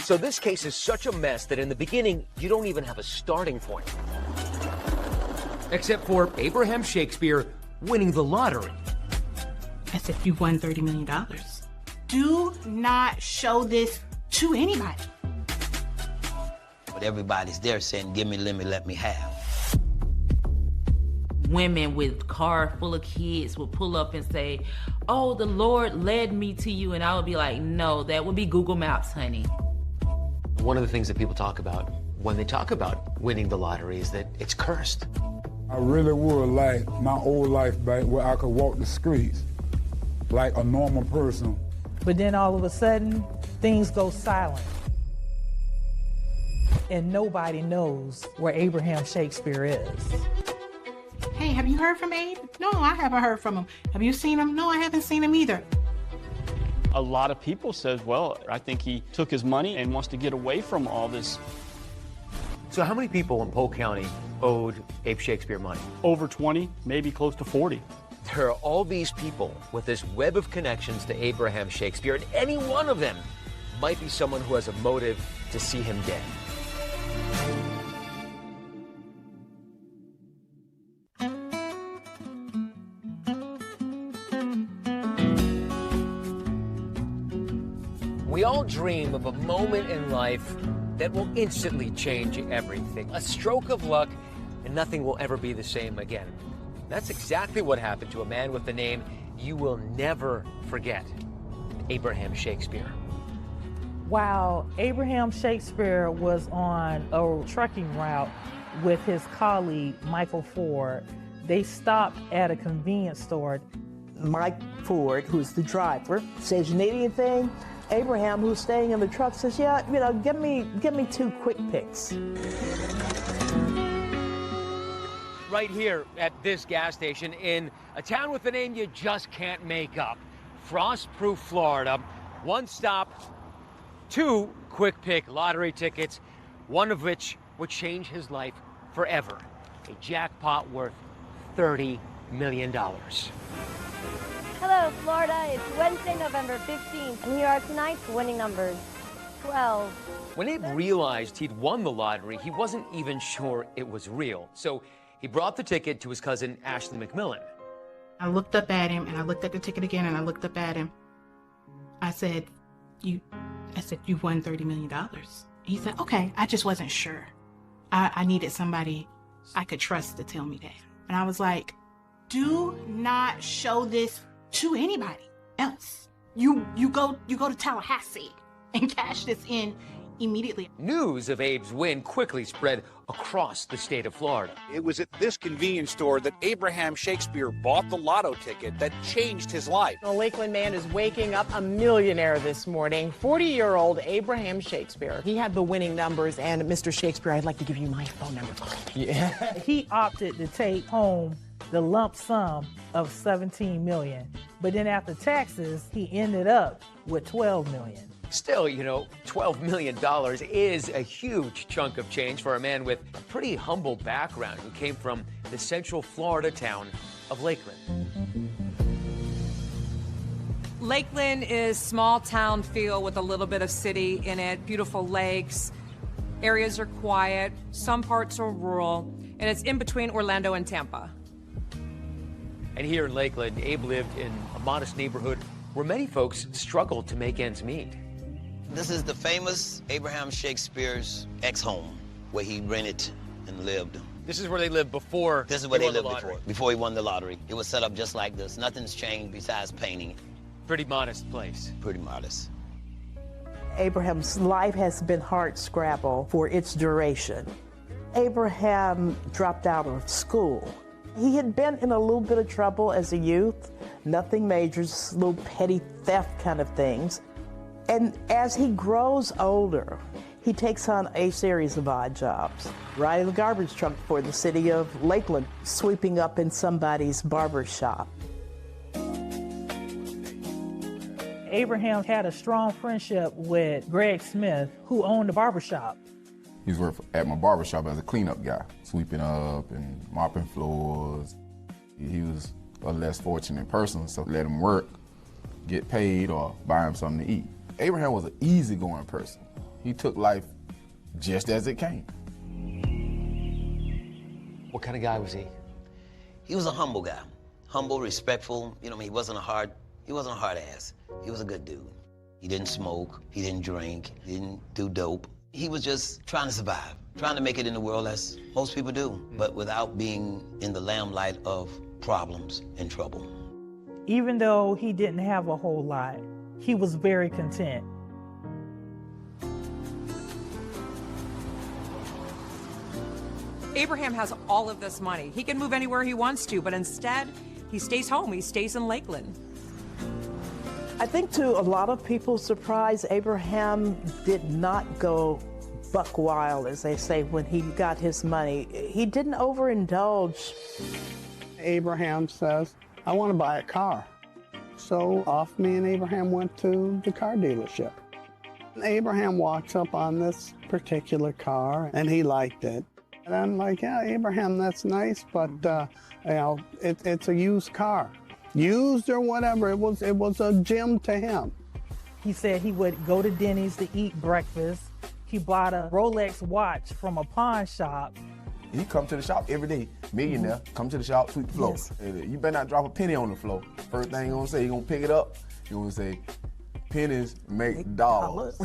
So this case is such a mess that in the beginning, you don't even have a starting point. Except for Abraham Shakespeare winning the lottery. I said, you've won $30 million. Do not show this to anybody. But everybody's there saying, give me, let me have. Women with car full of kids would pull up and say, oh, the Lord led me to you. And I would be like, no, that would be Google Maps, honey. One of the things that people talk about when they talk about winning the lottery is that it's cursed. I really would like my old life back where I could walk the streets like a normal person. But then all of a sudden, things go silent. And nobody knows where Abraham Shakespeare is. Hey, have you heard from Abe? No, I haven't heard from him. Have you seen him? No, I haven't seen him either. A lot of people says, well, I think he took his money and wants to get away from all this. So how many people in Polk County owed Abe Shakespeare money? Over 20, maybe close to 40. There are all these people with this web of connections to Abraham Shakespeare, and any one of them might be someone who has a motive to see him dead. We all dream of a moment in life that will instantly change everything. A stroke of luck, and nothing will ever be the same again. That's exactly what happened to a man with the name you will never forget, Abraham Shakespeare. While Abraham Shakespeare was on a trucking route with his colleague, Michael Ford, they stopped at a convenience store. Mike Ford, who's the driver, says, you need anything? Abraham, who's staying in the truck, says, yeah, you know, give me 2 quick picks. Right here at this gas station in a town with a name you just can't make up, Frostproof, Florida. 1 stop, 2 quick pick lottery tickets, one of which would change his life forever. A jackpot worth $30 million. Hello, Florida. It's Wednesday, November 15th, and here are tonight's winning numbers. 12. When Abe realized he'd won the lottery, he wasn't even sure it was real. So he brought the ticket to his cousin, Ashley McMillan. I looked up at him, and I looked at the ticket again, and I looked up at him. I said, you've won $30 million. He said, okay, I just wasn't sure. I needed somebody I could trust to tell me that. And I was like, do not show this to anybody else. You go to Tallahassee and cash this in immediately. News of Abe's win quickly spread across the state of Florida. It was at this convenience store that Abraham Shakespeare bought the lotto ticket that changed his life. A Lakeland man is waking up a millionaire this morning. 40-year-old Abraham Shakespeare. He had the winning numbers, and Mr. Shakespeare, I'd like to give you my phone number. Yeah. He opted to take home the lump sum of $17 million. But then after taxes, he ended up with $12 million. Still, you know, $12 million is a huge chunk of change for a man with a pretty humble background who came from the central Florida town of Lakeland. Lakeland is small town feel with a little bit of city in it, beautiful lakes, areas are quiet, some parts are rural, and it's in between Orlando and Tampa. And here in Lakeland, Abe lived in a modest neighborhood where many folks struggled to make ends meet. This is the famous Abraham Shakespeare's ex-home, where he rented and lived. This is where they lived before. This is where they lived before he won the lottery. It was set up just like this. Nothing's changed besides painting. Pretty modest place. Pretty modest. Abraham's life has been hardscrabble for its duration. Abraham dropped out of school. He had been in a little bit of trouble as a youth, nothing major, just little petty theft kind of things. And as he grows older, he takes on a series of odd jobs. Riding the garbage truck for the city of Lakeland, sweeping up in somebody's barber shop. Abraham had a strong friendship with Greg Smith, who owned the barber shop. He was working at my barber shop as a cleanup guy, sweeping up and mopping floors. He was a less fortunate person, so let him work, get paid, or buy him something to eat. Abraham was an easygoing person. He took life just as it came. What kind of guy was he? He was a humble guy. Humble, respectful. You know, he wasn't a hard ass. He was a good dude. He didn't smoke, he didn't drink, he didn't do dope. He was just trying to survive, trying to make it in the world as most people do, but without being in the limelight of problems and trouble. Even though he didn't have a whole lot, he was very content. Abraham has all of this money. He can move anywhere he wants to, but instead, he stays home. He stays in Lakeland. I think to a lot of people's surprise, Abraham did not go buck wild, as they say, when he got his money. He didn't overindulge. Abraham says, I want to buy a car. So off me and Abraham went to the car dealership. Abraham walks up on this particular car and he liked it. And I'm like, yeah, Abraham, that's nice, but you know, it's a used car. Used or whatever, it was a gem to him. He said he would go to Denny's to eat breakfast. He bought a Rolex watch from a pawn shop. He come to the shop every day, millionaire, come to the shop, sweep the floor. Yes. You better not drop a penny on the floor. First thing he gonna say, he gonna pick it up, he gonna say, pennies make dollars.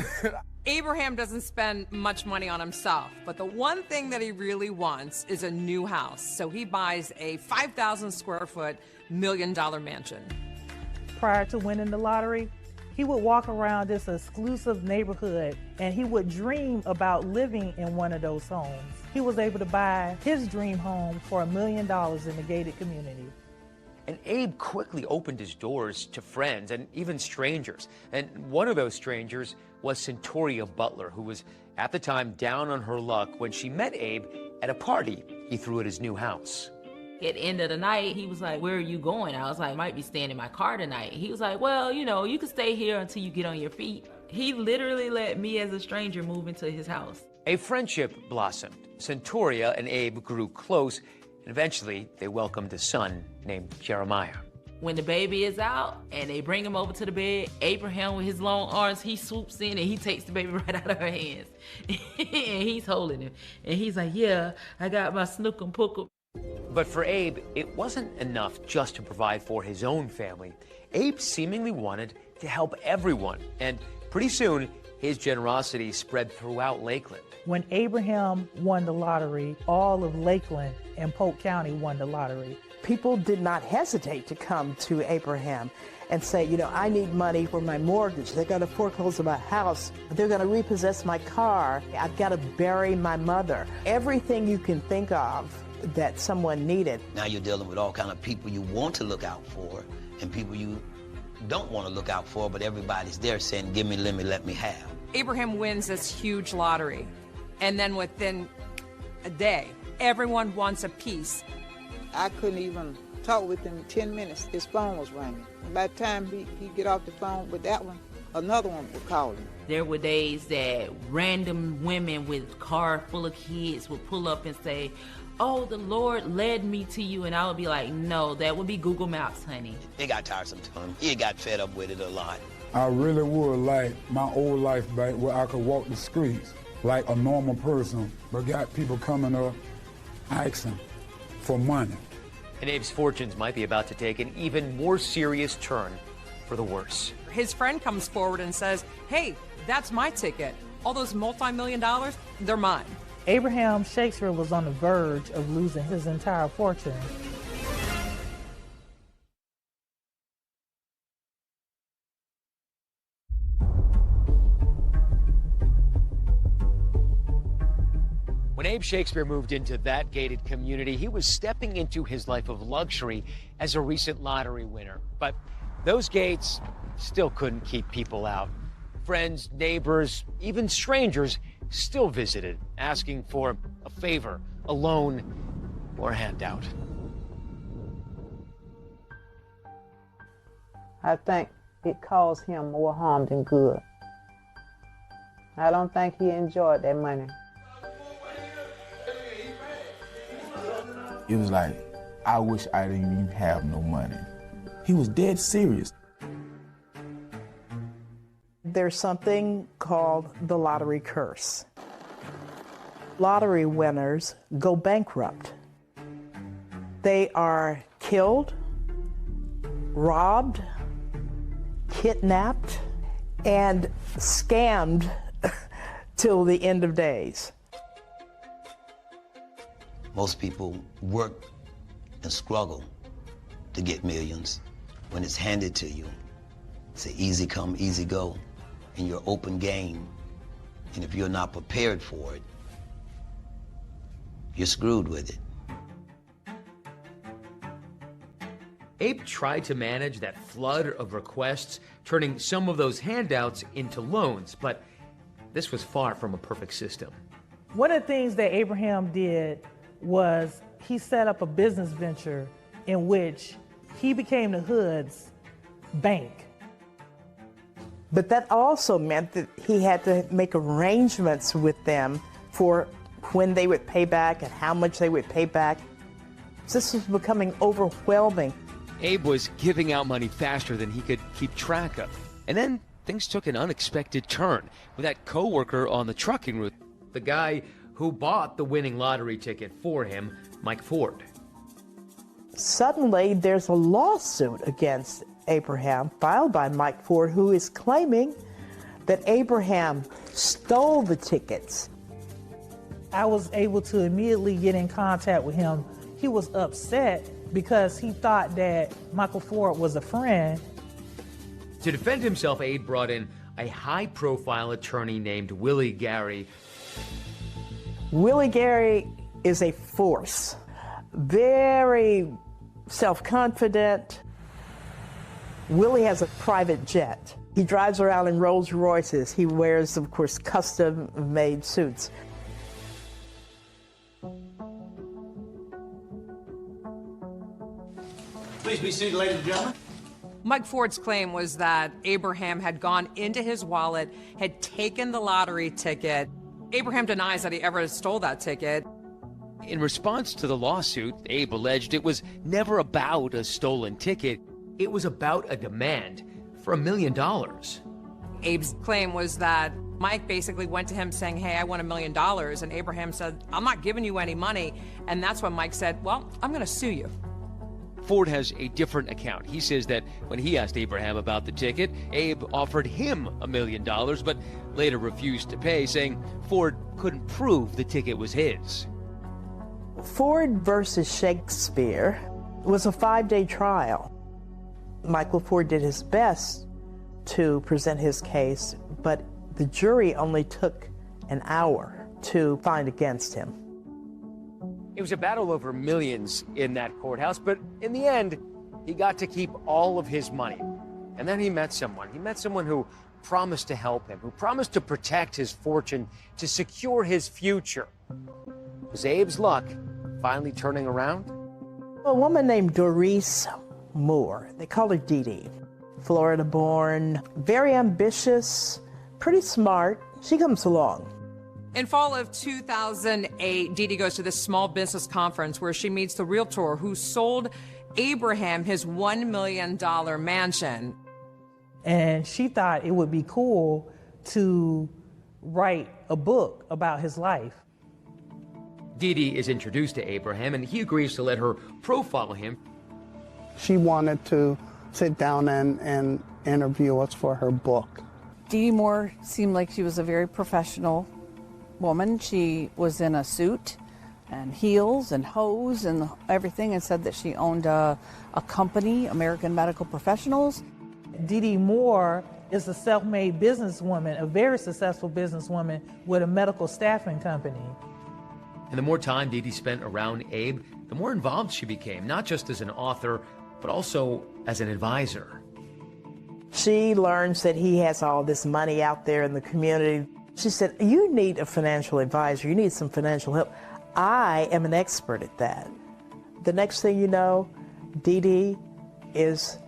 Abraham doesn't spend much money on himself, but the one thing that he really wants is a new house. So he buys a 5,000 square foot, $1 million mansion. Prior to winning the lottery, he would walk around this exclusive neighborhood and he would dream about living in one of those homes. He was able to buy his dream home for $1 million in the gated community. And Abe quickly opened his doors to friends and even strangers. And one of those strangers was Centuria Butler, who was at the time down on her luck when she met Abe at a party he threw at his new house. At the end of the night, he was like, where are you going? I was like, might be staying in my car tonight. He was like, well, you know, you can stay here until you get on your feet. He literally let me as a stranger move into his house. A friendship blossomed. Centuria and Abe grew close, and eventually they welcomed a son named Jeremiah. When the baby is out and they bring him over to the bed, Abraham with his long arms, he swoops in and he takes the baby right out of her hands. And he's holding him. And he's like, yeah, I got my snookum pookum. But for Abe, it wasn't enough just to provide for his own family. Abe seemingly wanted to help everyone. And pretty soon, his generosity spread throughout Lakeland. When Abraham won the lottery, all of Lakeland and Polk County won the lottery. People did not hesitate to come to Abraham and say, you know, I need money for my mortgage. They're going to foreclose on my house. They're going to repossess my car. I've got to bury my mother. Everything you can think of that someone needed. Now you're dealing with all kind of people you want to look out for and people you don't want to look out for, but everybody's there saying, give me, let me have. Abraham wins this huge lottery, and then within a day, everyone wants a piece. I couldn't even talk with him 10 minutes. His phone was ringing. By the time he get off the phone with that one, another one would call him. There were days that random women with car full of kids would pull up and say, oh, the Lord led me to you. And I would be like, no, that would be Google Maps, honey. It got tiresome to him. He got fed up with it a lot. I really would like my old life back where I could walk the streets like a normal person, but got people coming up asking for money. And Abe's fortunes might be about to take an even more serious turn for the worse. His friend comes forward and says, hey, that's my ticket. All those multi-million dollars, they're mine. Abraham Shakespeare was on the verge of losing his entire fortune. When Abe Shakespeare moved into that gated community, he was stepping into his life of luxury as a recent lottery winner. But those gates still couldn't keep people out. Friends, neighbors, even strangers still visited, asking for a favor, a loan, or a handout. I think it caused him more harm than good. I don't think he enjoyed that money. It was like, I wish I didn't even have no money. He was dead serious. there's something called the lottery curse. Lottery winners go bankrupt. They are killed, robbed, kidnapped, and scammed till the end of days. Most people work and struggle to get millions. When it's handed to you, it's an easy come, easy go, and you're open game. And if you're not prepared for it, you're screwed with it. Abe tried to manage that flood of requests, turning some of those handouts into loans, but this was far from a perfect system. One of the things that Abraham did was he set up a business venture in which he became the Hood's bank. But that also meant that he had to make arrangements with them for when they would pay back and how much they would pay back. This was becoming overwhelming. Abe was giving out money faster than he could keep track of. And then things took an unexpected turn with that coworker on the trucking route, the guy who bought the winning lottery ticket for him, Mike Ford. Suddenly, there's a lawsuit against Abraham filed by Mike Ford, who is claiming that Abraham stole the tickets. I was able to immediately get in contact with him. He was upset because he thought that Michael Ford was a friend. To defend himself, Abe brought in a high-profile attorney named Willie Gary. Willie Gary is a force, very self-confident. Willie has a private jet. He drives around in Rolls Royces. He wears, of course, custom-made suits. Please be seated, ladies and gentlemen. Mike Ford's claim was that Abraham had gone into his wallet, had taken the lottery ticket. Abraham denies that he ever stole that ticket. In response to the lawsuit, Abe alleged it was never about a stolen ticket. It was about a demand for $1 million. Abe's claim was that Mike basically went to him saying, hey, I want $1 million. And Abraham said, I'm not giving you any money. And that's when Mike said, well, I'm going to sue you. Ford has a different account. He says that when he asked Abraham about the ticket, Abe offered him $1 million, but later refused to pay, saying Ford couldn't prove the ticket was his. Ford versus Shakespeare was a 5-day trial. Michael Ford did his best to present his case, but the jury only took an hour to find against him. It was a battle over millions in that courthouse, but in the end, he got to keep all of his money. And then he met someone. He met someone who promised to help him, who promised to protect his fortune, to secure his future. Was Abe's luck finally turning around? A woman named Dee Moore, they called her Dee Dee, Florida-born, very ambitious, pretty smart. She comes along. In fall of 2008, Dee Dee goes to this small business conference where she meets the realtor who sold Abraham his $1 million mansion. And she thought it would be cool to write a book about his life. Dee Dee is introduced to Abraham, and he agrees to let her profile him. She wanted to sit down and interview us for her book. Dee Moore seemed like she was a very professional woman. She was in a suit and heels and hose and everything, and said that she owned a company, American Medical Professionals. Dee Moore is a self-made businesswoman, a very successful businesswoman with a medical staffing company. And the more time Dee Dee spent around Abe, the more involved she became, not just as an author, but also as an advisor. She learns that he has all this money out there in the community. She said, you need a financial advisor. You need some financial help. I am an expert at that. The next thing you know, Dee Dee is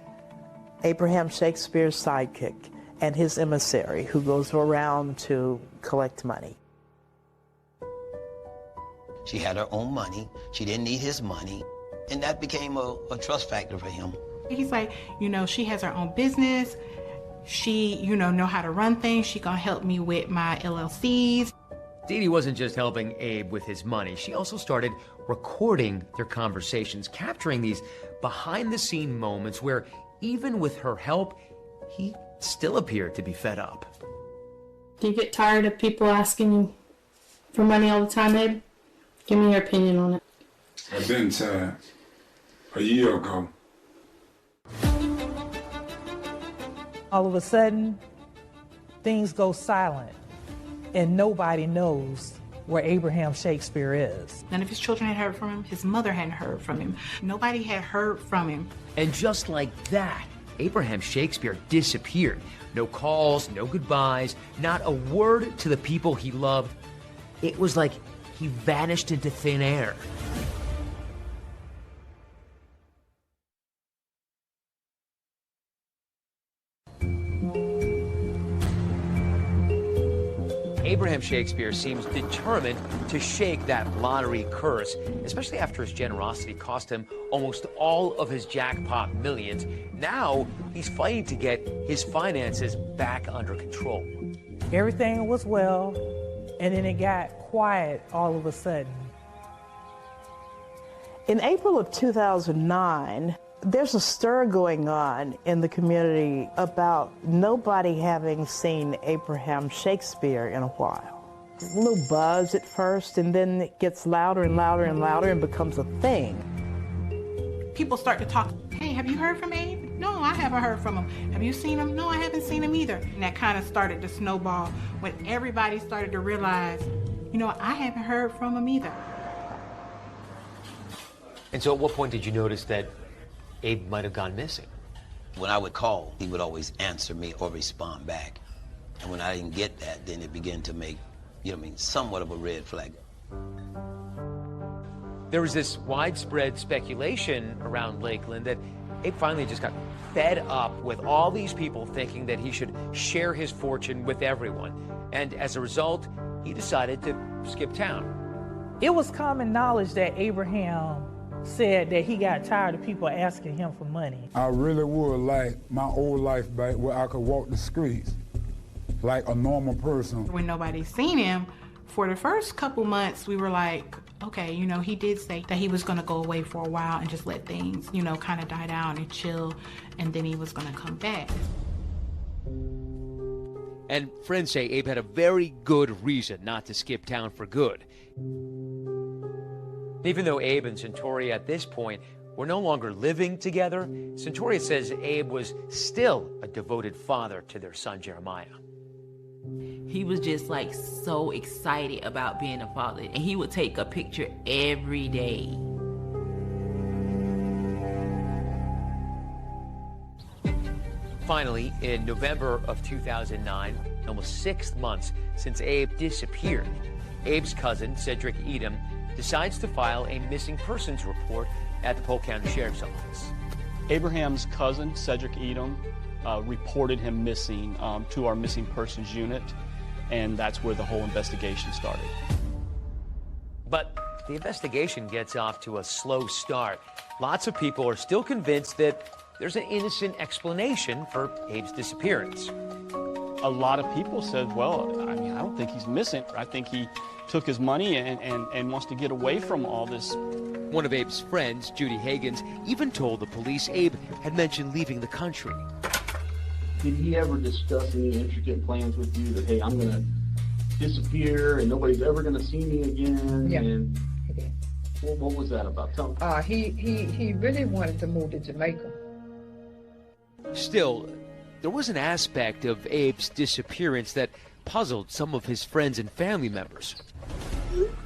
Abraham Shakespeare's sidekick and his emissary who goes around to collect money. She had her own money. She didn't need his money. And that became a trust factor for him. He's like, you know, she has her own business. She, know how to run things. She gonna help me with my LLCs. Dee Dee wasn't just helping Abe with his money. She also started recording their conversations, capturing these behind-the-scene moments where, even with her help, he still appeared to be fed up. Do you get tired of people asking you for money all the time, Abe? Give me your opinion on it. I've been tired. A year ago. All of a sudden, things go silent, and nobody knows where Abraham Shakespeare is. None of his children had heard from him. His mother hadn't heard from him. Nobody had heard from him. And just like that, Abraham Shakespeare disappeared. No calls, no goodbyes, not a word to the people he loved. It was like he vanished into thin air. Abraham Shakespeare seems determined to shake that lottery curse, especially after his generosity cost him almost all of his jackpot millions. Now he's fighting to get his finances back under control. Everything was well, and then it got quiet all of a sudden. In April of 2009, there's a stir going on in the community about nobody having seen Abraham Shakespeare in a while. A little buzz at first, and then it gets louder and louder and louder and becomes a thing. People start to talk, hey, have you heard from Abe? No, I haven't heard from him. Have you seen him? No, I haven't seen him either. And that kind of started to snowball when everybody started to realize, I haven't heard from him either. And so at what point did you notice that Abe might have gone missing? When I would call, he would always answer me or respond back. And when I didn't get that, then it began to make, somewhat of a red flag. There was this widespread speculation around Lakeland that Abe finally just got fed up with all these people thinking that he should share his fortune with everyone. And as a result, he decided to skip town. It was common knowledge that Abraham said that he got tired of people asking him for money. I really would like my old life back where I could walk the streets like a normal person. When nobody's seen him, for the first couple months, we were like, okay, he did say that he was gonna go away for a while and just let things, kind of die down and chill, and then he was gonna come back. And friends say Abe had a very good reason not to skip town for good. Even though Abe and Centauria at this point were no longer living together, Centauria says Abe was still a devoted father to their son Jeremiah. He was just like so excited about being a father, and he would take a picture every day. Finally, in November of 2009, almost 6 months since Abe disappeared, Abe's cousin, Cedric Edom, decides to file a missing persons report at the Polk County Sheriff's Office. Abraham's cousin, Cedric Edom, reported him missing to our missing persons unit, and that's where the whole investigation started. But the investigation gets off to a slow start. Lots of people are still convinced that there's an innocent explanation for Abe's disappearance. A lot of people said, well, I don't think he's missing. I think he took his money and wants to get away from all this. One of Abe's friends, Judy Hagens, even told the police Abe had mentioned leaving the country. Did he ever discuss any intricate plans with you that, hey, I'm going to disappear and nobody's ever going to see me again? Yeah, and he did. What was that about? Tell me. He really wanted to move to Jamaica. Still, there was an aspect of Abe's disappearance that puzzled some of his friends and family members.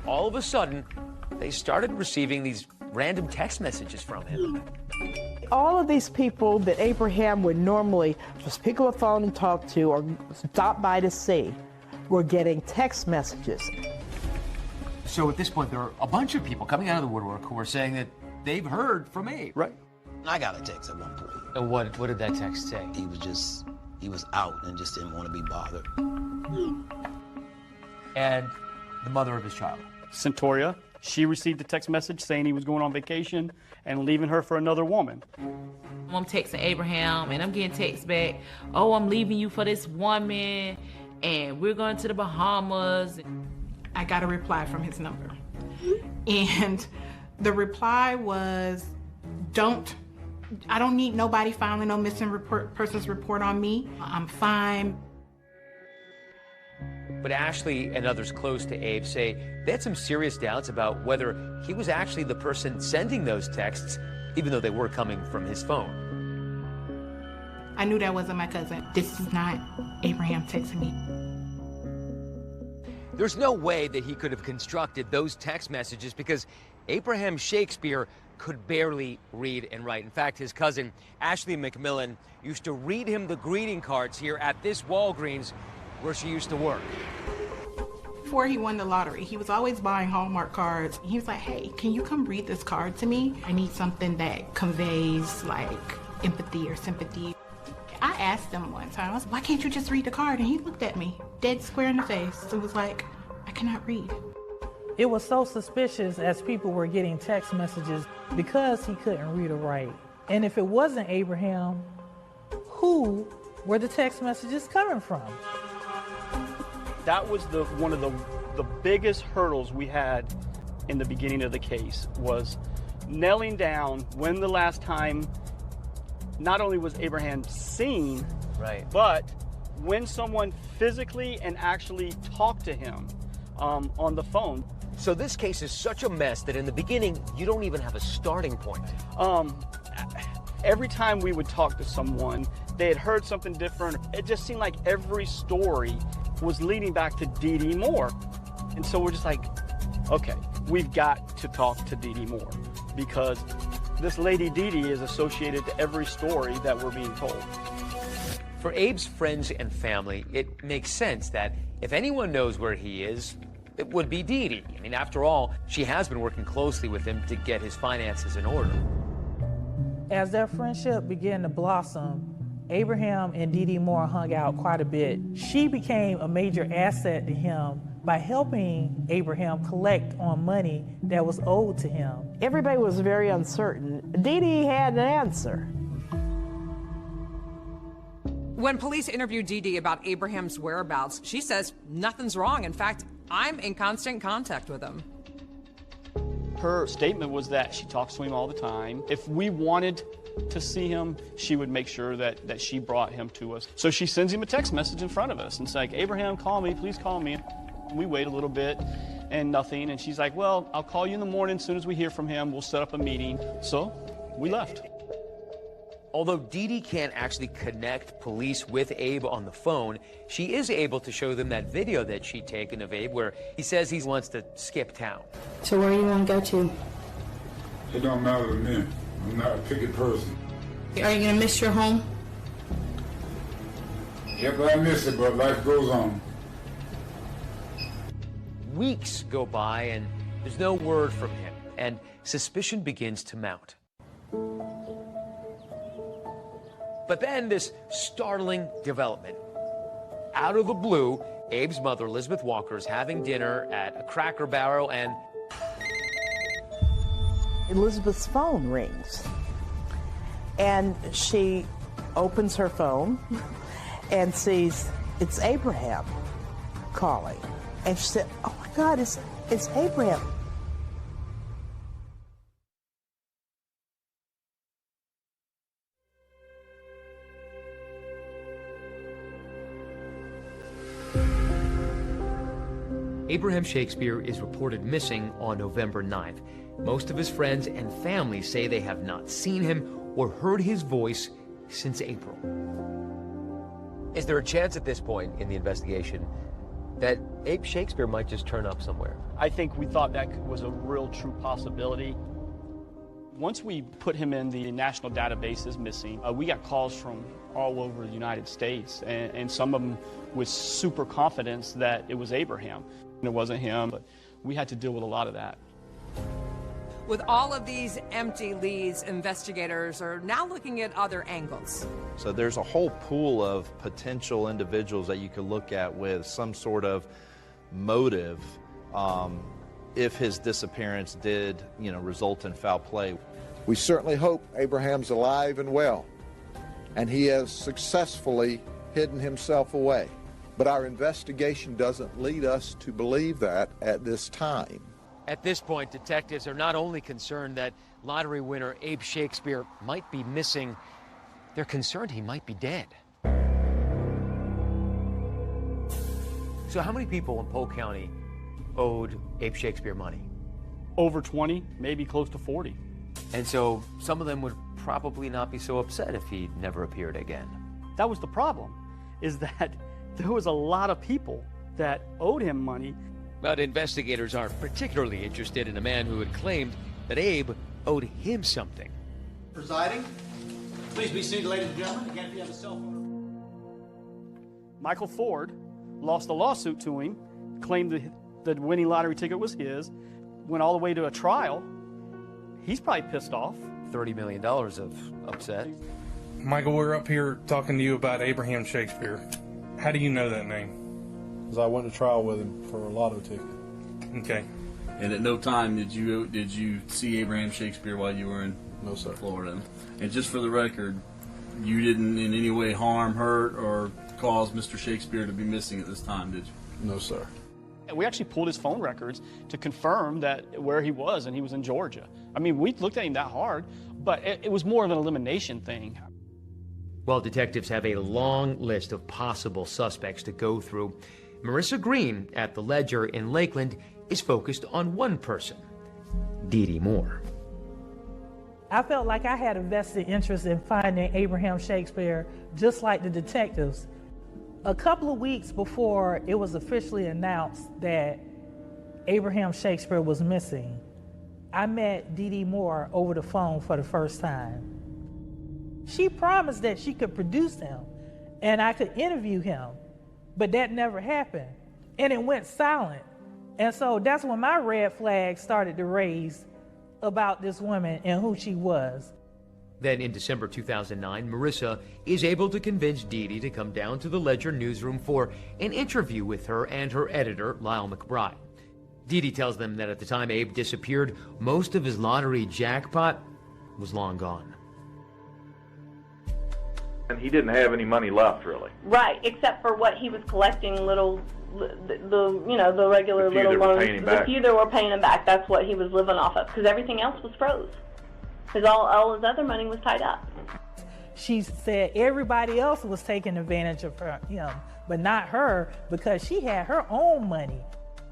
All of a sudden, they started receiving these random text messages from him. All of these people that Abraham would normally just pick up a phone and talk to or stop by to see were getting text messages. So at this point, there are a bunch of people coming out of the woodwork who are saying that they've heard from Abe. Right. I got a text at one point. And what did that text say? He was out and just didn't want to be bothered. And the mother of his child? Centauria, She received a text message saying he was going on vacation and leaving her for another woman. I'm texting Abraham, and I'm getting texts back, oh, I'm leaving you for this woman, and we're going to the Bahamas. I got a reply from his number. And the reply was, I don't need nobody filing no missing persons report on me. I'm fine. But Ashley and others close to Abe say they had some serious doubts about whether he was actually the person sending those texts, even though they were coming from his phone. I knew that wasn't my cousin. This is not Abraham texting me. There's no way that he could have constructed those text messages because Abraham Shakespeare could barely read and write. In fact, his cousin, Ashley McMillan, used to read him the greeting cards here at this Walgreens where she used to work. Before he won the lottery, he was always buying Hallmark cards. He was like, hey, can you come read this card to me? I need something that conveys like empathy or sympathy. I asked him one time, I was like, why can't you just read the card? And he looked at me, dead square in the face. It was like, I cannot read. It was so suspicious as people were getting text messages because he couldn't read or write. And if it wasn't Abraham, who were the text messages coming from? That was one of the biggest hurdles we had in the beginning of the case, was nailing down when the last time not only was Abraham seen, right, but when someone physically and actually talked to him on the phone. So this case is such a mess that in the beginning, you don't even have a starting point. Every time we would talk to someone, they had heard something different. It just seemed like every story was leading back to Dee Moore. And so we're just like, okay, we've got to talk to Dee Moore because this lady Dee is associated to every story that we're being told. For Abe's friends and family, it makes sense that if anyone knows where he is, it would be Dee. I mean, after all, she has been working closely with him to get his finances in order. As their friendship began to blossom, Abraham and Dee Moore hung out quite a bit. She became a major asset to him by helping Abraham collect on money that was owed to him. Everybody was very uncertain. Dee had an answer. When police interviewed Dee about Abraham's whereabouts, she says nothing's wrong. In fact, I'm in constant contact with him. Her statement was that she talks to him all the time. If we wanted to see him, she would make sure that she brought him to us. So she sends him a text message in front of us and it's like, Abraham, call me, please call me. We wait a little bit and nothing. And she's like, well, I'll call you in the morning as soon as we hear from him. We'll set up a meeting. So we left. Although Dee can't actually connect police with Abe on the phone, she is able to show them that video that she'd taken of Abe where he says he wants to skip town. So where do you want to go to? It don't matter to me. I'm not a picky person. Are you going to miss your home? Yep, I miss it, but life goes on. Weeks go by and there's no word from him, and suspicion begins to mount. But then this startling development. Out of the blue, Abe's mother, Elizabeth Walker, is having dinner at a Cracker Barrel and Elizabeth's phone rings. And she opens her phone and sees it's Abraham calling. And she said, oh my God, it's Abraham. Abraham Shakespeare is reported missing on November 9th. Most of his friends and family say they have not seen him or heard his voice since April. Is there a chance at this point in the investigation that Abe Shakespeare might just turn up somewhere? I think we thought that was a real true possibility. Once we put him in the national database as missing, we got calls from all over the United States, and some of them with super confidence that it was Abraham. It wasn't him, but we had to deal with a lot of that. With all of these empty leads, investigators are now looking at other angles. So there's a whole pool of potential individuals that you could look at with some sort of motive if his disappearance did, result in foul play. We certainly hope Abraham's alive and well, and he has successfully hidden himself away. But our investigation doesn't lead us to believe that at this time. At this point, detectives are not only concerned that lottery winner Abe Shakespeare might be missing, they're concerned he might be dead. So how many people in Polk County owed Abe Shakespeare money? Over 20, maybe close to 40. And so some of them would probably not be so upset if he never appeared again. That was the problem, is that there was a lot of people that owed him money. But investigators aren't particularly interested in a man who had claimed that Abe owed him something. Presiding, please be seated, ladies and gentlemen. Again, if you have a cell phone. Michael Ford lost a lawsuit to him, claimed the winning lottery ticket was his, went all the way to a trial. He's probably pissed off. $30 million of upset. Michael, we're up here talking to you about Abraham Shakespeare. How do you know that name? Because I went to trial with him for a lotto ticket. Okay. And at no time did you see Abraham Shakespeare while you were in Florida? And just for the record, you didn't in any way harm, hurt, or cause Mr. Shakespeare to be missing at this time, did you? No, sir. We actually pulled his phone records to confirm that where he was, and he was in Georgia. I mean, we looked at him that hard, but it was more of an elimination thing. Well, detectives have a long list of possible suspects to go through. Marissa Green at the Ledger in Lakeland is focused on one person, Dee Moore. I felt like I had a vested interest in finding Abraham Shakespeare, just like the detectives. A couple of weeks before it was officially announced that Abraham Shakespeare was missing, I met Dee Moore over the phone for the first time. She promised that she could produce him and I could interview him, but that never happened, and it went silent. And so that's when my red flag started to raise about this woman and who she was. Then in December 2009, Marissa is able to convince Dee to come down to the Ledger newsroom for an interview with her and her editor, Lyle McBride. Dee tells them that at the time Abe disappeared, most of his lottery jackpot was long gone. And he didn't have any money left, really. Right, except for what he was collecting, the regular little loans. The few that were paying him back, that's what he was living off of, because everything else was froze. Because all his other money was tied up. She said everybody else was taking advantage of him, but not her, because she had her own money.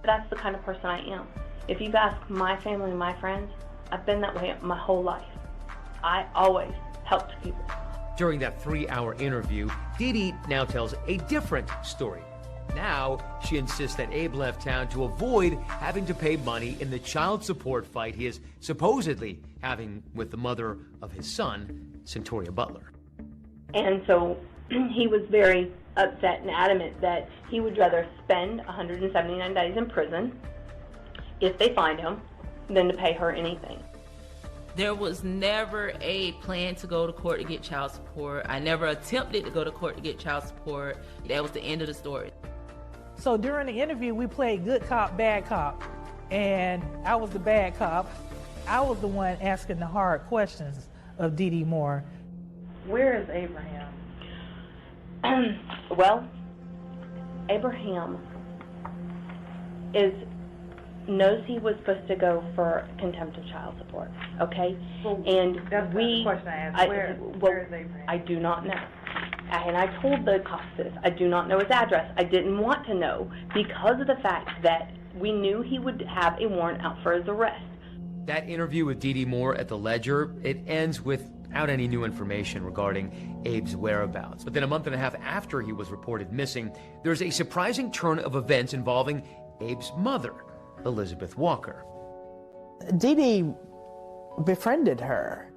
That's the kind of person I am. If you've asked my family and my friends, I've been that way my whole life. I always helped people. During that 3-hour interview, Dee now tells a different story. Now, she insists that Abe left town to avoid having to pay money in the child support fight he is supposedly having with the mother of his son, Centoria Butler. And so he was very upset and adamant that he would rather spend 179 days in prison, if they find him, than to pay her anything. There was never a plan to go to court to get child support. I never attempted to go to court to get child support. That was the end of the story. So during the interview, we played good cop, bad cop, and I was the bad cop. I was the one asking the hard questions of Dee Moore. Where is Abraham? Well, Abraham knows he was supposed to go for contempt of child support, okay? And that's the question I asked. Where is Abraham? I do not know. And I told the cops this. I do not know his address. I didn't want to know because of the fact that we knew he would have a warrant out for his arrest. That interview with Dee Moore at the Ledger, it ends without any new information regarding Abe's whereabouts. But then a month and a half after he was reported missing, there's a surprising turn of events involving Abe's mother, Elizabeth Walker. Dee befriended her.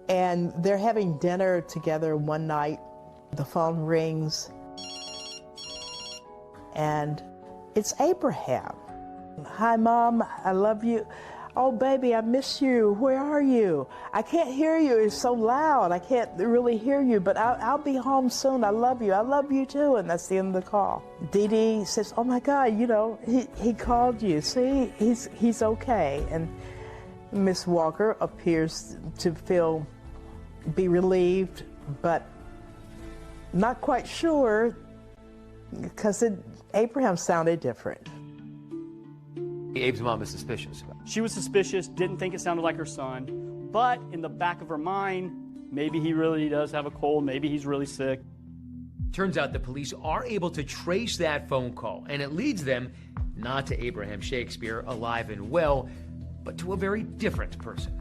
And they're having dinner together one night. The phone rings. And it's Abraham. Hi, Mom. I love you. "Oh, baby, I miss you. Where are you? I can't hear you. It's so loud. I can't really hear you, but I'll be home soon. I love you. I love you too." And that's the end of the call. Dee Dee says, "Oh my God, you know, he called you. See, he's okay." And Miss Walker appears to be relieved, but not quite sure, because Abraham sounded different. Abe's mom is suspicious. She was suspicious, didn't think it sounded like her son, but in the back of her mind, maybe he really does have a cold, maybe he's really sick. Turns out the police are able to trace that phone call, and it leads them not to Abraham Shakespeare, alive and well, but to a very different person.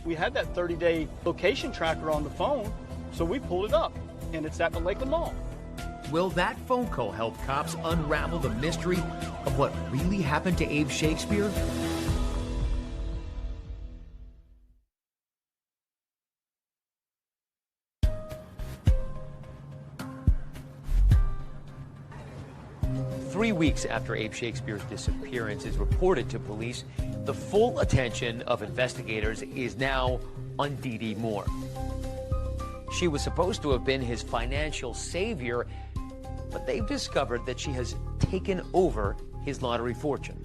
We had that 30-day location tracker on the phone, so we pulled it up, and it's at the Lakeland Mall. Will that phone call help cops unravel the mystery of what really happened to Abe Shakespeare? Three weeks after Abe Shakespeare's disappearance is reported to police, the full attention of investigators is now on Dee Moore. She was supposed to have been his financial savior, but they've discovered that she has taken over his lottery fortune.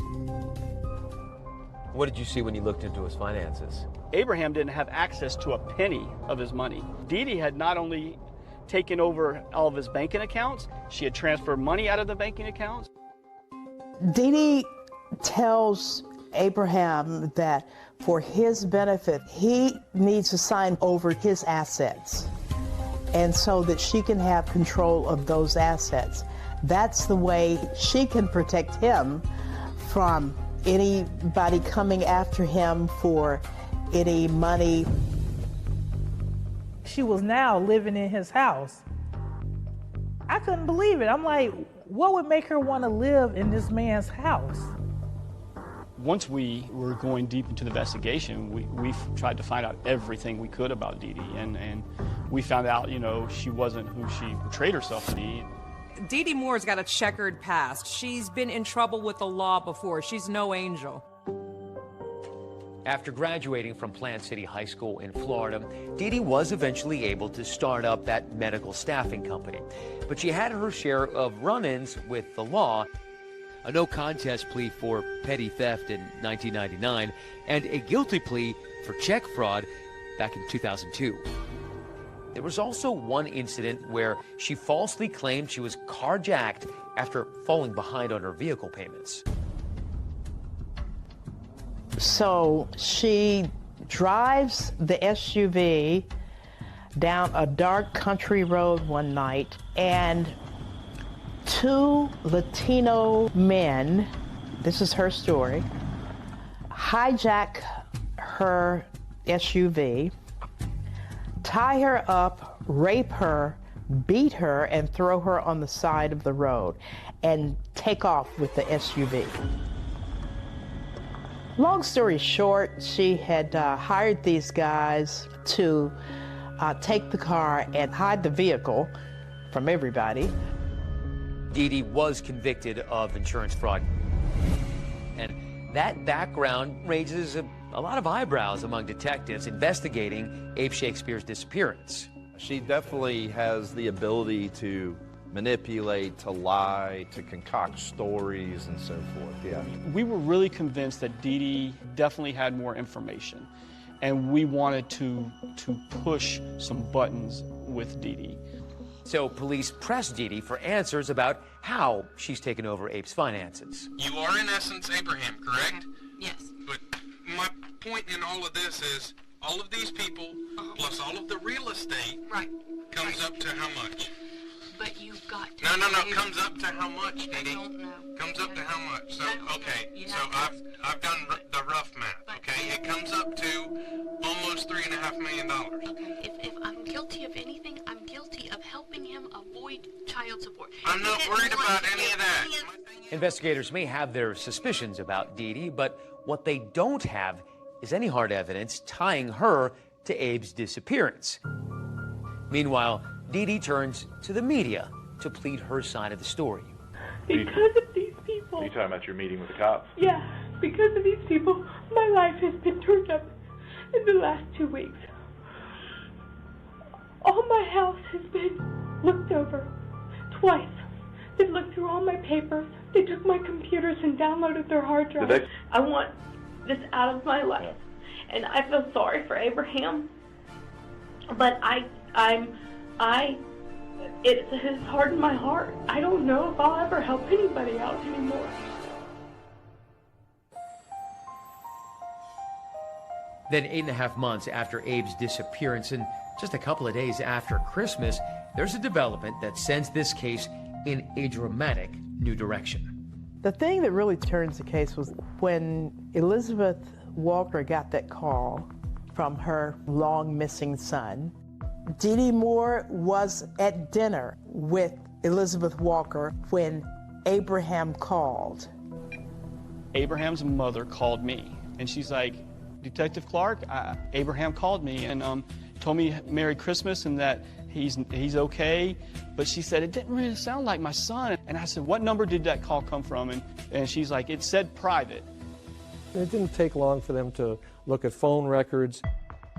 What did you see when you looked into his finances? Abraham didn't have access to a penny of his money. Dee Dee had not only taken over all of his banking accounts, she had transferred money out of the banking accounts. Dee Dee tells Abraham that for his benefit, he needs to sign over his assets, and so that she can have control of those assets. That's the way she can protect him from anybody coming after him for any money. She was now living in his house. I couldn't believe it. I'm like, what would make her want to live in this man's house? Once we were going deep into the investigation, we tried to find out everything we could about Dee Dee, and we found out, you know, she wasn't who she portrayed herself to be. Dee Moore's got a checkered past. She's been in trouble with the law before. She's no angel. After graduating from Plant City High School in Florida, Dee Dee was eventually able to start up that medical staffing company. But she had her share of run-ins with the law, a no-contest plea for petty theft in 1999, and a guilty plea for check fraud back in 2002. There was also one incident where she falsely claimed she was carjacked after falling behind on her vehicle payments. So she drives the SUV down a dark country road one night, and two Latino men, this is her story, hijack her SUV, tie her up, rape her, beat her, and throw her on the side of the road, and take off with the SUV. Long story short, she had hired these guys to take the car and hide the vehicle from everybody. Dee Dee was convicted of insurance fraud. And that background raises a lot of eyebrows among detectives investigating Abe Shakespeare's disappearance. She definitely has the ability to manipulate, to lie, to concoct stories and so forth, yeah. We were really convinced that Dee Dee definitely had more information, and we wanted to push some buttons with Dee Dee. So police pressed Dee Dee for answers about how she's taken over Abe's finances. You are in essence Abraham, correct? Yes. But my point in all of this is all of these people plus all of the real estate comes up to how much? But you've got to... No, comes up to how much, Dee Dee? I don't know. Comes up to how much? So, okay, so I've done the rough math, okay? It comes up to almost $3.5 million. Okay, if I'm guilty of anything, I'm guilty of helping him avoid child support. I'm not worried about any of that. Investigators may have their suspicions about Dee Dee, but what they don't have is any hard evidence tying her to Abe's disappearance. Meanwhile, Dee Dee turns to the media to plead her side of the story. Because of these people. Are you talking about your meeting with the cops? Yeah, Because of these people, my life has been turned up in the last 2 weeks. All my house has been looked over twice. They've looked through all my papers. They took my computers and downloaded their hard drive. I want this out of my life. And I feel sorry for Abraham. But it has hardened my heart. I don't know if I'll ever help anybody out anymore. Then 8.5 months after Abe's disappearance and just a couple of days after Christmas, there's a development that sends this case in a dramatic new direction. The thing that really turns the case was when Elizabeth Walker got that call from her long missing son. Dee Moore was at dinner with Elizabeth Walker when Abraham called. Abraham's mother called me, and she's like, Detective Clark, Abraham called me and told me Merry Christmas and that he's okay. But she said, it didn't really sound like my son. And I said, what number did that call come from? And she's like, it said private. It didn't take long for them to look at phone records.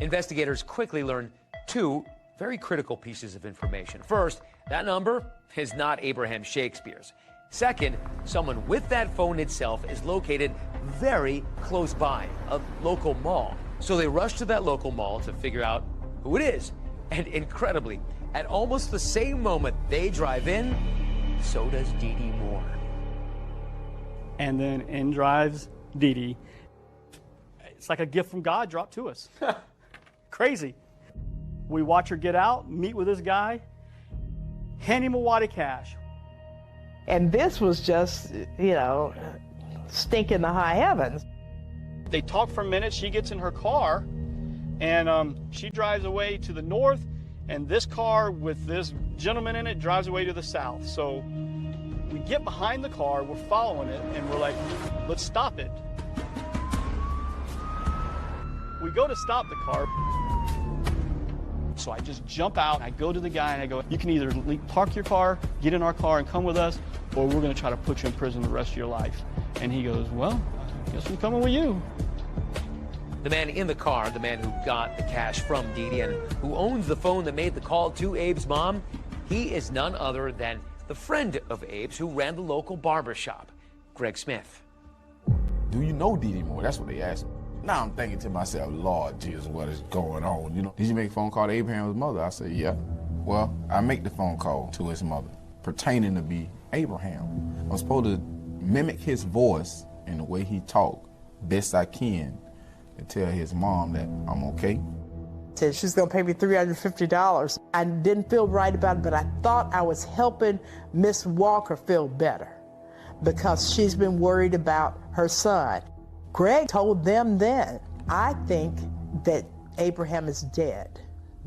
Investigators quickly learned two very critical pieces of information. First, that number is not Abraham Shakespeare's. Second, someone with that phone itself is located very close by, a local mall. So they rush to that local mall to figure out who it is. And incredibly, at almost the same moment they drive in, so does Dee Moore. And then in drives Dee. It's like a gift from God dropped to us. Crazy. We watch her get out, meet with this guy, hand him a wad of cash. And this was just, stinking the high heavens. They talk for a minute. She gets in her car, and she drives away to the north, and this car with this gentleman in it drives away to the south. So we get behind the car, we're following it, and we're like, let's stop it. We go to stop the car. So I just jump out, I go to the guy, and I go, you can either park your car, get in our car, and come with us, or we're going to try to put you in prison the rest of your life. And he goes, well, I guess we're coming with you. The man in the car, the man who got the cash from Dee and who owns the phone that made the call to Abe's mom, he is none other than the friend of Abe's who ran the local barber shop, Greg Smith. Do you know Dee Moore? That's what they asked me. Now I'm thinking to myself, Lord Jesus, what is going on? Did you make a phone call to Abraham's mother? I said, yeah. Well, I make the phone call to his mother, pertaining to be Abraham. I'm supposed to mimic his voice and the way he talked best I can and tell his mom that I'm okay. Said she's gonna pay me $350. I didn't feel right about it, but I thought I was helping Miss Walker feel better because she's been worried about her son. Greg told them then, I think that Abraham is dead.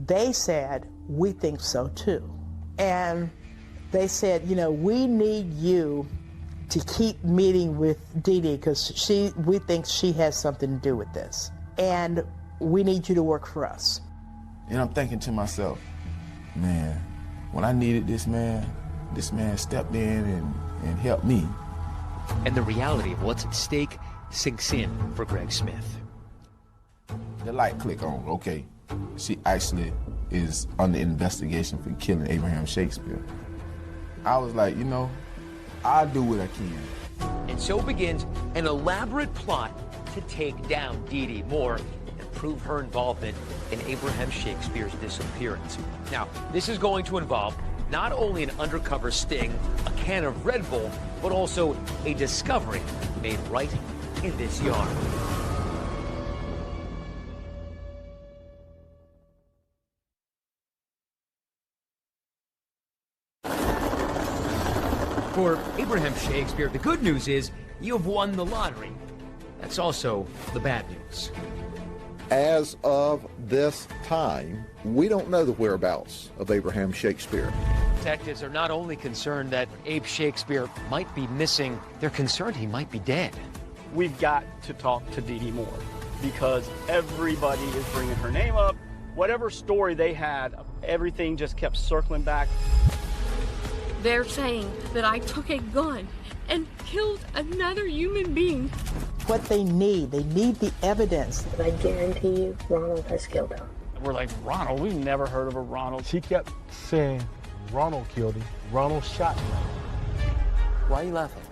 They said, we think so too. And they said, we need you to keep meeting with Dee because we think she has something to do with this. And we need you to work for us. And I'm thinking to myself, man, when I needed this man stepped in and helped me. And the reality of what's at stake sinks in for Greg Smith. The light click on, okay. She actually is under investigation for killing Abraham Shakespeare. I was like, I'll do what I can. And so begins an elaborate plot to take down Dee Moore and prove her involvement in Abraham Shakespeare's disappearance. Now, this is going to involve not only an undercover sting, a can of Red Bull, but also a discovery made right in this yard. For Abraham Shakespeare, the good news is you've won the lottery. That's also the bad news. As of this time, we don't know the whereabouts of Abraham Shakespeare. Detectives are not only concerned that Abe Shakespeare might be missing, they're concerned he might be dead. We've got to talk to Dee Moore because everybody is bringing her name up. Whatever story they had, everything just kept circling back. They're saying that I took a gun and killed another human being. What they need the evidence. But I guarantee you, Ronald has killed him. We're like, Ronald? We've never heard of a Ronald. She kept saying, Ronald killed him. Ronald shot him. Why are you laughing?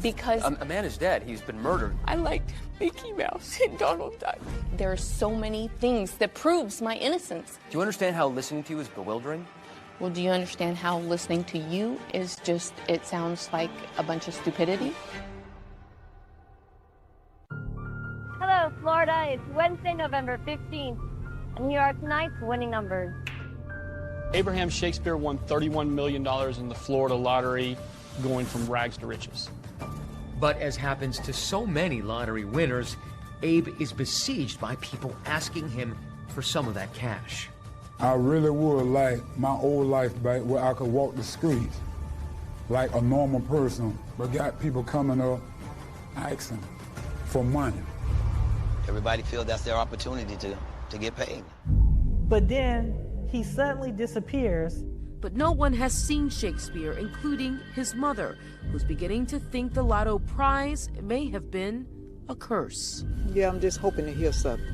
Because A man is dead. He's been murdered. I liked Mickey Mouse and Donald Duck. There are so many things that proves my innocence. Do you understand how listening to you is bewildering? Well, do you understand how listening to you is just, it sounds like a bunch of stupidity? Hello, Florida. It's Wednesday, November 15th. New York tonight's winning numbers. Abraham Shakespeare won $31 million in the Florida lottery, going from rags to riches. But as happens to so many lottery winners, Abe is besieged by people asking him for some of that cash. I really would like my old life back where I could walk the streets like a normal person, but got people coming up asking for money. Everybody feels that's their opportunity to get paid. But then he suddenly disappears. But no one has seen Shakespeare, including his mother, who's beginning to think the lotto prize may have been a curse. Yeah, I'm just hoping to hear something.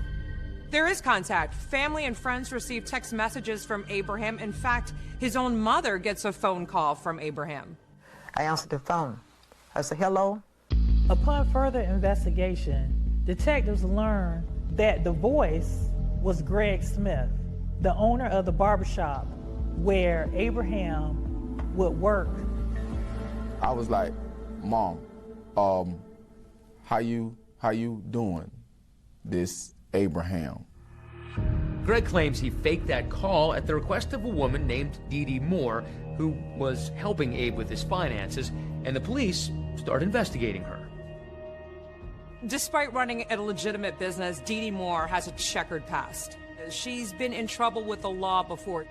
There is contact. Family and friends receive text messages from Abraham. In fact, his own mother gets a phone call from Abraham. I answered the phone. I said, hello? Upon further investigation, detectives learned that the voice was Greg Smith, the owner of the barbershop where Abraham would work. I was like, Mom, how you doing, this Abraham? Greg claims he faked that call at the request of a woman named Dee Moore, who was helping Abe with his finances, and the police start investigating her. Despite running a legitimate business, Dee Moore has a checkered past. She's been in trouble with the law before.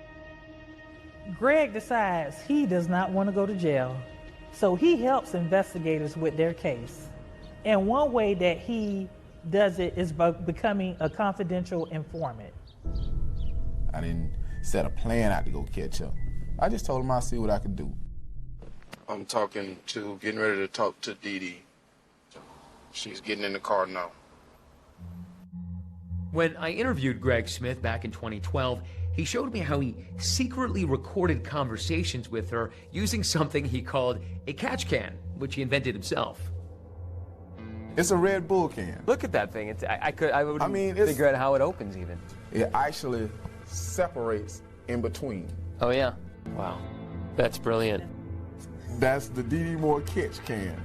Greg decides he does not want to go to jail, so he helps investigators with their case. And one way that he does it is by becoming a confidential informant. I didn't set a plan out to go catch up. I just told him I'd see what I could do. I'm getting ready to talk to Dee Dee. She's getting in the car now. When I interviewed Greg Smith back in 2012, he showed me how he secretly recorded conversations with her using something he called a catch can, which he invented himself. It's a Red Bull can. Look at that thing. I wouldn't figure out how it opens even. It actually separates in between. Oh yeah? Wow. That's brilliant. That's the Dee Moore catch can.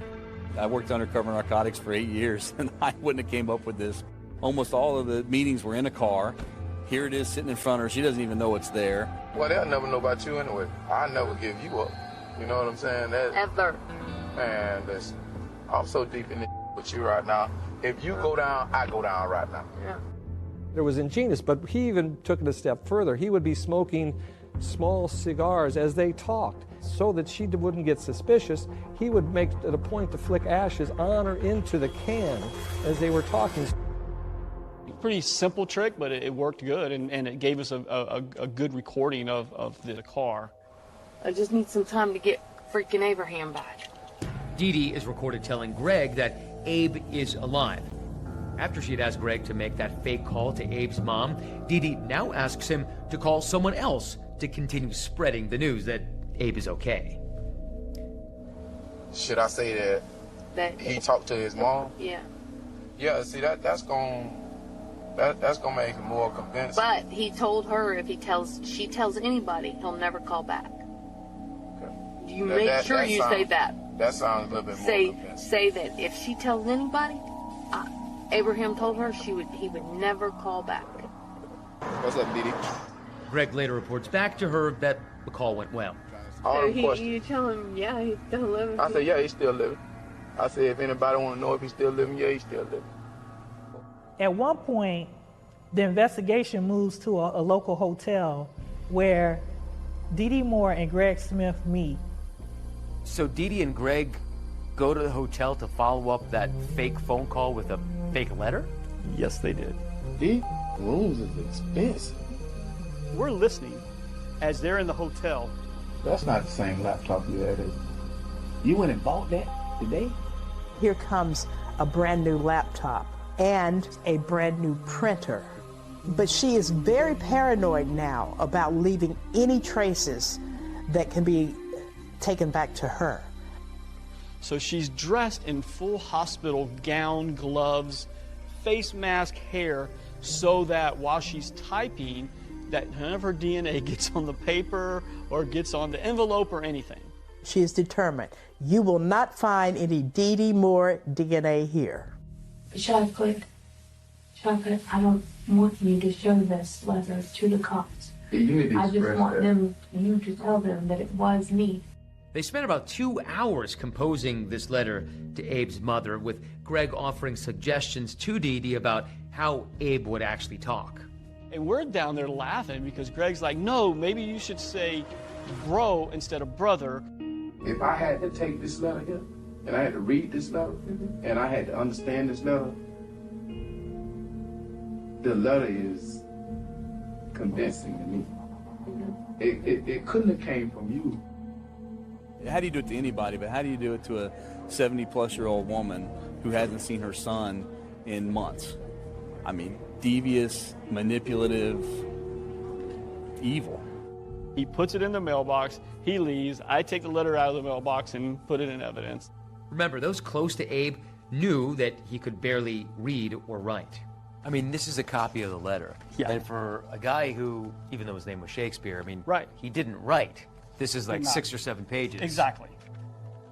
I worked undercover narcotics for 8 years, and I wouldn't have came up with this. Almost all of the meetings were in a car. Here it is sitting in front of her. She doesn't even know it's there. Well, they'll never know about you anyway. I'll never give you up. You know what I'm saying? Ever. Man, listen, I'm so deep in it with you right now. If you go down, I go down right now. Yeah. It was ingenious, but he even took it a step further. He would be smoking small cigars as they talked so that she wouldn't get suspicious. He would make it a point to flick ashes on or into the can as they were talking. Pretty simple trick, but it worked good, and it gave us a good recording of the car. I just need some time to get freaking Abraham back. Dee Dee is recorded telling Greg that Abe is alive. After she had asked Greg to make that fake call to Abe's mom, Dee Dee now asks him to call someone else to continue spreading the news that Abe is okay. Should I say that he talked to his mom? Yeah. Yeah, see, that's gonna make him more convincing. But he told her if she tells anybody, he'll never call back. Okay. You make sure you say that. That sounds a little bit more convincing. Say that if she tells anybody, Abraham told her he would never call back. What's up, Dee Dee? Greg later reports back to her that the call went well. So you tell him, yeah, he's still living. I said, yeah, he's still living. I said, if anybody want to know if he's still living, yeah, he's still living. At one point, the investigation moves to a local hotel where Dee Moore and Greg Smith meet. So Dee Dee and Greg go to the hotel to follow up that fake phone call with a fake letter? Yes, they did. These rooms is expensive. We're listening as they're in the hotel. That's not the same laptop you had, is it? You went and bought that? Today? Here comes a brand new laptop and a brand new printer. But she is very paranoid now about leaving any traces that can be taken back to her. So she's dressed in full hospital gown, gloves, face mask, hair, so that while she's typing, that none of her DNA gets on the paper or gets on the envelope or anything. She is determined. You will not find any Dee Moore DNA here. Chocolate, I don't want you to show this letter to the cops. I just want you to tell them that it was me. They spent about 2 hours composing this letter to Abe's mother, with Greg offering suggestions to Dee Dee about how Abe would actually talk. And we're down there laughing because Greg's like, no, maybe you should say bro instead of brother. If I had to take this letter here, and I had to read this letter, and I had to understand this letter, the letter is convincing to me. It couldn't have came from you. How do you do it to anybody, but how do you do it to a 70-plus-year-old woman who hasn't seen her son in months? I mean, devious, manipulative, evil. He puts it in the mailbox, he leaves, I take the letter out of the mailbox and put it in evidence. Remember, those close to Abe knew that he could barely read or write. I mean, this is a copy of the letter. Yeah. And for a guy who, even though his name was Shakespeare, I mean, right, he didn't write. This is like 6 or 7 pages. Exactly.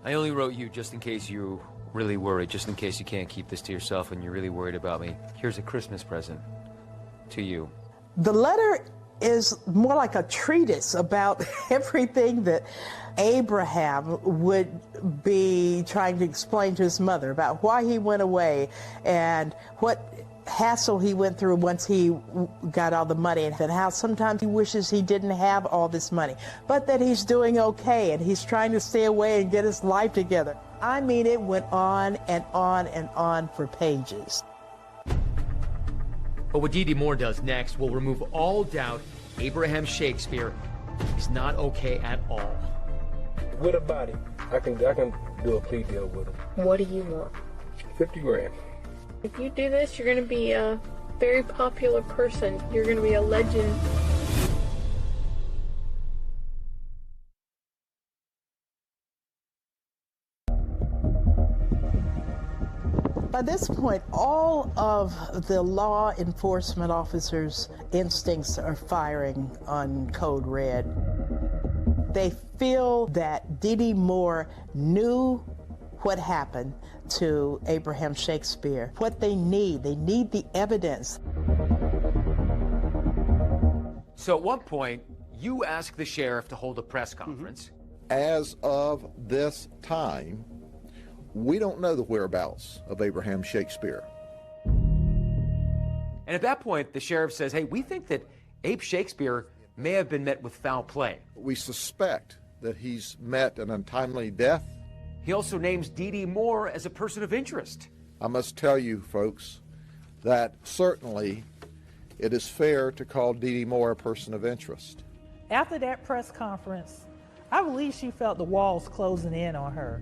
I only wrote you just in case you really worried, just in case you can't keep this to yourself and you're really worried about me. Here's a Christmas present to you. The letter is more like a treatise about everything that Abraham would be trying to explain to his mother about why he went away and what hassle he went through once he got all the money, and how sometimes he wishes he didn't have all this money, but that he's doing okay and he's trying to stay away and get his life together. I mean, it went on and on and on for pages. But what Dee Moore does next will remove all doubt Abraham Shakespeare is not okay at all. With a body, I can do a plea deal with him. What do you want? 50 grand. If you do this, you're going to be a very popular person. You're going to be a legend. By this point, all of the law enforcement officers' instincts are firing on Code Red. They feel that Dee Moore knew what happened to Abraham Shakespeare. What they need the evidence. So at one point, you ask the sheriff to hold a press conference. As of this time, we don't know the whereabouts of Abraham Shakespeare. And at that point, the sheriff says, hey, we think that Abe Shakespeare may have been met with foul play. We suspect that he's met an untimely death. He also names Dee Moore as a person of interest. I must tell you, folks, that certainly it is fair to call Dee Moore a person of interest. After that press conference, I believe she felt the walls closing in on her.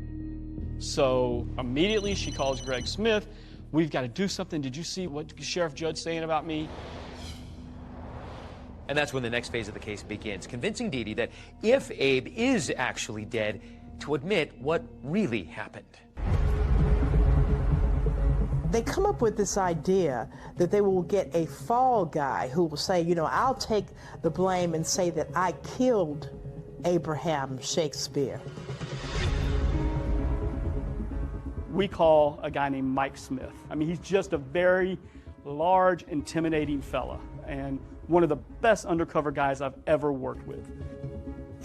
So immediately she calls Greg Smith. We've got to do something. Did you see what Sheriff Judge saying about me? And that's when the next phase of the case begins, convincing Dee Dee that if Abe is actually dead, to admit what really happened. They come up with this idea that they will get a fall guy who will say, you know, I'll take the blame and say that I killed Abraham Shakespeare. We call a guy named Mike Smith. I mean, he's just a very large, intimidating fella, and one of the best undercover guys I've ever worked with.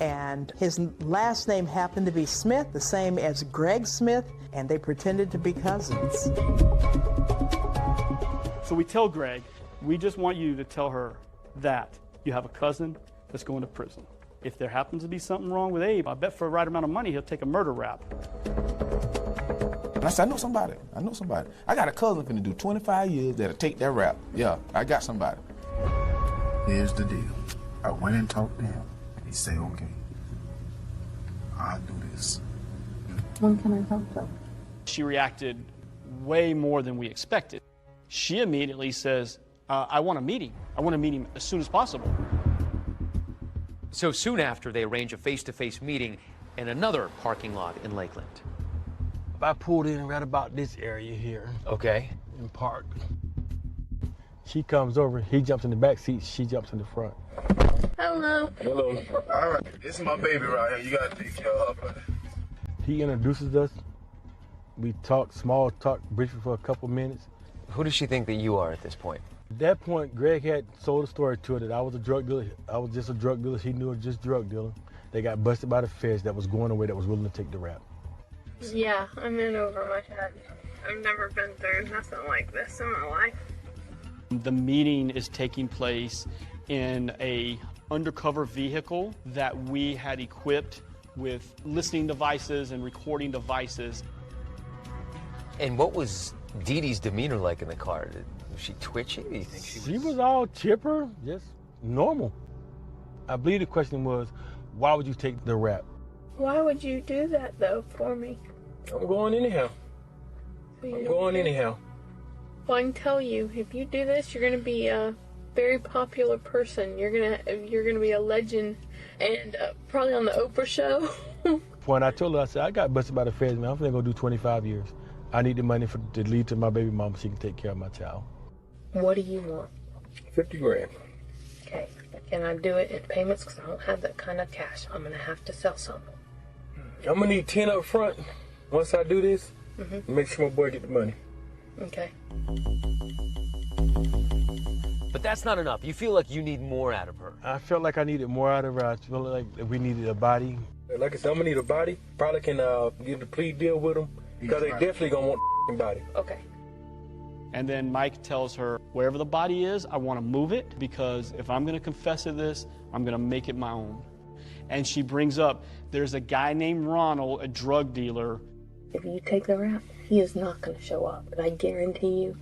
And his last name happened to be Smith, the same as Greg Smith, and they pretended to be cousins. So we tell Greg, we just want you to tell her that you have a cousin that's going to prison. If there happens to be something wrong with Abe, I bet for the right amount of money, he'll take a murder rap. And I said, I know somebody. I got a cousin finna do 25 years that'll take that rap. Yeah, I got somebody. Here's the deal. I went and talked to him. He said, okay, I'll do this. When can I help them? She reacted way more than we expected. She immediately says, I want to meet him. I want to meet him as soon as possible. So soon after, they arrange a face-to-face meeting in another parking lot in Lakeland. I pulled in right about this area here. Okay. And parked. She comes over, he jumps in the back seat, she jumps in the front. Hello. Hello. All right, this is my baby right here. You gotta take care of her. He introduces us. We talk, small talk, briefly for a couple minutes. Who does she think that you are at this point? At that point, Greg had sold a story to her that I was a drug dealer. I was just a drug dealer. He knew I was just a drug dealer. They got busted by the feds that was going away, that was willing to take the rap. Yeah, I'm in over my head. I've never been through nothing like this in my life. The meeting is taking place in a undercover vehicle that we had equipped with listening devices and recording devices. And what was Dee Dee's demeanor like in the car? Was she twitchy? Do you think she was all chipper, just normal. I believe the question was, why would you take the rap? Why would you do that, though, for me? I'm going anyhow. I'm going anyhow. Well, I can tell you, if you do this, you're going to be a very popular person. You're gonna be a legend, and probably on the Oprah show. When I told her, I said, I got busted by the feds, man. I'm gonna go do 25 years. I need the money to leave to my baby mama so she can take care of my child. What do you want? 50 grand. Okay. Can I do it in payments? Because I don't have that kind of cash. I'm gonna have to sell some. I'm gonna need 10 up front. Once I do this, make sure my boy get the money. Okay. But that's not enough. You feel like you need more out of her. I felt like I needed more out of her. I felt like we needed a body. Like I said, I'm gonna need a body. Probably can get a plea deal with them, because they definitely gonna want a body. Okay. And then Mike tells her, wherever the body is, I want to move it, because if I'm going to confess to this, I'm going to make it my own. And she brings up, there's a guy named Ronald, a drug dealer. If you take the rap, he is not going to show up. And I guarantee you,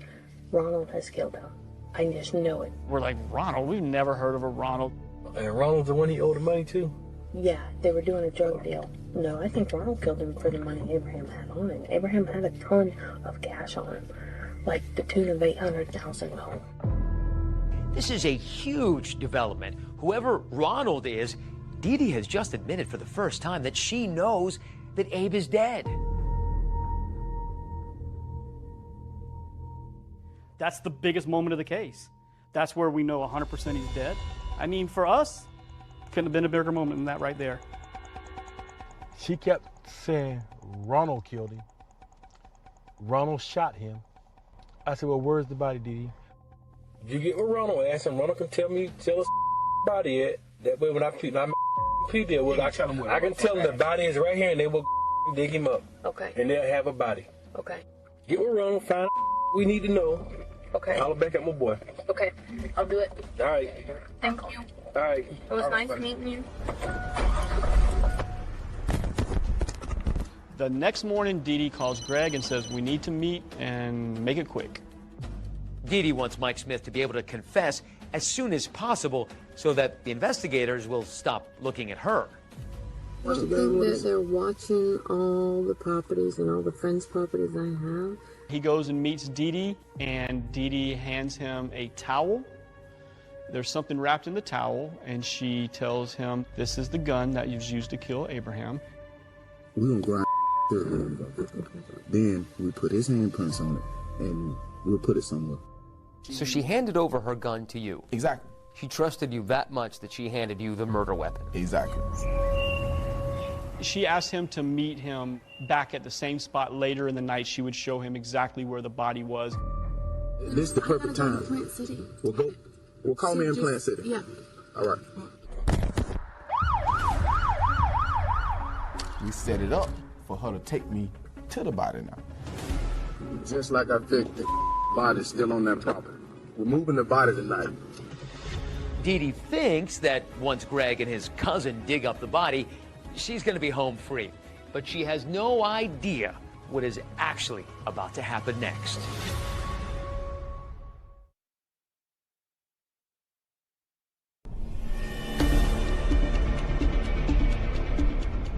Ronald has killed him. I just know it. We're like, Ronald? We've never heard of a Ronald. And Ronald's the one he owed the money to? Yeah, they were doing a drug deal. No, I think Ronald killed him for the money Abraham had on him. Abraham had a ton of cash on him. Like the tune of $800,000. This is a huge development. Whoever Ronald is, Dee Dee has just admitted for the first time that she knows that Abe is dead. That's the biggest moment of the case. That's where we know 100% he's dead. I mean, for us, couldn't have been a bigger moment than that right there. She kept saying, Ronald killed him. Ronald shot him. I said, well, where's the body, Dee Dee? You get with Ronald and ask him, Ronald can tell us body at. That way when I plea deal with, I can tell them the body is right here and they will dig him up. Okay. And they'll have a body. Okay. Get with Ronald, find we need to know. Okay. I'll back up my boy. Okay. I'll do it. All right. Thank you. All right. It was nice meeting you. The next morning, Dee Dee calls Greg and says, we need to meet and make it quick. Dee Dee wants Mike Smith to be able to confess as soon as possible so that the investigators will stop looking at her. Do you think that they're watching all the properties and all the friends' properties I have? He goes and meets Dee Dee, and Dee Dee hands him a towel. There's something wrapped in the towel, and she tells him, this is the gun that was used to kill Abraham. We're going to grind then we put his handprints on it, and we'll put it somewhere. So she handed over her gun to you. Exactly. She trusted you that much that she handed you the murder weapon. Exactly. She asked him to meet him back at the same spot later in the night. She would show him exactly where the body was. This is the perfect time. Plant City. We'll call me in Plant City. Yeah. All right. We set it up for her to take me to the body now. Just like I figured, the body's still on that property. We're moving the body tonight. Dee Dee thinks that once Greg and his cousin dig up the body, she's going to be home free. But she has no idea what is actually about to happen next.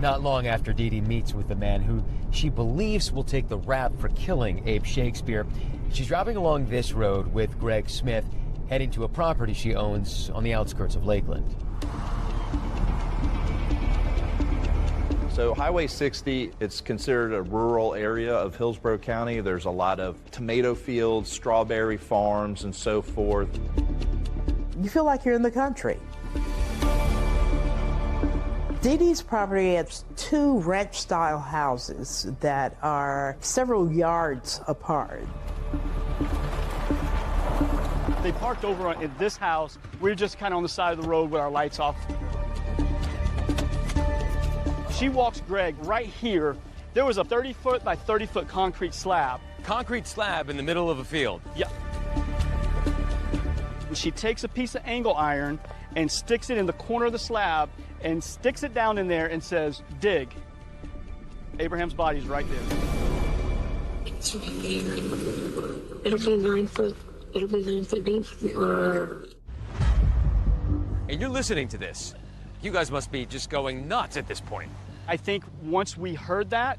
Not long after Dee Dee meets with the man who she believes will take the rap for killing Abe Shakespeare, she's driving along this road with Greg Smith, heading to a property she owns on the outskirts of Lakeland. So Highway 60, it's considered a rural area of Hillsborough County. There's a lot of tomato fields, strawberry farms, and so forth. You feel like you're in the country. Dee Dee's property has 2 ranch-style houses that are several yards apart. They parked over in this house. We're just kind of on the side of the road with our lights off. She walks Greg right here. There was a 30-foot by 30-foot concrete slab. Concrete slab in the middle of a field? Yeah. And she takes a piece of angle iron and sticks it in the corner of the slab and sticks it down in there and says, dig. Abraham's body's right there. It's right there. It'll be 9 foot. It'll be 9 foot deep. And you're listening to this. You guys must be just going nuts at this point. I think once we heard that,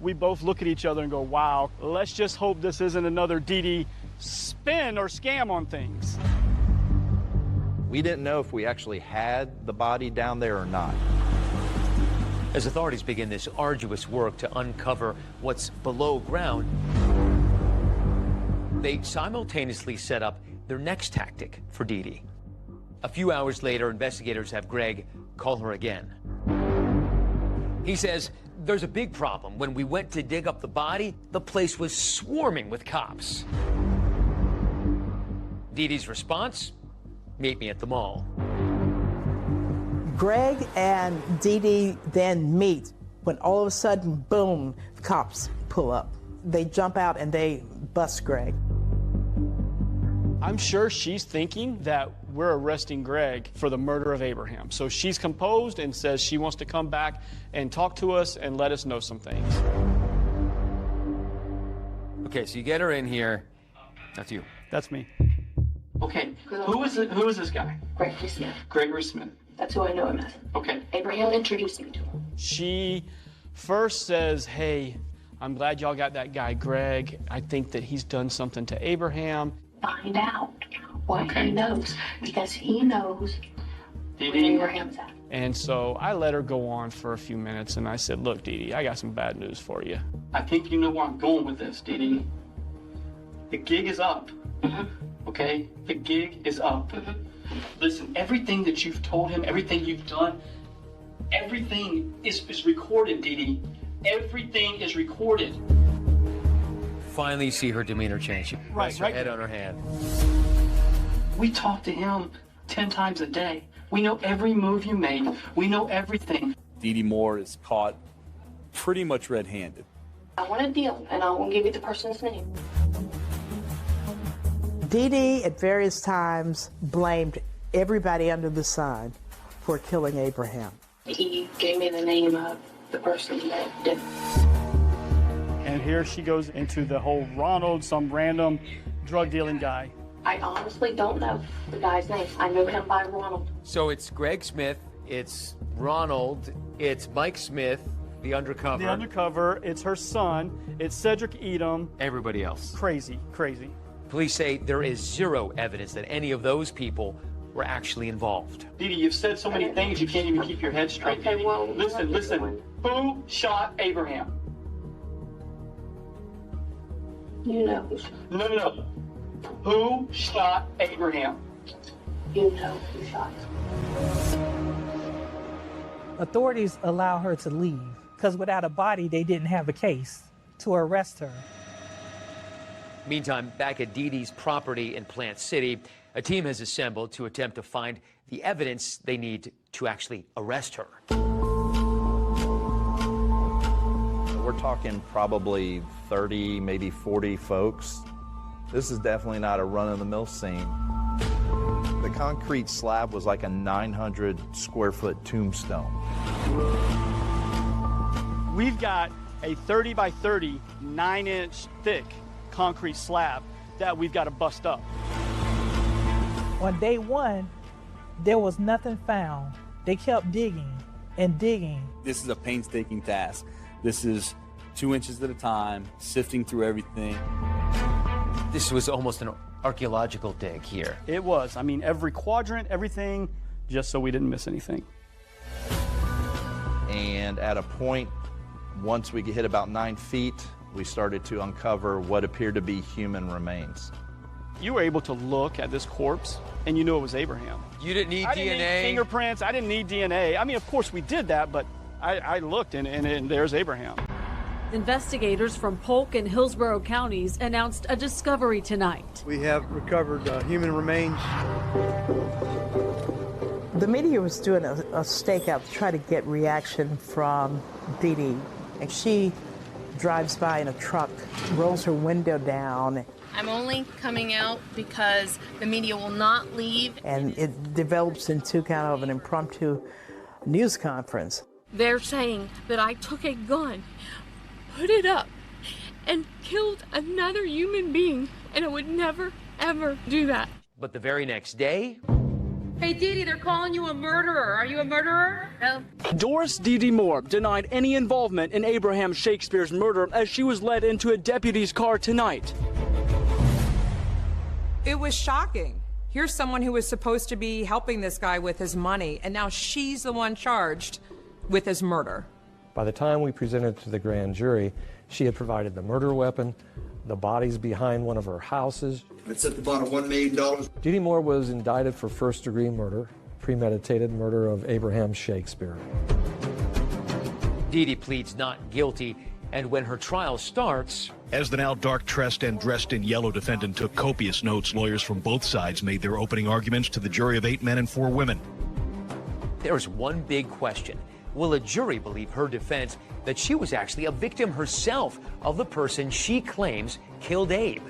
we both look at each other and go, wow, let's just hope this isn't another Dee Dee spin or scam on things. We didn't know if we actually had the body down there or not. As authorities begin this arduous work to uncover what's below ground, they simultaneously set up their next tactic for Dee Dee. A few hours later, investigators have Greg call her again. He says, there's a big problem. When we went to dig up the body, the place was swarming with cops. Dee Dee's response? Meet me at the mall. Greg and Dee Dee then meet when all of a sudden, boom, cops pull up. They jump out and they bust Greg. I'm sure she's thinking that we're arresting Greg for the murder of Abraham. So she's composed and says she wants to come back and talk to us and let us know some things. Okay, so you get her in here. That's you. That's me. Okay, who is this guy? Gregory Smith. Gregory Smith. That's who I know him as. Okay. Abraham introduced me to him. She first says, hey, I'm glad y'all got that guy Greg. I think that he's done something to Abraham. Find out what he knows, because he knows where Abraham's at. And so I let her go on for a few minutes, and I said, look, Dee Dee, I got some bad news for you. I think you know where I'm going with this, Dee Dee. The gig is up. Okay? The gig is up. Listen, everything that you've told him, everything you've done, everything is recorded, Dee Dee. Everything is recorded. Finally, you see her demeanor change. She rests her head on her hand. We talk to him 10 times a day. We know every move you make. We know everything. Dee Moore is caught pretty much red-handed. I want a deal, and I won't give you the person's name. Dee Dee at various times blamed everybody under the sun for killing Abraham. He gave me the name of the person that did it. And here she goes into the whole Ronald, some random drug dealing guy. I honestly don't know the guy's name. I know him by Ronald. So it's Greg Smith, it's Ronald, it's Mike Smith, the undercover. The undercover, it's her son, it's Cedric Edom. Everybody else. Crazy, crazy. Police say there is zero evidence that any of those people were actually involved. Dee Dee, you've said so many things you can't even keep your head straight. Okay, well, listen. Who shot Abraham? You know who. No. Who shot Abraham? You know who shot him. Authorities allow her to leave because without a body, they didn't have a case to arrest her. Meantime, back at Dee Dee's property in Plant City, a team has assembled to attempt to find the evidence they need to actually arrest her. We're talking probably 30, maybe 40 folks. This is definitely not a run-of-the-mill scene. The concrete slab was like a 900 square foot tombstone. We've got a 30 by 30, 9-inch thick concrete slab that we've got to bust up. On day one, there was nothing found. They kept digging, and digging. This is a painstaking task. This is 2 inches at a time, sifting through everything. This was almost an archaeological dig here. It was. I mean, every quadrant, everything, just so we didn't miss anything. And at a point, once we hit about 9 feet, we started to uncover what appeared to be human remains. You were able to look at this corpse, and you knew it was Abraham. You didn't need I DNA? didn't need fingerprints. I didn't need DNA. I mean, of course we did that, but I looked, and there's Abraham. Investigators from Polk and Hillsborough counties announced a discovery tonight. We have recovered human remains. The media was doing a stakeout to try to get reaction from Dee Dee. And she drives by in a truck, rolls her window down. I'm only coming out because the media will not leave. And it develops into kind of an impromptu news conference. They're saying that I took a gun, put it up, and killed another human being, and I would never, ever do that. But the very next day... Hey, Dee Dee, they're calling you a murderer. Are you a murderer? No. Doris Dee Moore denied any involvement in Abraham Shakespeare's murder as she was led into a deputy's car tonight. It was shocking. Here's someone who was supposed to be helping this guy with his money, and now she's the one charged with his murder. By the time we presented to the grand jury, she had provided the murder weapon, the body's behind one of her houses. It's at the bottom, $1 million. Dee Moore was indicted for first-degree murder, premeditated murder of Abraham Shakespeare. Dee Dee pleads not guilty, and when her trial starts... As the now dark-dressed and dressed in yellow defendant took copious notes, lawyers from both sides made their opening arguments to the jury of 8 men and 4 women. There's one big question. Will a jury believe her defense that she was actually a victim herself of the person she claims killed Abe?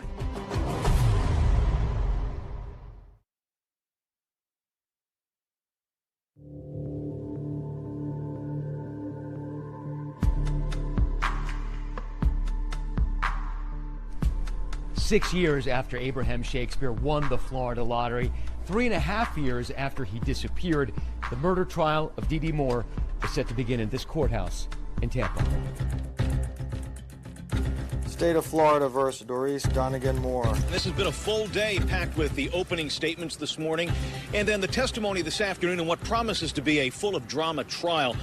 Six years after Abraham Shakespeare won the Florida lottery, 3.5 years after he disappeared, the murder trial of Dee Moore is set to begin in this courthouse in Tampa. State of Florida versus Doris Donegan Moore. This has been a full day packed with the opening statements this morning and then the testimony this afternoon in what promises to be a full of drama trial.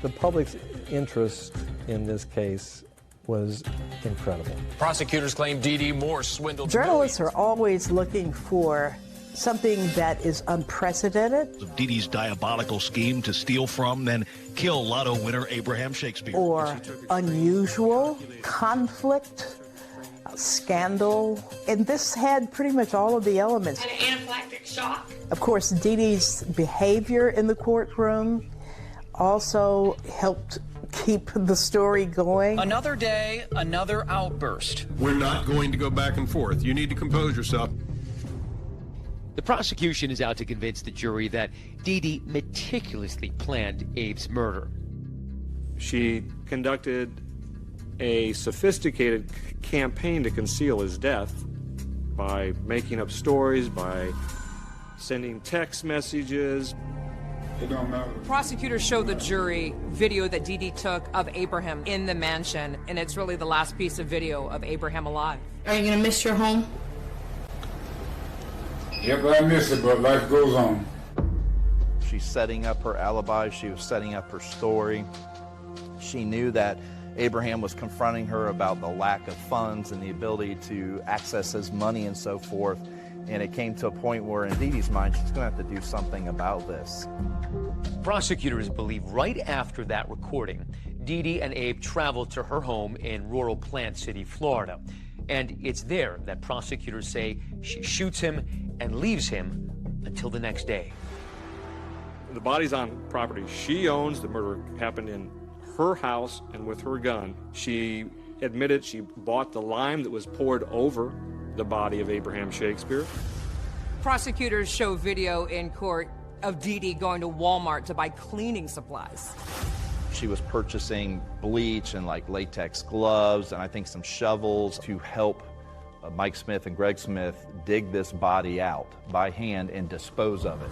The public's interest in this case was incredible. Prosecutors claim Dee Moore swindled. Journalists are always looking for something that is unprecedented. Dee Dee's diabolical scheme to steal from, then kill lotto winner Abraham Shakespeare. Or unusual, conflict, scandal. And this had pretty much all of the elements. An anaphylactic shock. Of course, Dee Dee's behavior in the courtroom also helped keep the story going. Another day, another outburst. We're not going to go back and forth. You need to compose yourself. The prosecution is out to convince the jury that Dee Dee meticulously planned Abe's murder. She conducted a sophisticated campaign to conceal his death by making up stories, by sending text messages. Prosecutors showed the jury video that Dee Dee took of Abraham in the mansion, and it's really the last piece of video of Abraham alive. Are you gonna miss your home? Yep, I miss it, but life goes on. She's setting up her alibi. She was setting up her story. She knew that Abraham was confronting her about the lack of funds and the ability to access his money and so forth. And it came to a point where, in Dee Dee's mind, she's going to have to do something about this. Prosecutors believe right after that recording, Dee Dee and Abe traveled to her home in rural Plant City, Florida. And it's there that prosecutors say she shoots him and leaves him until the next day. The body's on property she owns. The murder happened in her house and with her gun. She admitted she bought the lime that was poured over the body of Abraham Shakespeare. Prosecutors show video in court of Dee Dee going to Walmart to buy cleaning supplies. She was purchasing bleach and like latex gloves and I think some shovels to help Mike Smith and Greg Smith dig this body out by hand and dispose of it.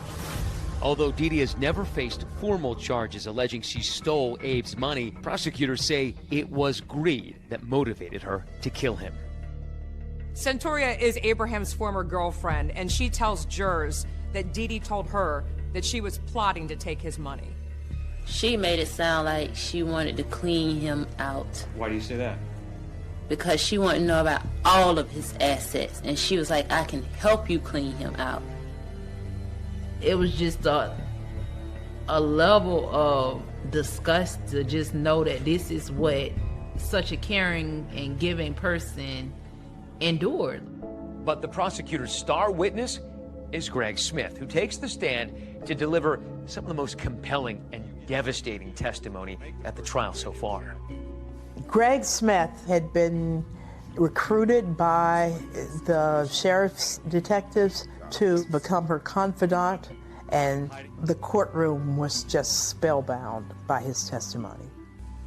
Although Dee Dee has never faced formal charges alleging she stole Abe's money, prosecutors say it was greed that motivated her to kill him. Centuria is Abraham's former girlfriend, and she tells jurors that Dee Dee told her that she was plotting to take his money. She made it sound like she wanted to clean him out. Why do you say that? Because she wanted to know about all of his assets, and she was like, I can help you clean him out. It was just a level of disgust to just know that this is what such a caring and giving person endured. But the prosecutor's star witness is Greg Smith, who takes the stand to deliver some of the most compelling and devastating testimony at the trial so far. Greg Smith had been recruited by the sheriff's detectives to become her confidant, and the courtroom was just spellbound by his testimony.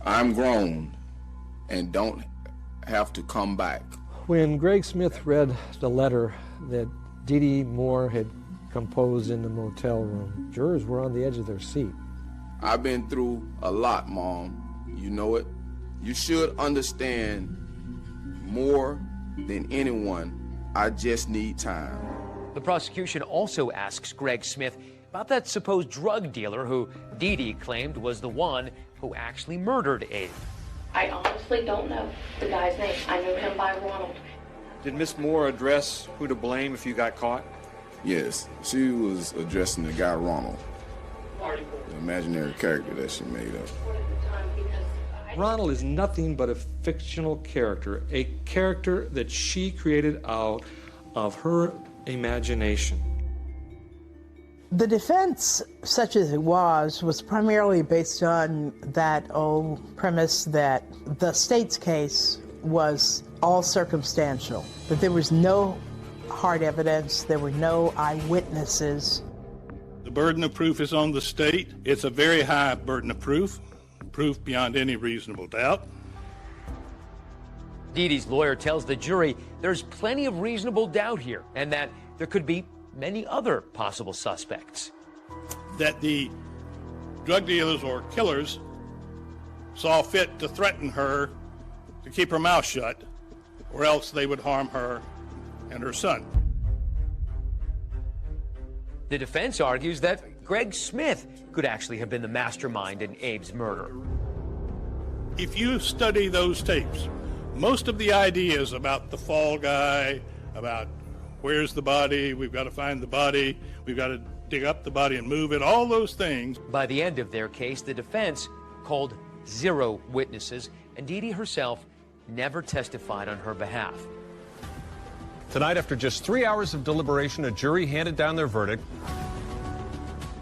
I'm grown and don't have to come back. When Greg Smith read the letter that Dee Moore had composed in the motel room, jurors were on the edge of their seat. I've been through a lot, Mom. You know it. You should understand more than anyone. I just need time. The prosecution also asks Greg Smith about that supposed drug dealer who Dee Dee claimed was the one who actually murdered Abe. I honestly don't know the guy's name. I knew him by Ronald. Did Miss Moore address who to blame if you got caught? Yes, she was addressing the guy Ronald, the imaginary character that she made up. Ronald is nothing but a fictional character, a character that she created out of her imagination. The defense, such as it was primarily based on that old premise that the state's case was all circumstantial, that there was no hard evidence, there were no eyewitnesses. The burden of proof is on the state. It's a very high burden of proof beyond any reasonable doubt. Dee Dee's lawyer tells the jury there's plenty of reasonable doubt here and that there could be many other possible suspects. That the drug dealers or killers saw fit to threaten her to keep her mouth shut, or else they would harm her and her son. The defense argues that Greg Smith could actually have been the mastermind in Abe's murder. If you study those tapes, most of the ideas about the fall guy, about where's the body, we've got to find the body, we've got to dig up the body and move it, all those things. By the end of their case, the defense called 0 witnesses, and Dee Dee herself never testified on her behalf. Tonight, after just 3 hours of deliberation, a jury handed down their verdict.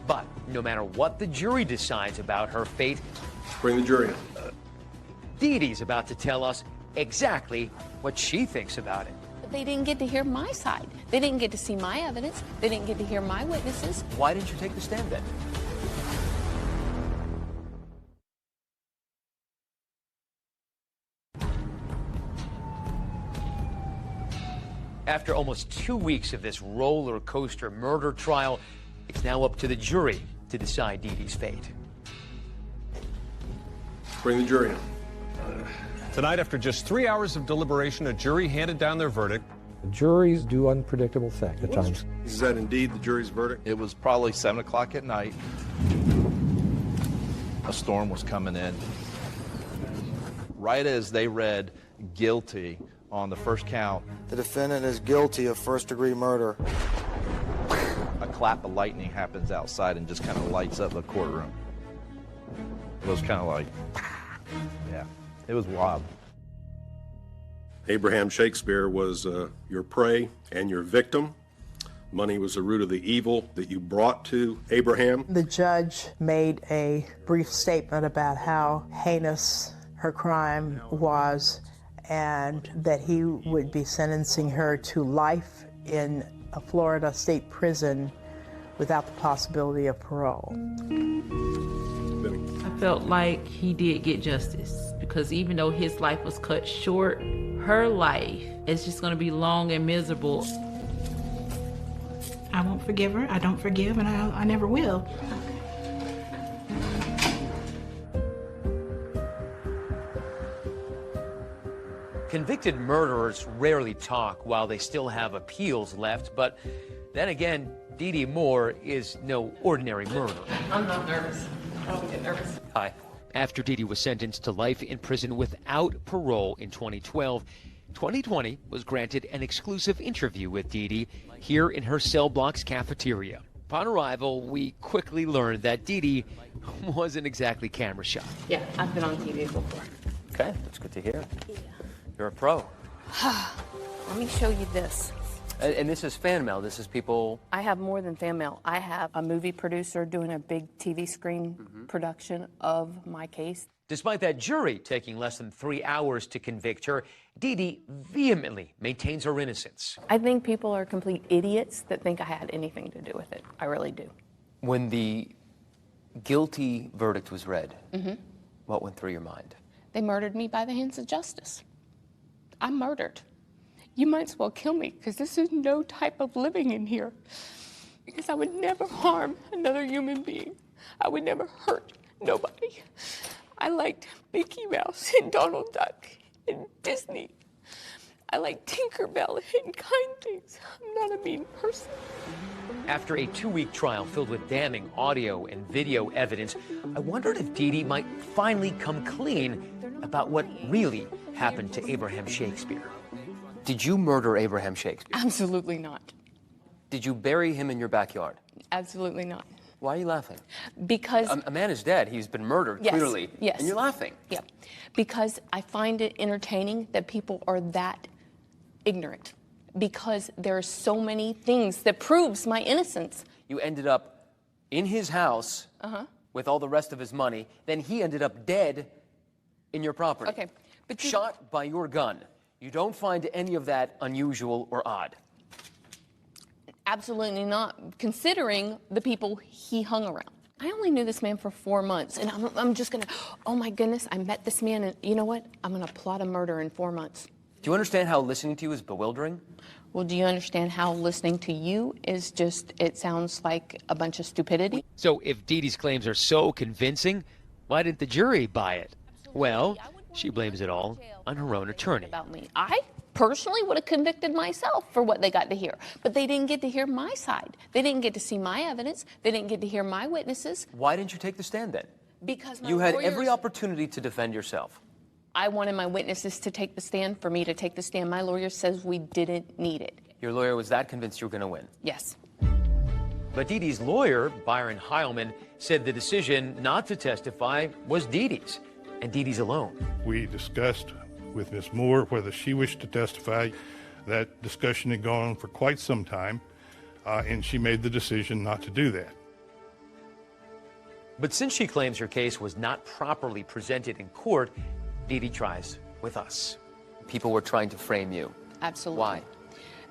But no matter what the jury decides about her fate, Bring the jury in. Dee Dee's about to tell us exactly what she thinks about it. They didn't get to hear my side. They didn't get to see my evidence. They didn't get to hear my witnesses. Why didn't you take the stand then? After almost 2 weeks of this roller coaster murder trial, it's now up to the jury to decide Dee Dee's fate. Bring the jury in. Tonight, after just 3 hours of deliberation, a jury handed down their verdict. Juries do unpredictable things at times. Is that indeed the jury's verdict? It was probably 7 o'clock at night. A storm was coming in. Right as they read guilty on the first count, The defendant is guilty of first-degree murder. a clap of lightning happens outside and just kind of lights up the courtroom. It was kind of like, yeah, it was wild. Abraham Shakespeare was your prey and your victim. Money was the root of the evil that you brought to Abraham. The judge made a brief statement about how heinous her crime was and that he would be sentencing her to life in a Florida state prison without the possibility of parole. I felt like he did get justice because even though his life was cut short, her life is just going to be long and miserable. I won't forgive her. I don't forgive, and I never will. Convicted murderers rarely talk while they still have appeals left, but then again, Dee Moore is no ordinary murderer. I'm not nervous. I don't get nervous. Hi. After Dee was sentenced to life in prison without parole in 2012, 2020 was granted an exclusive interview with Dee here in her cell block's cafeteria. Upon arrival, we quickly learned that Dee wasn't exactly camera shy. Yeah, I've been on TV before. Okay, that's good to hear. Yeah. You're a pro. Let me show you this. And this is fan mail. This is people... I have more than fan mail. I have a movie producer doing a big TV screen production of my case. Despite that jury taking less than 3 hours to convict her, Dee vehemently maintains her innocence. I think people are complete idiots that think I had anything to do with it. I really do. When the guilty verdict was read, what went through your mind? They murdered me by the hands of justice. I'm murdered. You might as well kill me, because this is no type of living in here. Because I would never harm another human being. I would never hurt nobody. I liked Mickey Mouse and Donald Duck and Disney. I like Tinkerbell and kind things. I'm not a mean person. After a 2-week trial filled with damning audio and video evidence, I wondered if Dee might finally come clean about what really happened to Abraham Shakespeare. Did you murder Abraham Shakespeare? Absolutely not. Did you bury him in your backyard? Absolutely not. Why are you laughing? Because... A man is dead. He's been murdered, yes, clearly. Yes. And you're laughing. Yeah. Because I find it entertaining that people are that ignorant. Because there are so many things that proves my innocence. You ended up in his house with all the rest of his money. Then he ended up dead in your property. Okay. But shot by your gun. You don't find any of that unusual or odd? Absolutely not, considering the people he hung around. I only knew this man for 4 months, and I'm just gonna, oh my goodness, I met this man, and you know what? I'm gonna plot a murder in 4 months. Do you understand how listening to you is bewildering? Well, do you understand how listening to you is just, it sounds like a bunch of stupidity? So if Dee's claims are so convincing, why didn't the jury buy it? Well, she blames it all on her own attorney. About me. I personally would have convicted myself for what they got to hear, but they didn't get to hear my side. They didn't get to see my evidence. They didn't get to hear my witnesses. Why didn't you take the stand then? Because my you had lawyers... every opportunity to defend yourself. I wanted my witnesses to take the stand, for me to take the stand. My lawyer says we didn't need it. Your lawyer was that convinced you were going to win? Yes. But Dee's lawyer, Byron Heilman, said the decision not to testify was Dee's, and Dee's alone. We discussed with Ms. Moore whether she wished to testify. That discussion had gone on for quite some time, and she made the decision not to do that. But since she claims her case was not properly presented in court, Dee tries with us. People were trying to frame you. Absolutely. Why?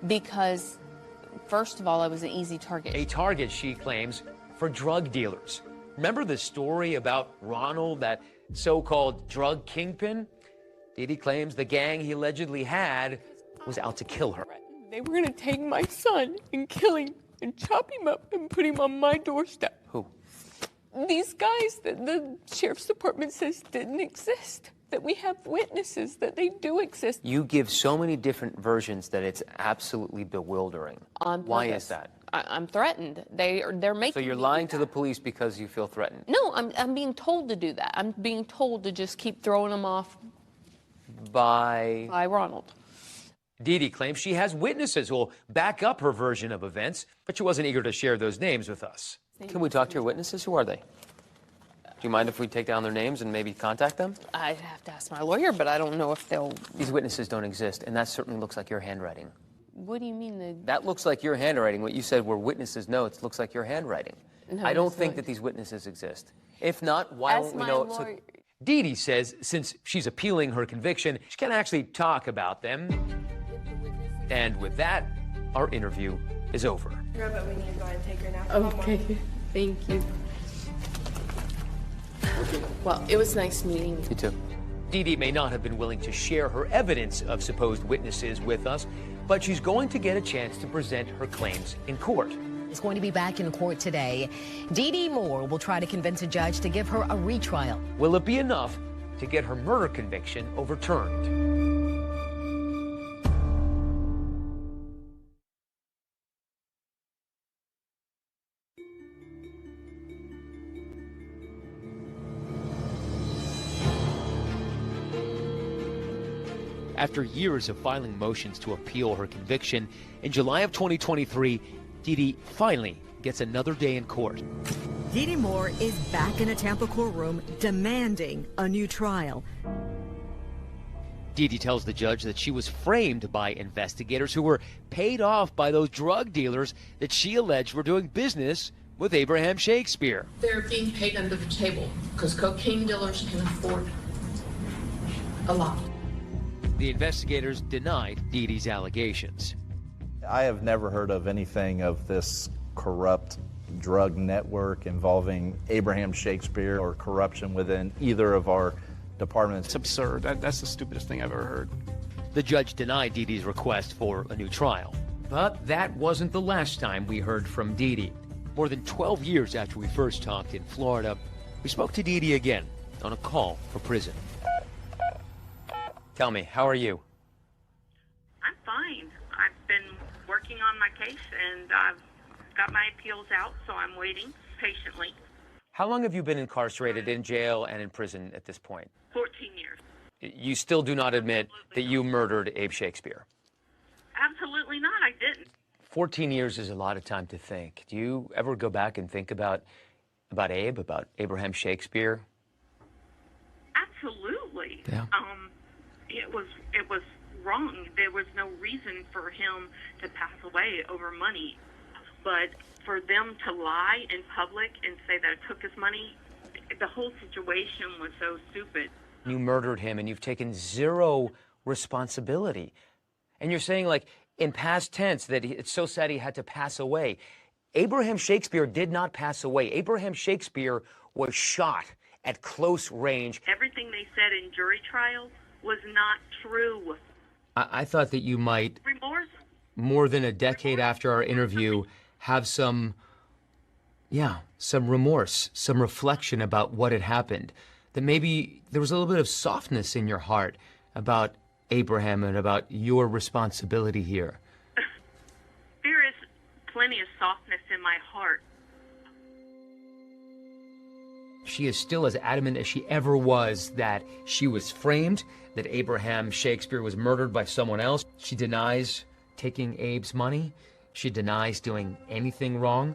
Because, first of all, I was an easy target. A target, she claims, for drug dealers. Remember the story about Ronald, that so-called drug kingpin? Dee claims the gang he allegedly had was out to kill her. They were going to take my son and kill him and chop him up and put him on my doorstep. Who? These guys that the sheriff's department says didn't exist. That we have witnesses that they do exist. You give so many different versions that it's absolutely bewildering. Why is that? I'm threatened. They're making. So you're lying to the police because you feel threatened? No, I'm being told to do that. I'm being told to just keep throwing them off. By Ronald. Dee claims she has witnesses who will back up her version of events, but she wasn't eager to share those names with us. Can we talk to your witnesses? Who are they? Do you mind if we take down their names and maybe contact them? I'd have to ask my lawyer, but I don't know if they'll... These witnesses don't exist, and that certainly looks like your handwriting. What do you mean? That looks like your handwriting. What you said were witnesses' notes looks like your handwriting. No, I don't think that these witnesses exist. If not, why won't we know it? So... Dee says since she's appealing her conviction, she can't actually talk about them. And with that, our interview is over. We need to go and take her now. Okay, thank you. Well, it was nice meeting you. You too. Dee Dee may not have been willing to share her evidence of supposed witnesses with us, but she's going to get a chance to present her claims in court. Is going to be back in court today. Dee Moore will try to convince a judge to give her a retrial. Will it be enough to get her murder conviction overturned? After years of filing motions to appeal her conviction, in July of 2023, Dee Dee finally gets another day in court. Dee Moore is back in a Tampa courtroom demanding a new trial. Dee Dee tells the judge that she was framed by investigators who were paid off by those drug dealers that she alleged were doing business with Abraham Shakespeare. They're being paid under the table because cocaine dealers can afford a lot. The investigators denied Dee Dee's allegations. I have never heard of anything of this corrupt drug network involving Abraham Shakespeare or corruption within either of our departments. It's absurd. That's the stupidest thing I've ever heard. The judge denied Dee Dee's request for a new trial. But that wasn't the last time we heard from Dee Dee. More than 12 years after we first talked in Florida, we spoke to Dee Dee again on a call for prison. Tell me, how are you? I'm fine. I've been working on my case, and I've got my appeals out, so I'm waiting patiently. How long have you been incarcerated in jail and in prison at this point? 14 years. You still do not admit that you murdered Abe Shakespeare? Absolutely not. I didn't. 14 years is a lot of time to think. Do you ever go back and think about Abe, about Abraham Shakespeare? Absolutely. Yeah. It was wrong. There was no reason for him to pass away over money. But for them to lie in public and say that it took his money, the whole situation was so stupid. You murdered him and you've taken zero responsibility. And you're saying, like, in past tense, that it's so sad he had to pass away. Abraham Shakespeare did not pass away. Abraham Shakespeare was shot at close range. Everything they said in jury trials was not true. I thought that you might, Remorse? more than a decade after our interview, have some remorse, some reflection about what had happened. That maybe there was a little bit of softness in your heart about Abraham and about your responsibility here. There is plenty of softness in my heart. She is still as adamant as she ever was that she was framed, that Abraham Shakespeare was murdered by someone else. She denies taking Abe's money. She denies doing anything wrong.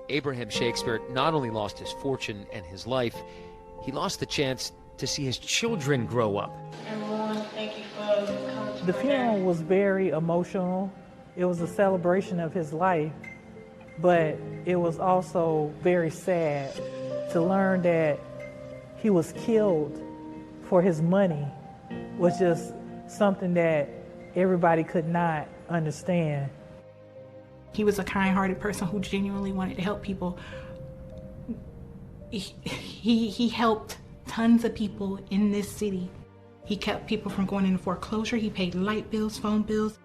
Abraham Shakespeare not only lost his fortune and his life, he lost the chance to see his children grow up. Everyone, thank you for coming to The funeral was very emotional. It was a celebration of his life, but it was also very sad to learn that he was killed for his money. Was just something that everybody could not understand. He was a kind-hearted person who genuinely wanted to help people. He helped tons of people in this city. He kept people from going into foreclosure. He paid light bills, phone bills.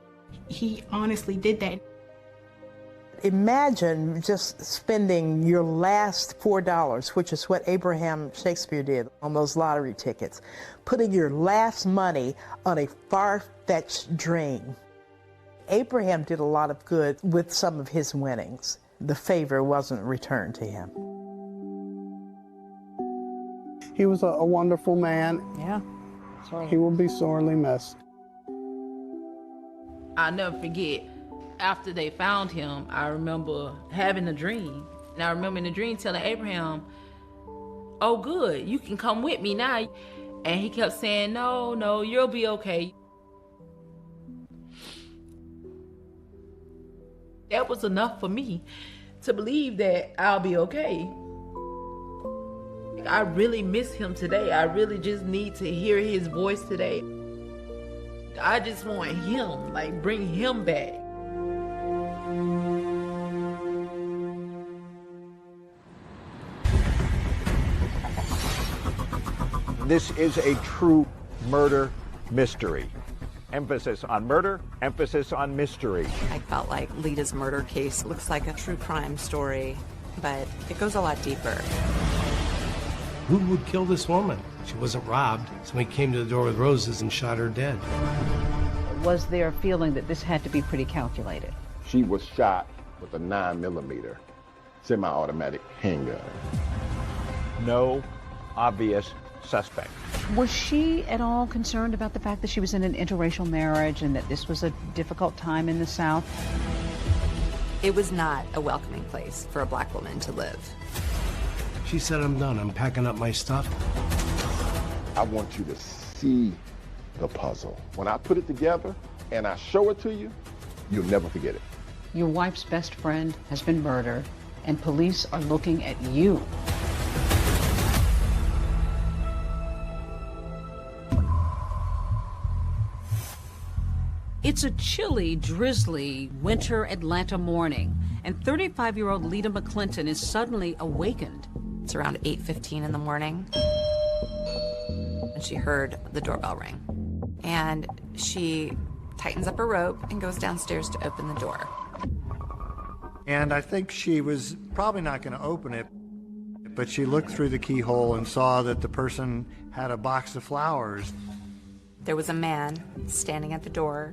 He honestly did that. Imagine just spending your last $4, which is what Abraham Shakespeare did on those lottery tickets, putting your last money on a far-fetched dream. Abraham did a lot of good with some of his winnings. The favor wasn't returned to him. He was a wonderful man. Yeah. He will be sorely missed. I'll never forget, after they found him, I remember having a dream. And I remember in the dream telling Abraham, oh good, you can come with me now. And he kept saying, no, you'll be okay. That was enough for me to believe that I'll be okay. I really miss him today. I really just need to hear his voice today. I just want him, like, bring him back. This is a true murder mystery. Emphasis on murder, emphasis on mystery. I felt like Lita's murder case looks like a true crime story, but it goes a lot deeper. Who would kill this woman? She wasn't robbed. Somebody came to the door with roses and shot her dead. Was there a feeling that this had to be pretty calculated? She was shot with a 9mm semi-automatic handgun. No obvious suspect. Was she at all concerned about the fact that she was in an interracial marriage and that this was a difficult time in the South? It was not a welcoming place for a black woman to live. She said, I'm done. I'm packing up my stuff. I want you to see the puzzle. When I put it together and I show it to you, you'll never forget it. Your wife's best friend has been murdered, and police are looking at you. It's a chilly, drizzly winter Atlanta morning, and 35-year-old Lita McClinton is suddenly awakened. It's around 8:15 in the morning, and she heard the doorbell ring. And she tightens up her rope and goes downstairs to open the door. And I think she was probably not going to open it, but she looked through the keyhole and saw that the person had a box of flowers. There was a man standing at the door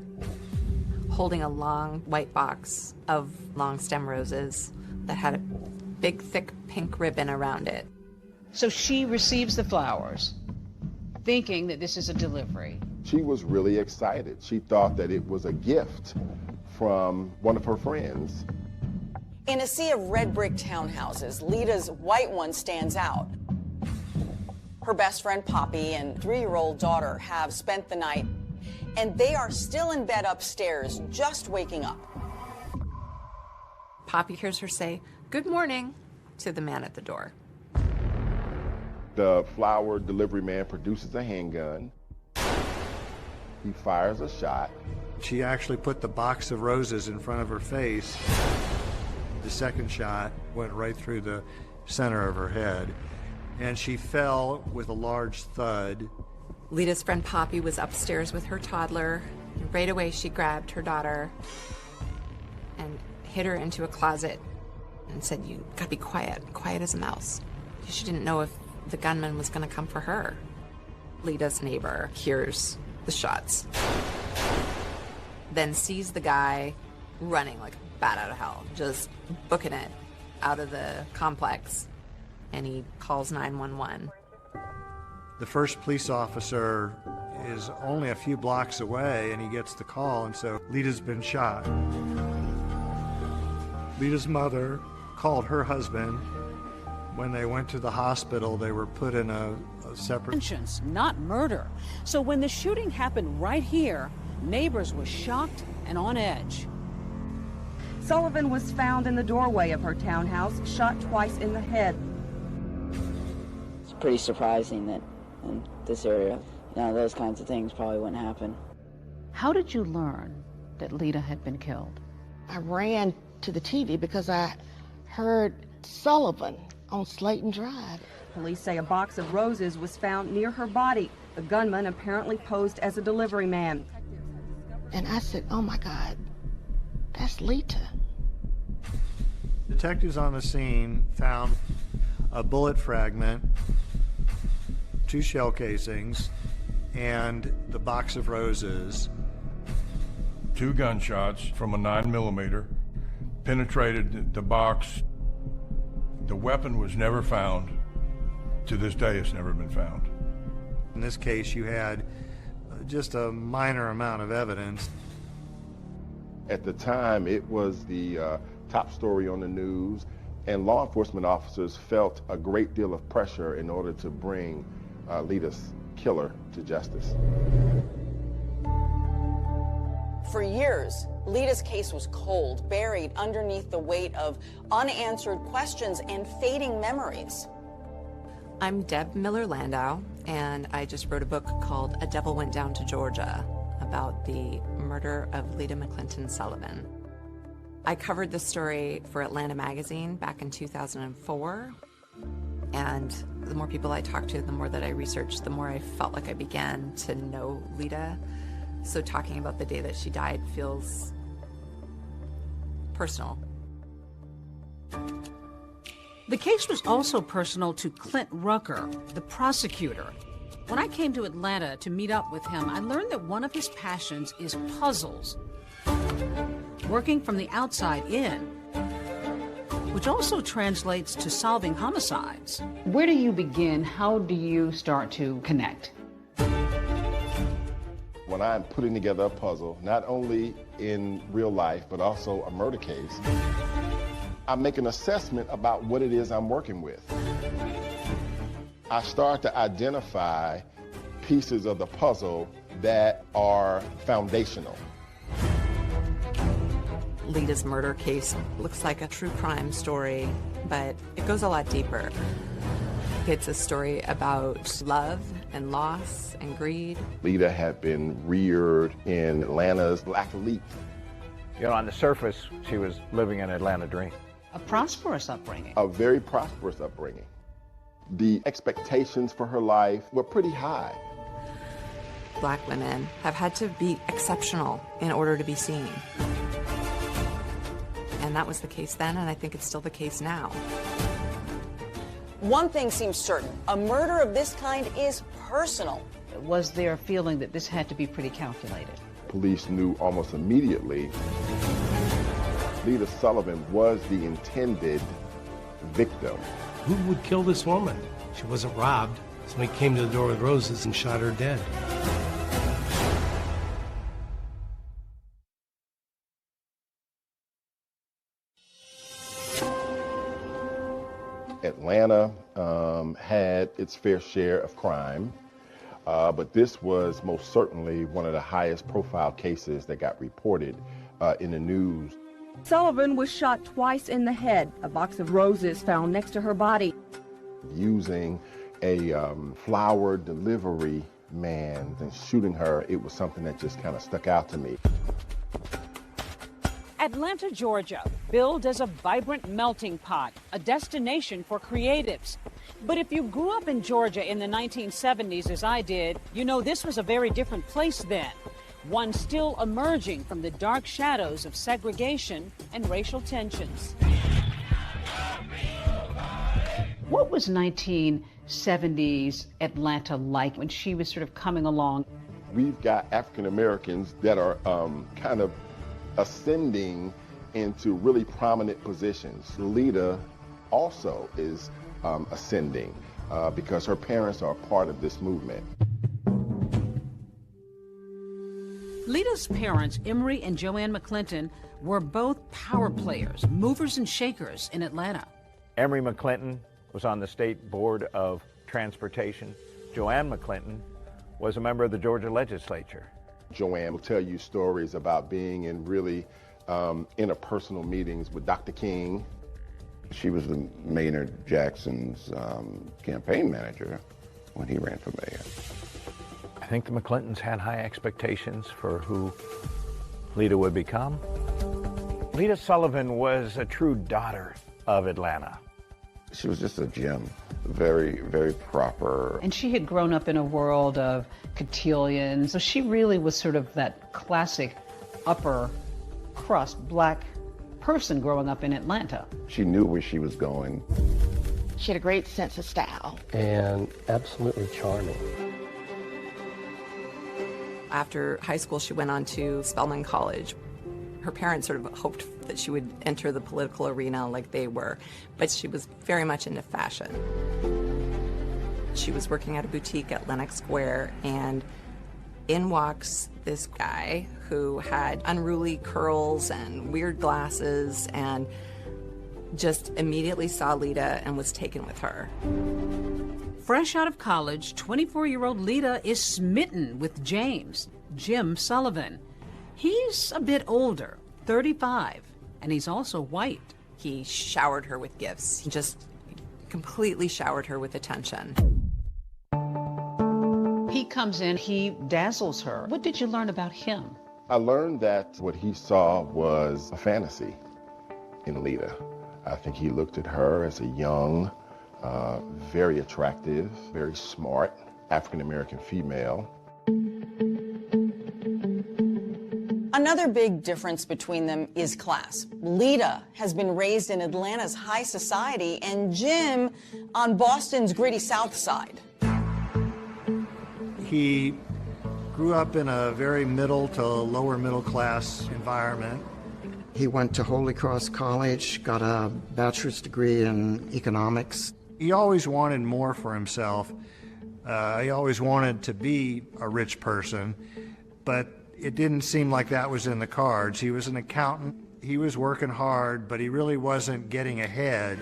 holding a long white box of long stem roses that had a big thick pink ribbon around it. So she receives the flowers, thinking that this is a delivery. She was really excited. She thought that it was a gift from one of her friends. In a sea of red brick townhouses, Lita's white one stands out. Her best friend Poppy and 3-year-old daughter have spent the night, and they are still in bed upstairs, just waking up. Poppy hears her say, "Good morning," to the man at the door. The flower delivery man produces a handgun. He fires a shot. She actually put the box of roses in front of her face. The second shot went right through the center of her head, and she fell with a large thud. Lita's friend Poppy was upstairs with her toddler. Right away, she grabbed her daughter and hid her into a closet and said, "You gotta be quiet as a mouse." She didn't know if the gunman was gonna come for her. Lita's neighbor hears the shots, then sees the guy running like a bat out of hell, just booking it out of the complex, and he calls 911. The first police officer is only a few blocks away, and he gets the call, and so Lita's been shot. Lita's mother called her husband. When they went to the hospital, they were put in a separate... Not murder. So when the shooting happened right here, neighbors were shocked and on edge. Sullivan was found in the doorway of her townhouse, shot twice in the head. It's pretty surprising that in this area, those kinds of things probably wouldn't happen. How did you learn that Lita had been killed? I ran to the TV because I heard Sullivan on Slayton Drive. Police say a box of roses was found near her body. The gunman apparently posed as a delivery man. And I said, "Oh my God, that's Lita." Detectives on the scene found a bullet fragment, 2 shell casings, and the box of roses. 2 gunshots from a 9mm penetrated the box. The weapon was never found. To this day, it's never been found. In this case, you had just a minor amount of evidence. At the time, it was the top story on the news, and law enforcement officers felt a great deal of pressure in order to bring Lita's killer to justice. For years, Lita's case was cold, buried underneath the weight of unanswered questions and fading memories. I'm Deb Miller-Landau, and I just wrote a book called A Devil Went Down to Georgia about the murder of Lita McClinton Sullivan. I covered the story for Atlanta Magazine back in 2004. And the more people I talked to, the more that I researched, the more I felt like I began to know Lita. So talking about the day that she died feels personal. The case was also personal to Clint Rucker, the prosecutor. When I came to Atlanta to meet up with him, I learned that one of his passions is puzzles, working from the outside in, which also translates to solving homicides. Where do you begin? How do you start to connect? When I'm putting together a puzzle, not only in real life, but also a murder case, I make an assessment about what it is I'm working with. I start to identify pieces of the puzzle that are foundational. Lita's murder case looks like a true crime story, but it goes a lot deeper. It's a story about love and loss and greed. Lita had been reared in Atlanta's Black Elite. You know, on the surface, she was living an Atlanta dream. A prosperous upbringing. A very prosperous upbringing. The expectations for her life were pretty high. Black women have had to be exceptional in order to be seen. And that was the case then, and I think it's still the case now. One thing seems certain, a murder of this kind is personal. Was there a feeling that this had to be pretty calculated? Police knew almost immediately Lita Sullivan was the intended victim. Who would kill this woman? She wasn't robbed. Somebody came to the door with roses and shot her dead. Atlanta had its fair share of crime, but this was most certainly one of the highest profile cases that got reported in the news. Sullivan was shot twice in the head. A box of roses found next to her body. Using a flower delivery man and shooting her, it was something that just kind of stuck out to me. Atlanta, Georgia, billed as a vibrant melting pot, a destination for creatives. But if you grew up in Georgia in the 1970s, as I did, you know this was a very different place then. One still emerging from the dark shadows of segregation and racial tensions. What was 1970s Atlanta like when she was sort of coming along? We've got African Americans that are kind of ascending into really prominent positions. Lita also is ascending because her parents are part of this movement. Lita's parents, Emory and Joanne McClinton, were both power players, movers and shakers in Atlanta. Emory McClinton was on the State Board of Transportation. Joanne McClinton was a member of the Georgia legislature. Joanne will tell you stories about being in really interpersonal meetings with Dr. King. She was the Maynard Jackson's campaign manager when he ran for mayor. I think the McClintons had high expectations for who Lita would become. Lita Sullivan was a true daughter of Atlanta. She was just a gem, very, very proper. And she had grown up in a world of cotillions, so she really was sort of that classic upper crust black person growing up in Atlanta. She knew where she was going. She had a great sense of style. And absolutely charming. After high school, she went on to Spelman College. Her parents sort of hoped that she would enter the political arena like they were, but she was very much into fashion. She was working at a boutique at Lenox Square, and in walks this guy who had unruly curls and weird glasses and just immediately saw Lita and was taken with her. Fresh out of college, 24-year-old Lita is smitten with James, Jim Sullivan. He's a bit older, 35, and he's also white. He showered her with gifts. He just completely showered her with attention. He comes in, he dazzles her. What did you learn about him? I learned that what he saw was a fantasy in Lita. I think he looked at her as a young, very attractive, very smart, African-American female. Another big difference between them is class. Lita has been raised in Atlanta's high society and Jim on Boston's gritty South Side. He grew up in a very middle to lower middle class environment. He went to Holy Cross College, got a bachelor's degree in economics. He always wanted more for himself. He always wanted to be a rich person, but it didn't seem like that was in the cards. He was an accountant. He was working hard, but he really wasn't getting ahead.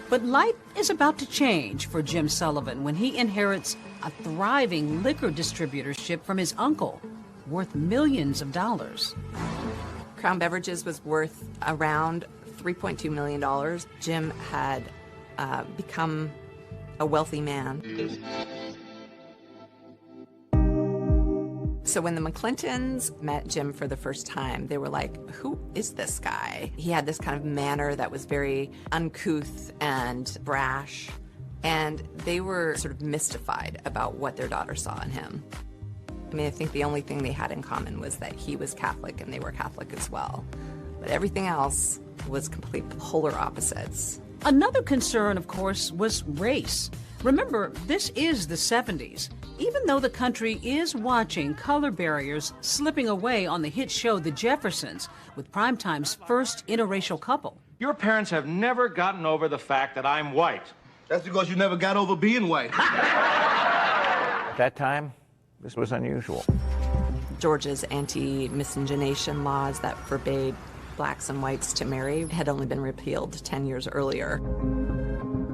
But life is about to change for Jim Sullivan when he inherits a thriving liquor distributorship from his uncle, worth millions of dollars. Crown Beverages was worth around $3.2 million. Jim had become a wealthy man. So when the McClintons met Jim for the first time, they were like, who is this guy? He had this kind of manner that was very uncouth and brash, and they were sort of mystified about what their daughter saw in him. I mean, I think the only thing they had in common was that he was Catholic and they were Catholic as well. But everything else was complete polar opposites. Another concern, of course, was race. Remember, this is the 70s. Even though the country is watching color barriers slipping away on the hit show The Jeffersons, with Primetime's first interracial couple. Your parents have never gotten over the fact that I'm white. That's because you never got over being white. At that time, this was unusual. Georgia's anti-miscegenation laws that forbade blacks and whites to marry had only been repealed 10 years earlier.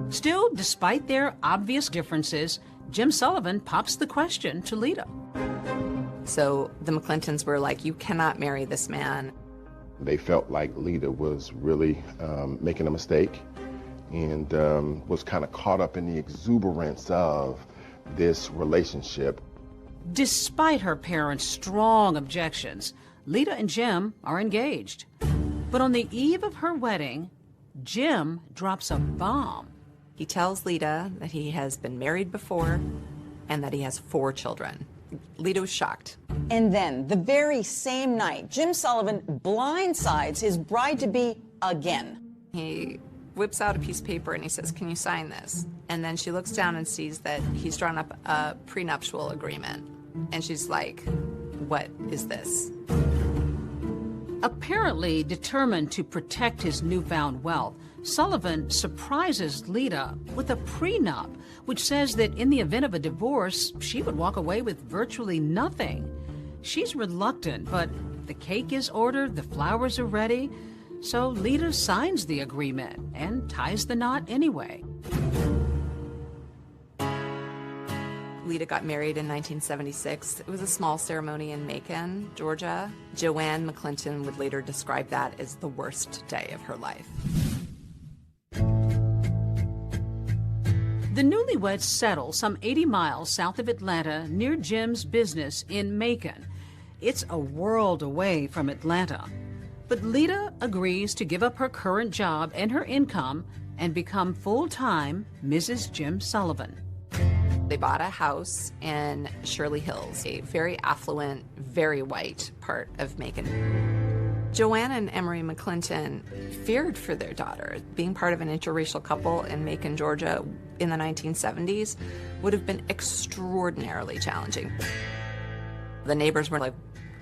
Still, despite their obvious differences, Jim Sullivan pops the question to Lita. So the McClintons were like, you cannot marry this man. They felt like Lita was really making a mistake and was kind of caught up in the exuberance of this relationship. Despite her parents' strong objections, Lita and Jim are engaged. But on the eve of her wedding, Jim drops a bomb. He tells Lita that he has been married before and that he has 4 children. Lita was shocked. And then, the very same night, Jim Sullivan blindsides his bride-to-be again. He whips out a piece of paper and he says, can you sign this? And then she looks down and sees that he's drawn up a prenuptial agreement. And she's like, what is this? Apparently determined to protect his newfound wealth, Sullivan surprises Lita with a prenup, which says that in the event of a divorce, she would walk away with virtually nothing. She's reluctant, but the cake is ordered, the flowers are ready, so Lita signs the agreement and ties the knot anyway. Lita got married in 1976. It was a small ceremony in Macon, Georgia. Joanne McClinton would later describe that as the worst day of her life. The newlyweds settle some 80 miles south of Atlanta near Jim's business in Macon. It's a world away from Atlanta. But Lita agrees to give up her current job and her income and become full-time Mrs. Jim Sullivan. They bought a house in Shirley Hills, a very affluent, very white part of Macon. Joanne and Emery McClinton feared for their daughter. Being part of an interracial couple in Macon, Georgia in the 1970s would have been extraordinarily challenging. The neighbors were like,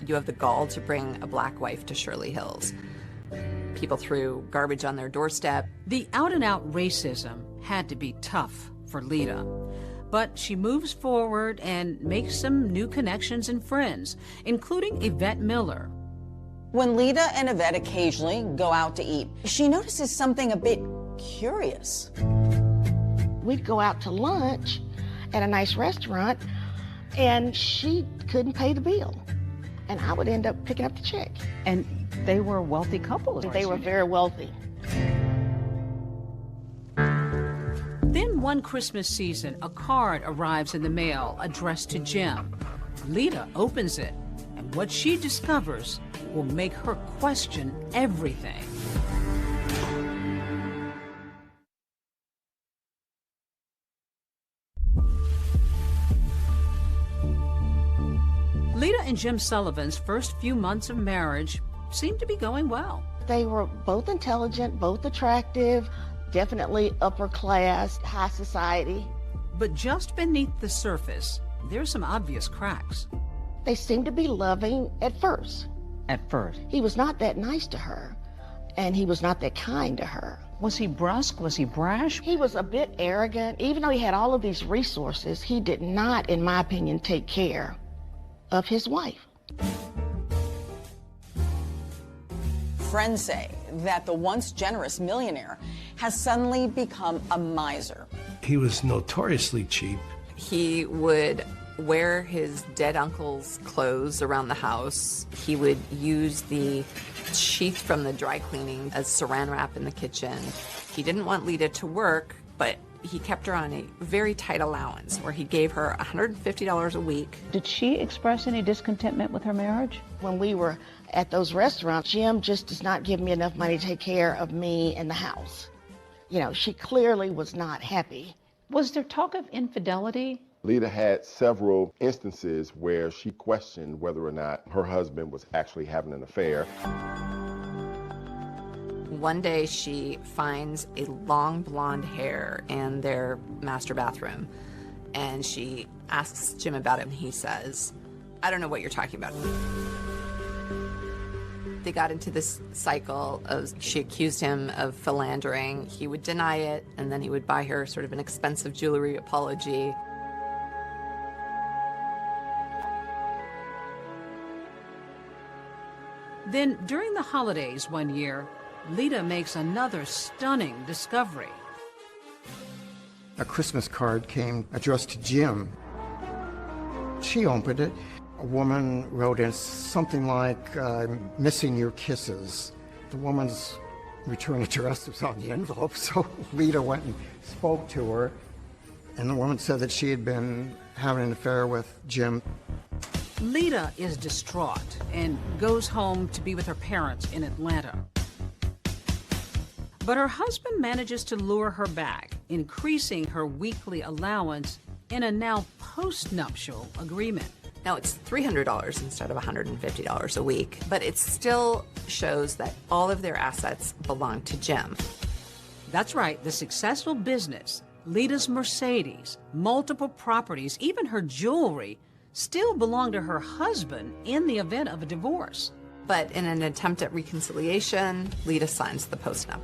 you have the gall to bring a black wife to Shirley Hills. People threw garbage on their doorstep. The out-and-out racism had to be tough for Lita. But she moves forward and makes some new connections and friends, including Yvette Miller. When Lita and Yvette occasionally go out to eat, she notices something a bit curious. We'd go out to lunch at a nice restaurant, and she couldn't pay the bill. And I would end up picking up the check. And they were a wealthy couple. They were very wealthy. Then one Christmas season, a card arrives in the mail addressed to Jim. Lita opens it, and what she discovers will make her question everything. Lita and Jim Sullivan's first few months of marriage seemed to be going well. They were both intelligent, both attractive, definitely upper class, high society. But just beneath the surface, there's some obvious cracks. They seemed to be loving at first. At first? He was not that nice to her, and he was not that kind to her. Was he brusque? Was he brash? He was a bit arrogant. Even though he had all of these resources, he did not, in my opinion, take care of his wife. Friends say that the once generous millionaire has suddenly become a miser. He was notoriously cheap. He would wear his dead uncle's clothes around the house. He would use the sheath from the dry cleaning as saran wrap in the kitchen. He didn't want Lita to work, but he kept her on a very tight allowance where he gave her $150 a week. Did she express any discontentment with her marriage? When we were at those restaurants, Jim just does not give me enough money to take care of me and the house. You know, she clearly was not happy. Was there talk of infidelity? Lita had several instances where she questioned whether or not her husband was actually having an affair. One day she finds a long blonde hair in their master bathroom, and she asks Jim about it, and he says, "I don't know what you're talking about." They got into this cycle of, she accused him of philandering. He would deny it, and then he would buy her sort of an expensive jewelry apology. Then, during the holidays one year, Lita makes another stunning discovery. A Christmas card came addressed to Jim. She opened it. A woman wrote in something like, missing your kisses. The woman's return address was on the envelope, so Lita went and spoke to her, and the woman said that she had been having an affair with Jim. Lita is distraught and goes home to be with her parents in Atlanta. But her husband manages to lure her back, increasing her weekly allowance in a now post-nuptial agreement. Now it's $300 instead of $150 a week, but it still shows that all of their assets belong to Jim. That's right, the successful business, Lita's Mercedes, multiple properties, even her jewelry, still belong to her husband in the event of a divorce. But in an attempt at reconciliation, Lita signs the postnup.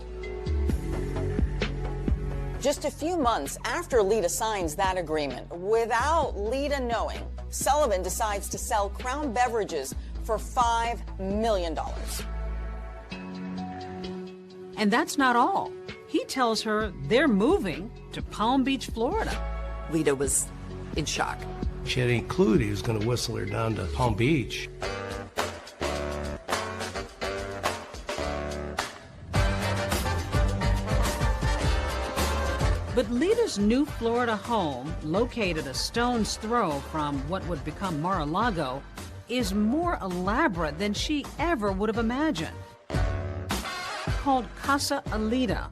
Just a few months after Lita signs that agreement, without Lita knowing, Sullivan decides to sell Crown Beverages for $5 million. And that's not all. He tells her they're moving to Palm Beach, Florida. Lita was in shock. She had any clue that he was going to whistle her down to Palm Beach. But Lita's new Florida home, located a stone's throw from what would become Mar-a-Lago, is more elaborate than she ever would have imagined. Called Casa Alita,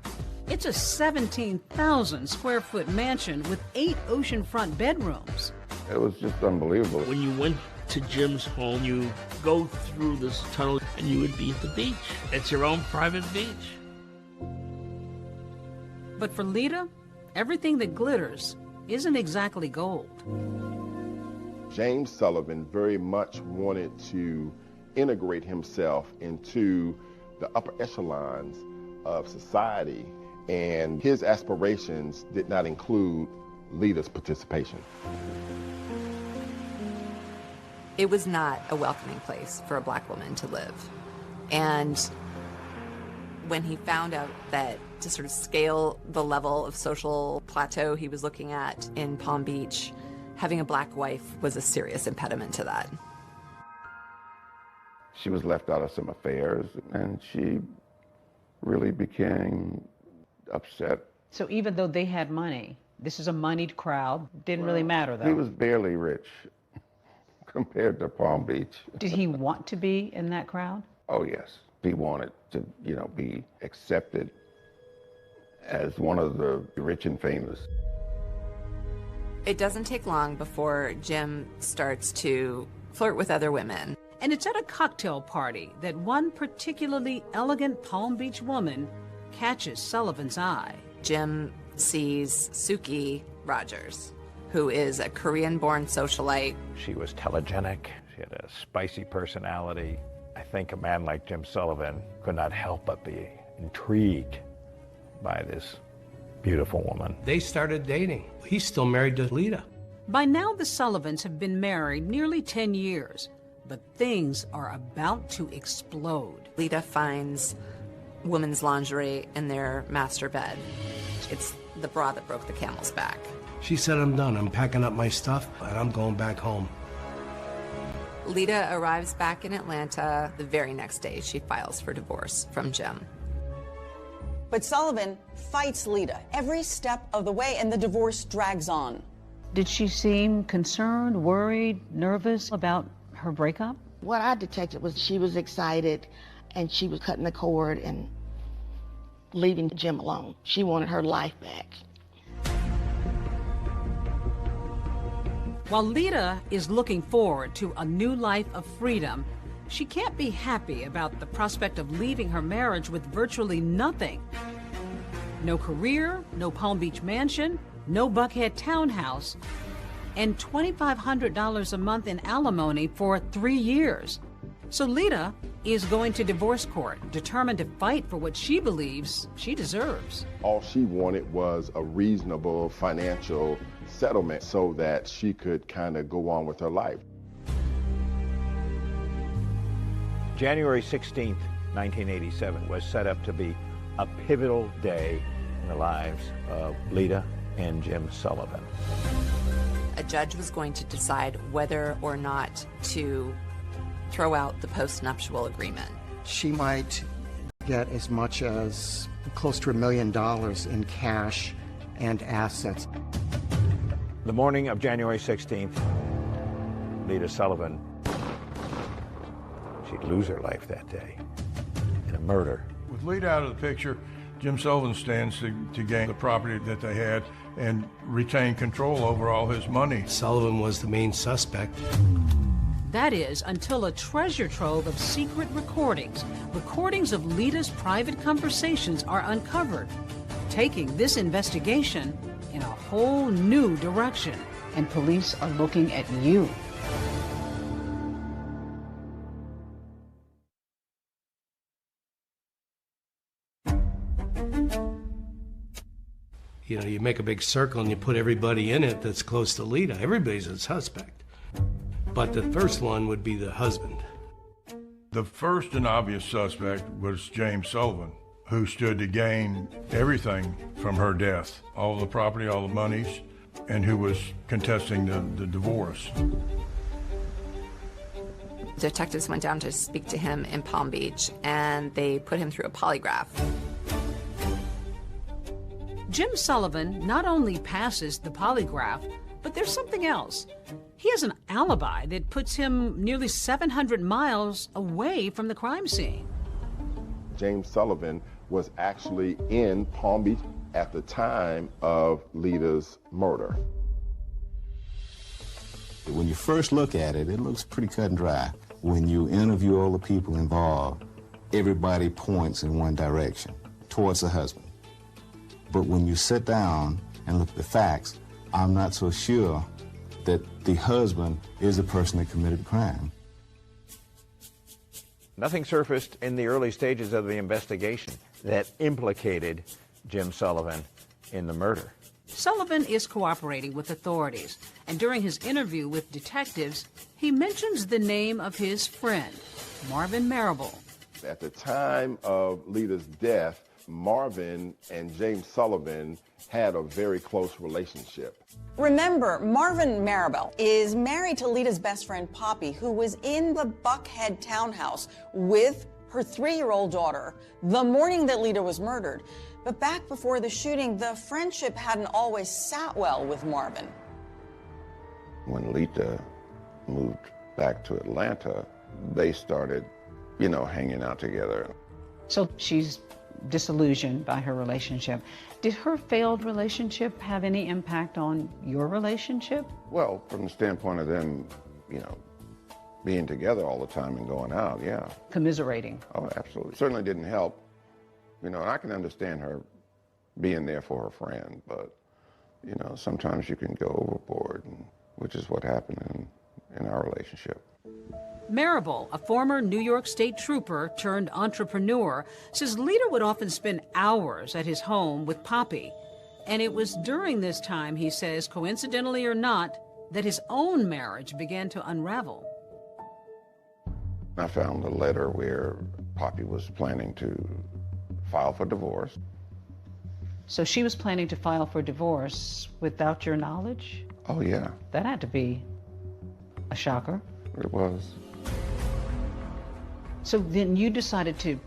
it's a 17,000 square foot mansion with 8 oceanfront bedrooms. It was just unbelievable. When you went to Jim's home, you go through this tunnel and you would be at the beach. It's your own private beach. But for Lita, everything that glitters isn't exactly gold. James Sullivan very much wanted to integrate himself into the upper echelons of society, and his aspirations did not include Lita's participation. It was not a welcoming place for a black woman to live. And when he found out that to sort of scale the level of social plateau he was looking at in Palm Beach, having a black wife was a serious impediment to that. She was left out of some affairs, and she really became upset. So even though they had money, this is a moneyed crowd, didn't really matter though. He was barely rich compared to Palm Beach. Did he want to be in that crowd? Oh yes, he wanted to, be accepted as one of the rich and famous. It doesn't take long before Jim starts to flirt with other women. And it's at a cocktail party that one particularly elegant Palm Beach woman catches Sullivan's eye. Jim sees Suki Rogers, who is a Korean-born socialite. She was telegenic. She had a spicy personality. I think a man like Jim Sullivan could not help but be intrigued by this beautiful woman. They started dating. He's still married to Lita. By now, the Sullivans have been married nearly 10 years, but things are about to explode. Lita finds women's lingerie in their master bed. It's the bra that broke the camel's back. She said, I'm done. I'm packing up my stuff, and I'm going back home. Lita arrives back in Atlanta. The very next day, she files for divorce from Jim. But Sullivan fights Lita every step of the way, and the divorce drags on. Did she seem concerned, worried, nervous about her breakup? What I detected was she was excited, and she was cutting the cord and leaving Jim alone. She wanted her life back. While Lita is looking forward to a new life of freedom, she can't be happy about the prospect of leaving her marriage with virtually nothing. No career, no Palm Beach mansion, no Buckhead townhouse, and $2,500 a month in alimony for 3 years. So Lita is going to divorce court, determined to fight for what she believes she deserves. All she wanted was a reasonable financial settlement so that she could kind of go on with her life. January 16th, 1987 was set up to be a pivotal day in the lives of Lita and Jim Sullivan. A judge was going to decide whether or not to throw out the post-nuptial agreement. She might get as much as close to $1 million in cash and assets. The morning of January 16th, Lita Sullivan, she'd lose her life that day in a murder. With Lita out of the picture, Jim Sullivan stands to gain the property that they had and retain control over all his money. Sullivan was the main suspect. That is, until a treasure trove of secret recordings of Lita's private conversations are uncovered, taking this investigation in a whole new direction. And police are looking at you. You know, you make a big circle and you put everybody in it that's close to Lita. Everybody's a suspect. But the first one would be the husband. The first and obvious suspect was James Sullivan, who stood to gain everything from her death, all the property, all the monies, and who was contesting the divorce. Detectives went down to speak to him in Palm Beach, and they put him through a polygraph. Jim Sullivan not only passes the polygraph, but there's something else. He has an alibi that puts him nearly 700 miles away from the crime scene. James Sullivan was actually in Palm Beach at the time of Lita's murder. When you first look at it, it looks pretty cut and dry. When you interview all the people involved, everybody points in one direction, towards the husband. But when you sit down and look at the facts, I'm not so sure that the husband is the person that committed the crime. Nothing surfaced in the early stages of the investigation that implicated Jim Sullivan in the murder. Sullivan is cooperating with authorities, and during his interview with detectives, he mentions the name of his friend, Marvin Marable. At the time of Lita's death, Marvin and James Sullivan had a very close relationship. Remember, Marvin Marable is married to Lita's best friend, Poppy, who was in the Buckhead townhouse with her 3-year-old daughter the morning that Lita was murdered. But back before the shooting, the friendship hadn't always sat well with Marvin. When Lita moved back to Atlanta, they started, hanging out together. So she's disillusioned by her relationship. Did her failed relationship have any impact on your relationship? Well, from the standpoint of them, being together all the time and going out, yeah. Commiserating. Oh, absolutely. Certainly didn't help. You know, and I can understand her being there for her friend, but, you know, sometimes you can go overboard, which is what happened in our relationship. Marable, a former New York State trooper turned entrepreneur, says Lita would often spend hours at his home with Poppy. And it was during this time, he says, coincidentally or not, that his own marriage began to unravel. I found a letter where Poppy was planning to file for divorce. So she was planning to file for divorce without your knowledge? Oh, yeah. That had to be a shocker. It was. So then you decided to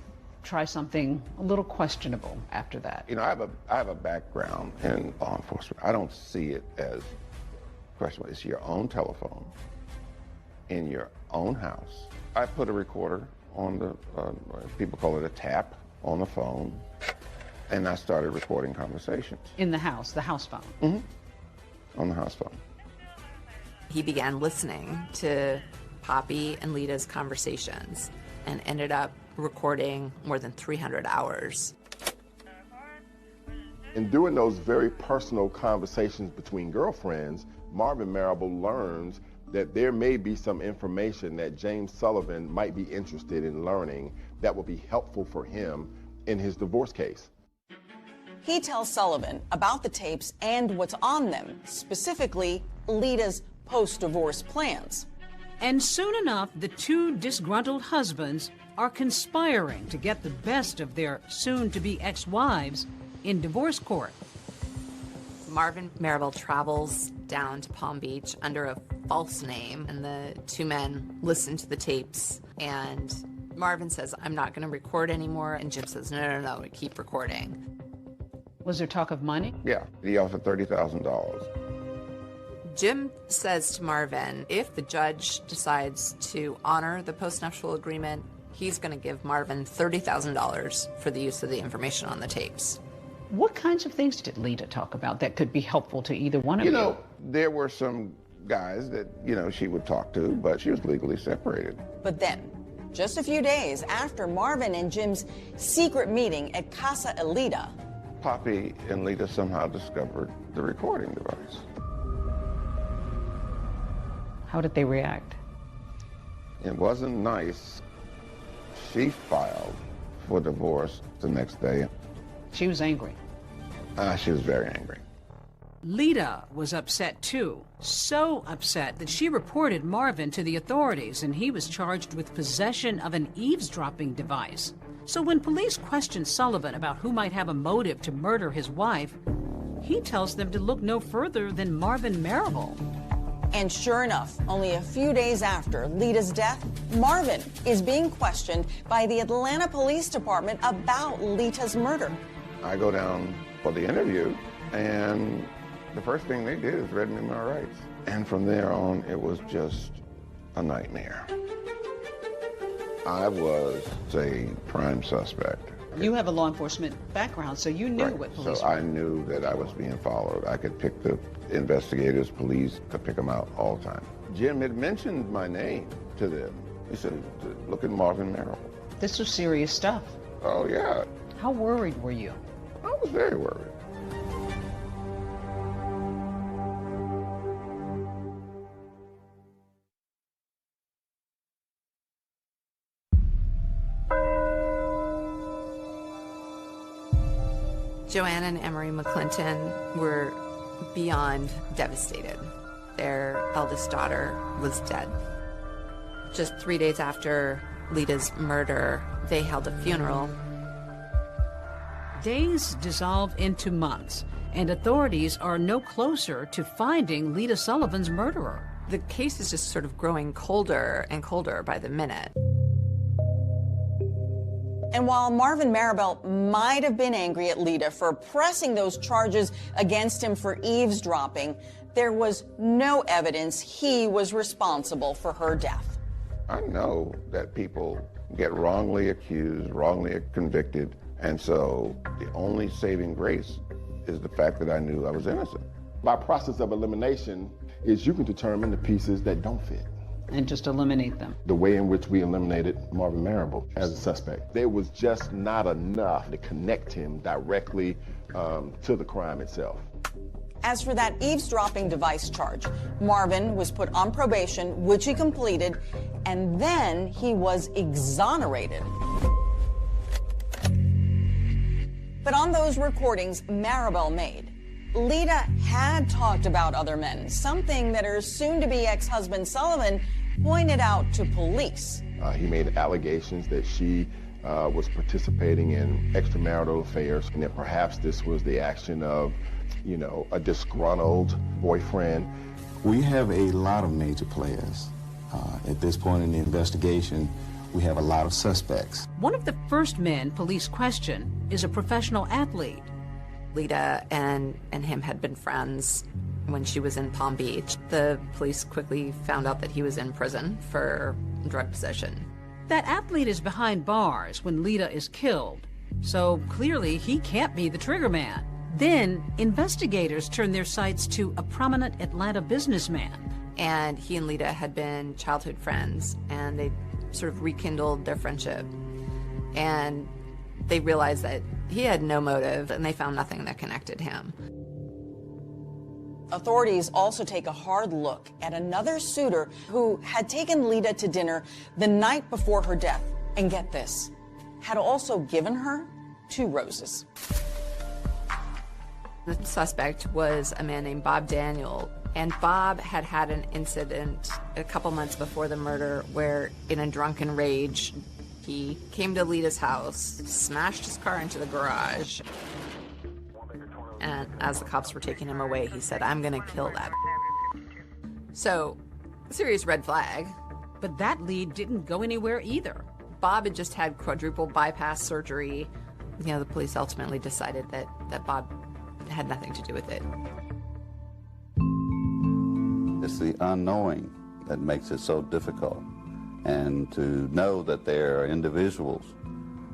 try something a little questionable after that. You know, I have a background in law enforcement. I don't see it as questionable. It's your own telephone in your own house. I put a recorder on the, people call it a tap, on the phone, and I started recording conversations. In the house phone? Mm-hmm. On the house phone. He began listening to Poppy and Lita's conversations and ended up recording more than 300 hours. In doing those very personal conversations between girlfriends, Marvin Marable learns that there may be some information that James Sullivan might be interested in learning that will be helpful for him in his divorce case. He tells Sullivan about the tapes and what's on them, specifically Lita's post-divorce plans. And soon enough, the two disgruntled husbands are conspiring to get the best of their soon-to-be ex-wives in divorce court. Marvin Marable travels down to Palm Beach under a false name, and the two men listen to the tapes, and Marvin says, I'm not going to record anymore, and Jim says, no, keep recording. Was there talk of money? Yeah, he offered $30,000. Jim says to Marvin, if the judge decides to honor the postnuptial agreement, he's going to give Marvin $30,000 for the use of the information on the tapes. What kinds of things did Lita talk about that could be helpful to either one of you? You know, there were some guys that, you know, she would talk to, but she was legally separated. But then, just a few days after Marvin and Jim's secret meeting at Casa Elita, Poppy and Lita somehow discovered the recording device. How did they react? It wasn't nice. She filed for divorce the next day. She was angry. She was very angry. Lita was upset too, so upset that she reported Marvin to the authorities, and he was charged with possession of an eavesdropping device. So when police questioned Sullivan about who might have a motive to murder his wife, he tells them to look no further than Marvin Marable. And sure enough, only a few days after Lita's death, Marvin is being questioned by the Atlanta Police Department about Lita's murder. I go down for the interview, and the first thing they did is read me my rights. And from there on, it was just a nightmare. I was a prime suspect. You have a law enforcement background, so you knew what police were. So I knew that I was being followed. I could pick the investigators, police, could pick them out all the time. Jim had mentioned my name to them. He said, look at Marvin Marable. This was serious stuff. Oh, yeah. How worried were you? I was very worried. Joanne and Emery McClinton were beyond devastated. Their eldest daughter was dead. Just 3 days after Lita's murder, they held a funeral. Days dissolve into months, and authorities are no closer to finding Lita Sullivan's murderer. The case is just sort of growing colder and colder by the minute. And while Marvin Marable might have been angry at Lita for pressing those charges against him for eavesdropping, there was no evidence he was responsible for her death. I know that people get wrongly accused, wrongly convicted, and so the only saving grace is the fact that I knew I was innocent. By process of elimination is you can determine the pieces that don't fit. and just eliminate them. The way in which we eliminated Marvin Marable as a suspect, there was just not enough to connect him directly to the crime itself. As for that eavesdropping device charge, Marvin was put on probation, which he completed, and then he was exonerated. But on those recordings Marable made, Lita had talked about other men, something that her soon-to-be ex-husband Sullivan pointed out to police. He made allegations that she was participating in extramarital affairs, and that perhaps this was the action of, you know, a disgruntled boyfriend. We have a lot of major players. At this point in the investigation, we have a lot of suspects. One of the first men police question is a professional athlete. Lita and him had been friends when she was in Palm Beach. The police quickly found out that he was in prison for drug possession. That athlete is behind bars when Lita is killed, so clearly he can't be the trigger man. Then investigators turn their sights to a prominent Atlanta businessman. And he and Lita had been childhood friends, and they sort of rekindled their friendship. And they realized that he had no motive, and they found nothing that connected him. Authorities also take a hard look at another suitor who had taken Lita to dinner the night before her death, and get this, had also given her 2 roses. The suspect was a man named Bob Daniel, and Bob had had an incident a couple months before the murder where, in a drunken rage, he came to Lita's house, smashed his car into the garage, and as the cops were taking him away, he said, "I'm gonna kill that." So, serious red flag. But that lead didn't go anywhere either. Bob had just had quadruple bypass surgery. You know, the police ultimately decided that Bob had nothing to do with it. It's the unknowing that makes it so difficult. And to know that there are individuals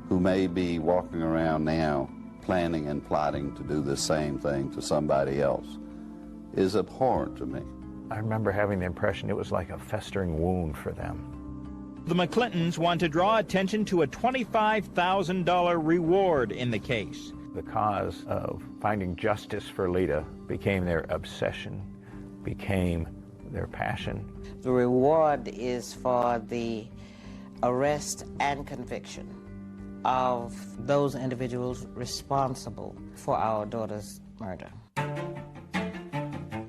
who may be walking around now planning and plotting to do the same thing to somebody else is abhorrent to me. I remember having the impression it was like a festering wound for them. The McClintons want to draw attention to a $25,000 reward in the case. The cause of finding justice for Lita became their obsession, became their passion. The reward is for the arrest and conviction of those individuals responsible for our daughter's murder.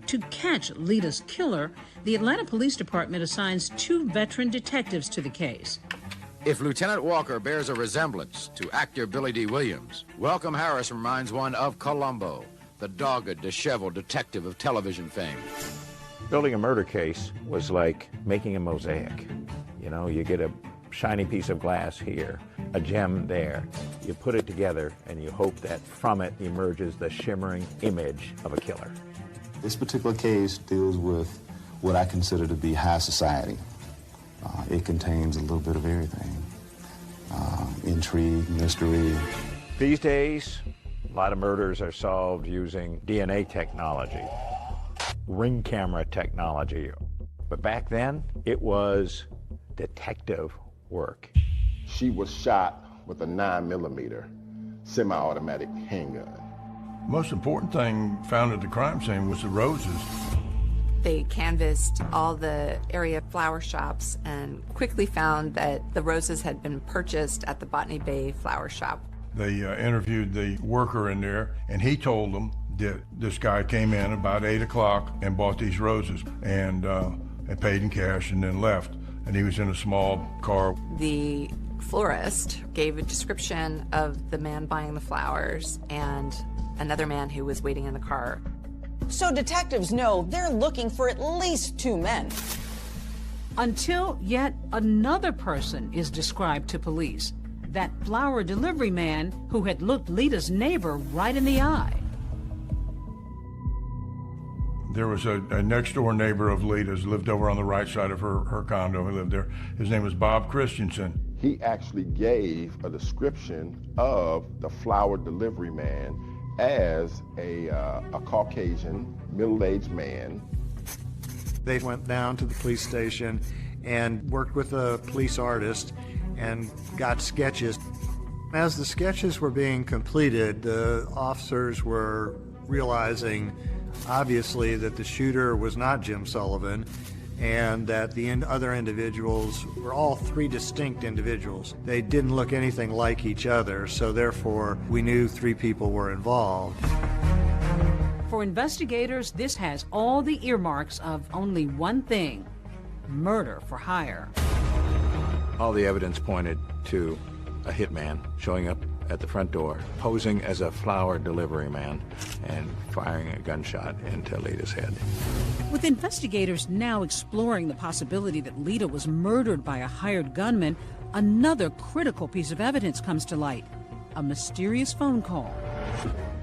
To catch Lita's killer, the Atlanta Police Department assigns 2 veteran detectives to the case. If Lieutenant Walker bears a resemblance to actor Billy D. Williams, Welcome Harris reminds one of Columbo, the dogged, disheveled detective of television fame. Building a murder case was like making a mosaic. You know, you get a shiny piece of glass here, a gem there. You put it together and you hope that from it emerges the shimmering image of a killer. This particular case deals with what I consider to be high society. It contains a little bit of everything. Intrigue, mystery. These days, a lot of murders are solved using DNA technology, ring camera technology. But back then, it was detective work. She was shot with a 9mm semi-automatic handgun. Most important thing found at the crime scene was the roses. They canvassed all the area flower shops and quickly found that the roses had been purchased at the Botany Bay flower shop. They interviewed the worker in there, and he told them that this guy came in about 8 o'clock and bought these roses and paid in cash and then left. And he was in a small car. The florist gave a description of the man buying the flowers and another man who was waiting in the car. So detectives know they're looking for at least 2 men. Until yet another person is described to police, that flower delivery man who had looked Lita's neighbor right in the eye. There was a next-door neighbor of Lita's, lived over on the right side of her condo. He lived there. His name was Bob Christensen. He actually gave a description of the flower delivery man as a Caucasian, middle-aged man. They went down to the police station and worked with a police artist and got sketches. As the sketches were being completed, the officers were realizing, obviously, that the shooter was not Jim Sullivan and that the other individuals were all three distinct individuals. They didn't look anything like each other, so therefore we knew three people were involved. For investigators, this has all the earmarks of only one thing: murder for hire. All the evidence pointed to a hitman showing up at the front door, posing as a flower delivery man, and firing a gunshot into Lita's head. With investigators now exploring the possibility that Lita was murdered by a hired gunman, another critical piece of evidence comes to light: a mysterious phone call.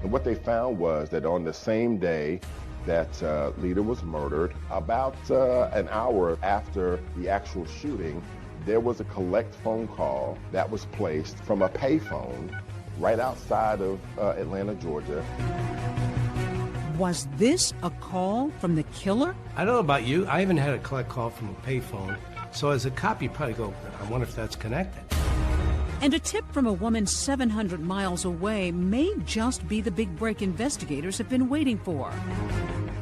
And what they found was that on the same day that Lita was murdered, about an hour after the actual shooting, there was a collect phone call that was placed from a payphone right outside of Atlanta, Georgia. Was this a call from the killer? I don't know about you. I haven't had a collect call from a payphone. So as a cop, you probably go, I wonder if that's connected. And a tip from a woman 700 miles away may just be the big break investigators have been waiting for.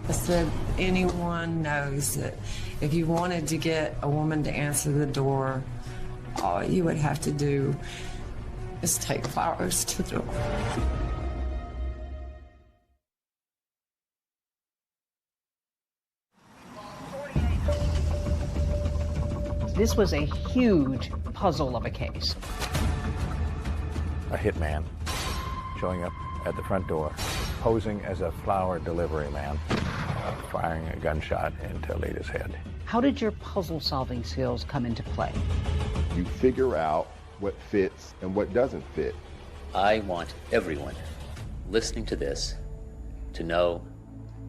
I said, anyone knows that if you wanted to get a woman to answer the door, all you would have to do is take flowers to the door. This was a huge puzzle of a case. A hitman showing up at the front door, posing as a flower delivery man, firing a gunshot into Lita's head. How did your puzzle-solving skills come into play? You figure out what fits and what doesn't fit. I want everyone listening to this to know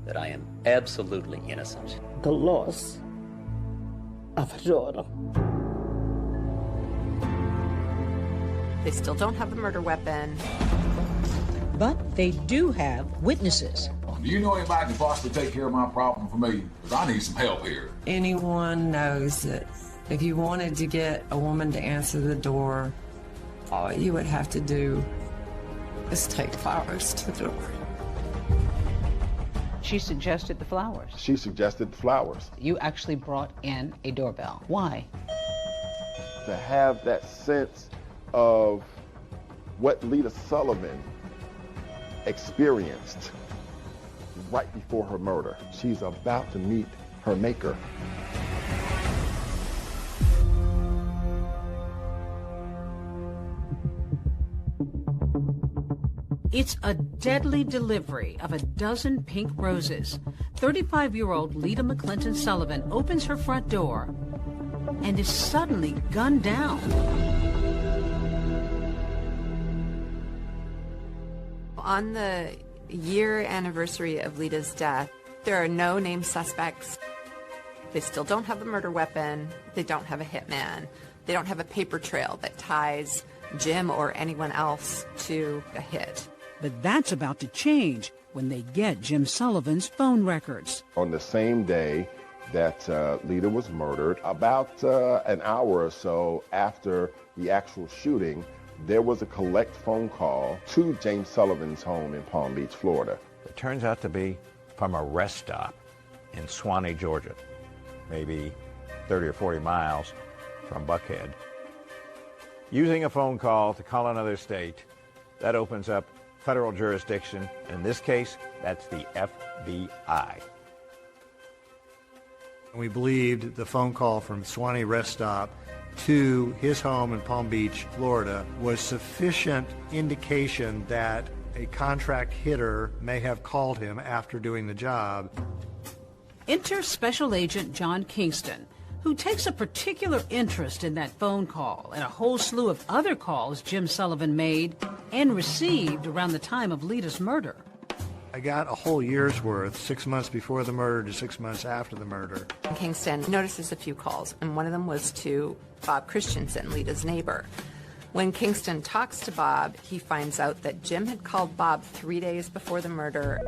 that I am absolutely innocent. The loss of a daughter. They still don't have the murder weapon. But they do have witnesses. Do you know anybody can possibly take care of my problem for me? Because I need some help here. Anyone knows that if you wanted to get a woman to answer the door, all you would have to do is take flowers to the door. She suggested the flowers. She suggested the flowers. You actually brought in a doorbell. Why? To have that sense of what Lita Sullivan experienced right before her murder. She's about to meet her maker. It's a deadly delivery of a dozen pink roses. 35-year-old Lita McClinton Sullivan opens her front door and is suddenly gunned down. On the year anniversary of Lita's death, there are no named suspects. They still don't have the murder weapon. They don't have a hitman. They don't have a paper trail that ties Jim or anyone else to a hit. But that's about to change when they get Jim Sullivan's phone records. On the same day that Lita was murdered, about an hour or so after the actual shooting, there was a collect phone call to James Sullivan's home in Palm Beach, Florida. It turns out to be from a rest stop in Suwanee, Georgia, maybe 30 or 40 miles from Buckhead. Using a phone call to call another state, that opens up federal jurisdiction. In this case, that's the FBI. We believed the phone call from Suwanee rest stop to his home in Palm Beach, Florida, was sufficient indication that a contract hitter may have called him after doing the job. Enter Special Agent John Kingston, who takes a particular interest in that phone call and a whole slew of other calls Jim Sullivan made and received around the time of Lita's murder. I got a whole year's worth, 6 months before the murder to 6 months after the murder. Kingston notices a few calls, and one of them was to Bob Christensen, Lita's neighbor. When Kingston talks to Bob, he finds out that Jim had called Bob 3 days before the murder.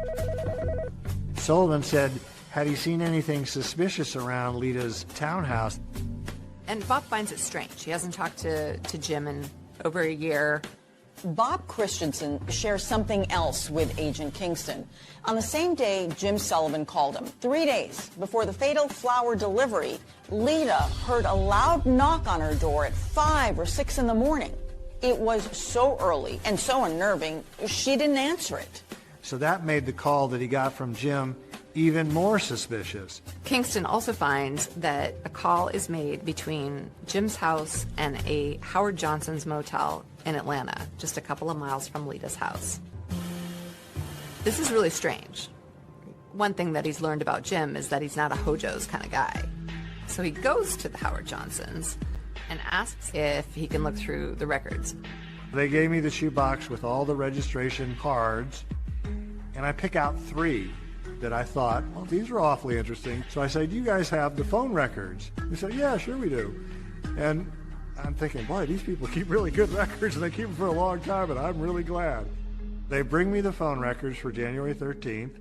Sullivan said, had he seen anything suspicious around Lita's townhouse. And Bob finds it strange. He hasn't talked to Jim in over a year. Bob Christensen shares something else with Agent Kingston. On the same day Jim Sullivan called him, 3 days before the fatal flower delivery, Lita heard a loud knock on her door at 5 or 6 in the morning. It was so early and so unnerving, she didn't answer it. So that made the call that he got from Jim even more suspicious. Kingston also finds that a call is made between Jim's house and a Howard Johnson's motel in Atlanta, just a couple of miles from Lita's house. This is really strange. One thing that he's learned about Jim is that he's not a Hojo's kind of guy. So he goes to the Howard Johnsons and asks if he can look through the records. They gave me the shoebox with all the registration cards, and I pick out 3 that I thought, well, these are awfully interesting. So I said, do you guys have the phone records? They said, yeah, sure we do. And I'm thinking, boy, these people keep really good records, and they keep them for a long time, and I'm really glad. They bring me the phone records for January 13th.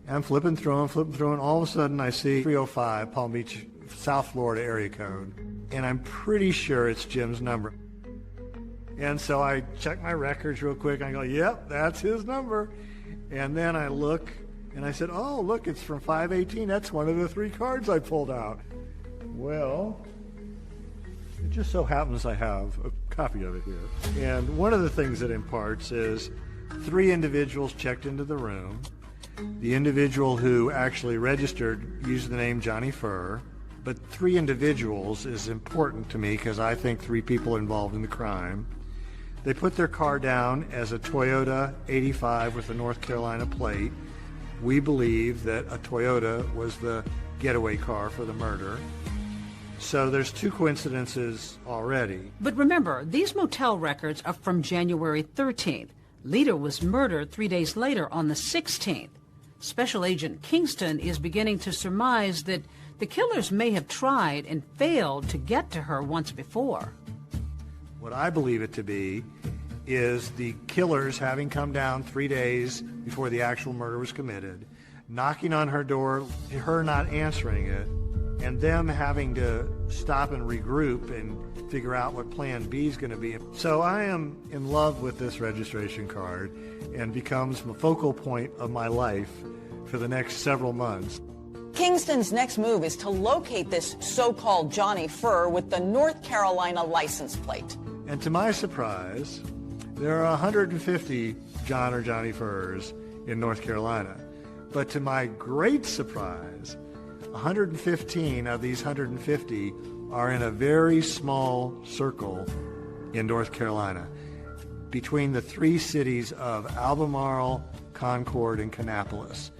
I'm flipping through them, and all of a sudden I see 305 Palm Beach, South Florida area code. And I'm pretty sure it's Jim's number. And so I check my records real quick, and I go, yep, that's his number. And then I look, and I said, oh, look, it's from 518. That's one of the 3 cards I pulled out. Well, it just so happens I have a copy of it here. And one of the things it imparts is 3 individuals checked into the room. The individual who actually registered used the name Johnny Furr, but 3 individuals is important to me because I think 3 people involved in the crime. They put their car down as a Toyota 85 with a North Carolina plate. We believe that a Toyota was the getaway car for the murder. So there's 2 coincidences already. But remember, these motel records are from January 13th. Lita was murdered 3 days later on the 16th. Special Agent Kingston is beginning to surmise that the killers may have tried and failed to get to her once before. What I believe it to be is the killers having come down 3 days before the actual murder was committed, knocking on her door, her not answering it, and them having to stop and regroup and figure out what plan B is going to be. So I am in love with this registration card and becomes the focal point of my life for the next several months. Kingston's next move is to locate this so-called Johnny Furr with the North Carolina license plate. And to my surprise, there are 150 John or Johnny Furrs in North Carolina. But to my great surprise, 115 of these 150 are in a very small circle in North Carolina between the 3 cities of Albemarle, Concord, and Kannapolis.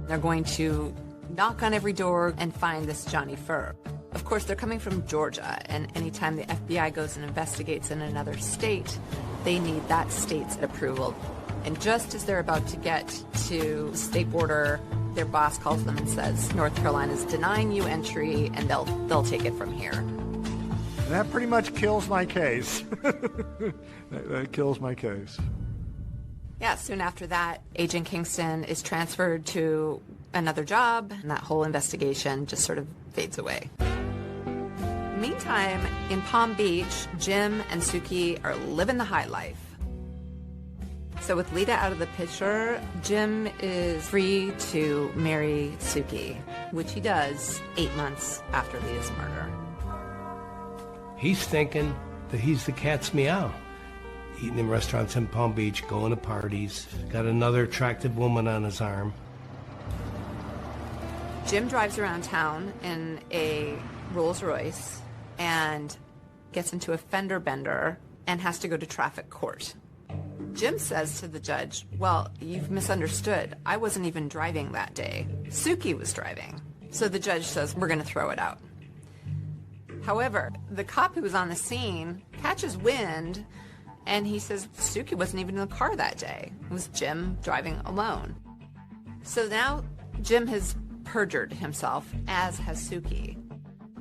They're going to knock on every door and find this Johnny Furr. Of course, they're coming from Georgia, and anytime the FBI goes and investigates in another state, they need that state's approval. And just as they're about to get to the state border, their boss calls them and says, North Carolina's denying you entry, and they'll take it from here. And that pretty much kills my case. that kills my case. Yeah, soon after that, Agent Kingston is transferred to another job, and that whole investigation just sort of fades away. Meantime, in Palm Beach, Jim and Suki are living the high life. So with Lita out of the picture, Jim is free to marry Suki, which he does 8 months after Lita's murder. He's thinking that he's the cat's meow. Eating in restaurants in Palm Beach, going to parties, got another attractive woman on his arm. Jim drives around town in a Rolls Royce and gets into a fender bender and has to go to traffic court. Jim says to the judge, well, you've misunderstood. I wasn't even driving that day. Suki was driving. So the judge says, we're going to throw it out. However, the cop who was on the scene catches wind, and he says Suki wasn't even in the car that day. It was Jim driving alone. So now Jim has perjured himself, as has Suki.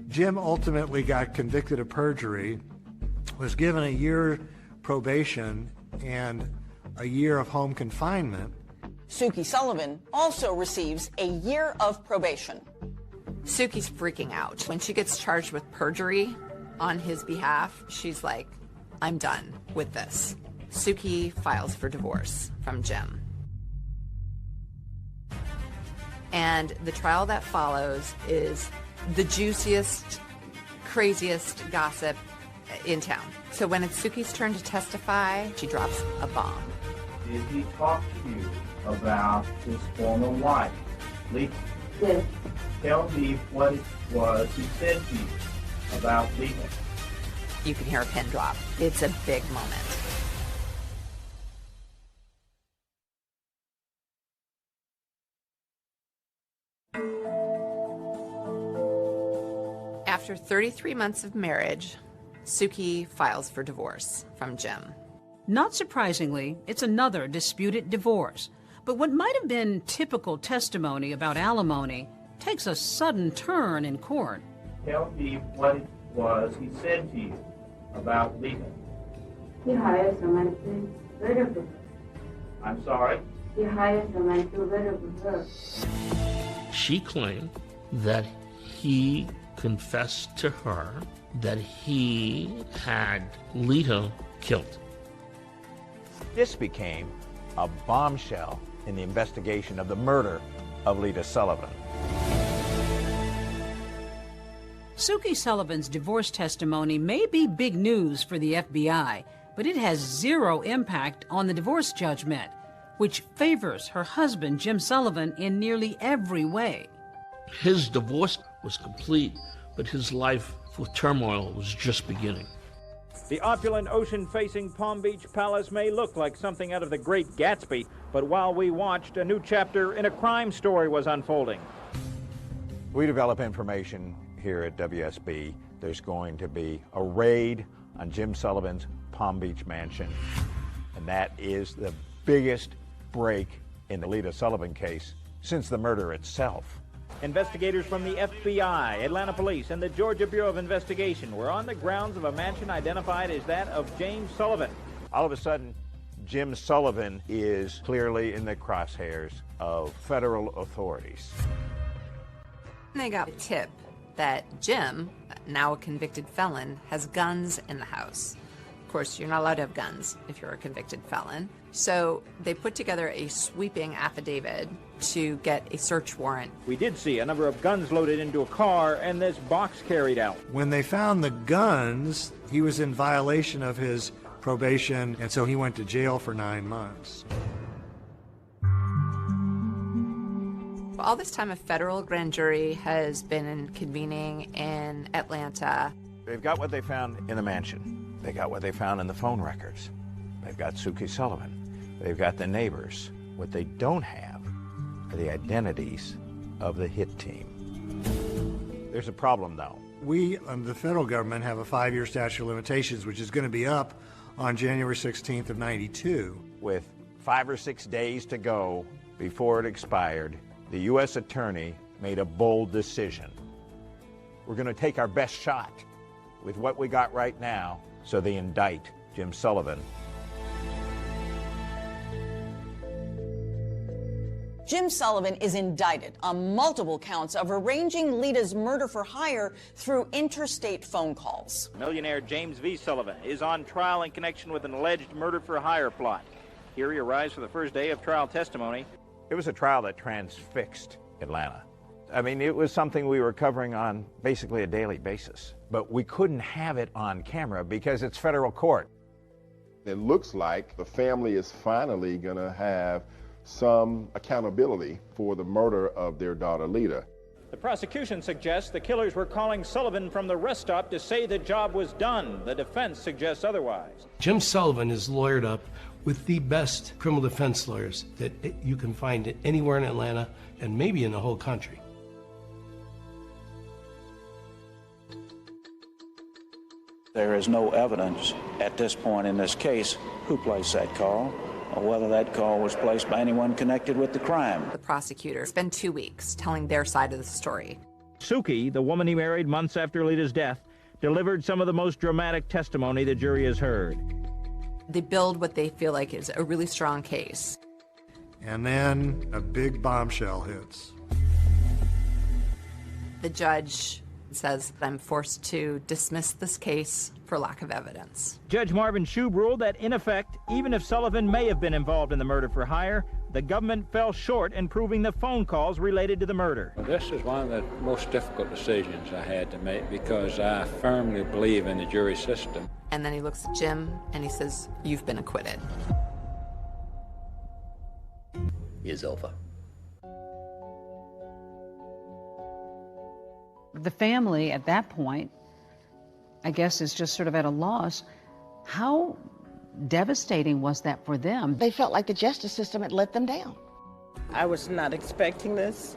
Jim ultimately got convicted of perjury, was given a year probation and a year of home confinement, Suki Sullivan also receives a year of probation. Suki's freaking out. When she gets charged with perjury on his behalf, she's like, I'm done with this. Suki files for divorce from Jim. And the trial that follows is the juiciest, craziest gossip in town. So when it's Suki's turn to testify, she drops a bomb. Did he talk to you about his former wife, Lee? Yes. Tell me what it was he said to you about Lee. You can hear a pin drop. It's a big moment. After 33 months of marriage, Suki files for divorce from Jim. Not surprisingly, it's another disputed divorce. But what might have been typical testimony about alimony takes a sudden turn in court. Tell me what it was he said to you about Lee. He hired someone to rid of her. I'm sorry? He hired someone to rid of her. She claimed that he confessed to her that he had Lita killed. This became a bombshell in the investigation of the murder of Lita Sullivan. Suki Sullivan's divorce testimony may be big news for the FBI, but it has zero impact on the divorce judgment, which favors her husband, Jim Sullivan, in nearly every way. His divorce was complete, but his life with turmoil was just beginning. The opulent ocean-facing Palm Beach Palace may look like something out of The Great Gatsby, but while we watched, a new chapter in a crime story was unfolding. We develop information here at WSB. There's going to be a raid on Jim Sullivan's Palm Beach mansion, and that is the biggest break in the Lita Sullivan case since the murder itself. Investigators from the FBI, Atlanta Police, and the Georgia Bureau of Investigation were on the grounds of a mansion identified as that of James Sullivan. All of a sudden, Jim Sullivan is clearly in the crosshairs of federal authorities. They got a tip that Jim, now a convicted felon, has guns in the house. Of course, you're not allowed to have guns if you're a convicted felon. So they put together a sweeping affidavit to get a search warrant. We did see a number of guns loaded into a car and this box carried out. When they found the guns, he was in violation of his probation, and so he went to jail for 9 months. All this time, a federal grand jury has been convening in Atlanta. They've got what they found in the mansion. They got what they found in the phone records. They've got Suki Sullivan. They've got the neighbors. What they don't have are the identities of the hit team. There's a problem, though. We, the federal government, have a 5-year statute of limitations, which is going to be up on January 16th of '92. With 5 or 6 days to go before it expired, the U.S. attorney made a bold decision. We're going to take our best shot with what we got right now, so they indict Jim Sullivan. Jim Sullivan is indicted on multiple counts of arranging Lita's murder for hire through interstate phone calls. Millionaire James V. Sullivan is on trial in connection with an alleged murder for hire plot. Here he arrives for the first day of trial testimony. It was a trial that transfixed Atlanta. I mean, it was something we were covering on basically a daily basis, but we couldn't have it on camera because it's federal court. It looks like the family is finally going to have some accountability for the murder of their daughter, Lita. The prosecution suggests the killers were calling Sullivan from the rest stop to say the job was done. The defense suggests otherwise. Jim Sullivan is lawyered up with the best criminal defense lawyers that you can find anywhere in Atlanta and maybe in the whole country. There is no evidence at this point in this case who placed that call or whether that call was placed by anyone connected with the crime. The prosecutor spent 2 weeks telling their side of the story. Suki, the woman he married months after Lita's death, delivered some of the most dramatic testimony the jury has heard. They build what they feel like is a really strong case. And then a big bombshell hits. The judge says, I'm forced to dismiss this case for lack of evidence. Judge Marvin Shube ruled that, in effect, even if Sullivan may have been involved in the murder for hire, the government fell short in proving the phone calls related to the murder. This is one of the most difficult decisions I had to make because I firmly believe in the jury system. And then he looks at Jim and he says, you've been acquitted. Is over. The family at that point, I guess, is just sort of at a loss. How devastating was that for them? They felt like the justice system had let them down. I was not expecting this.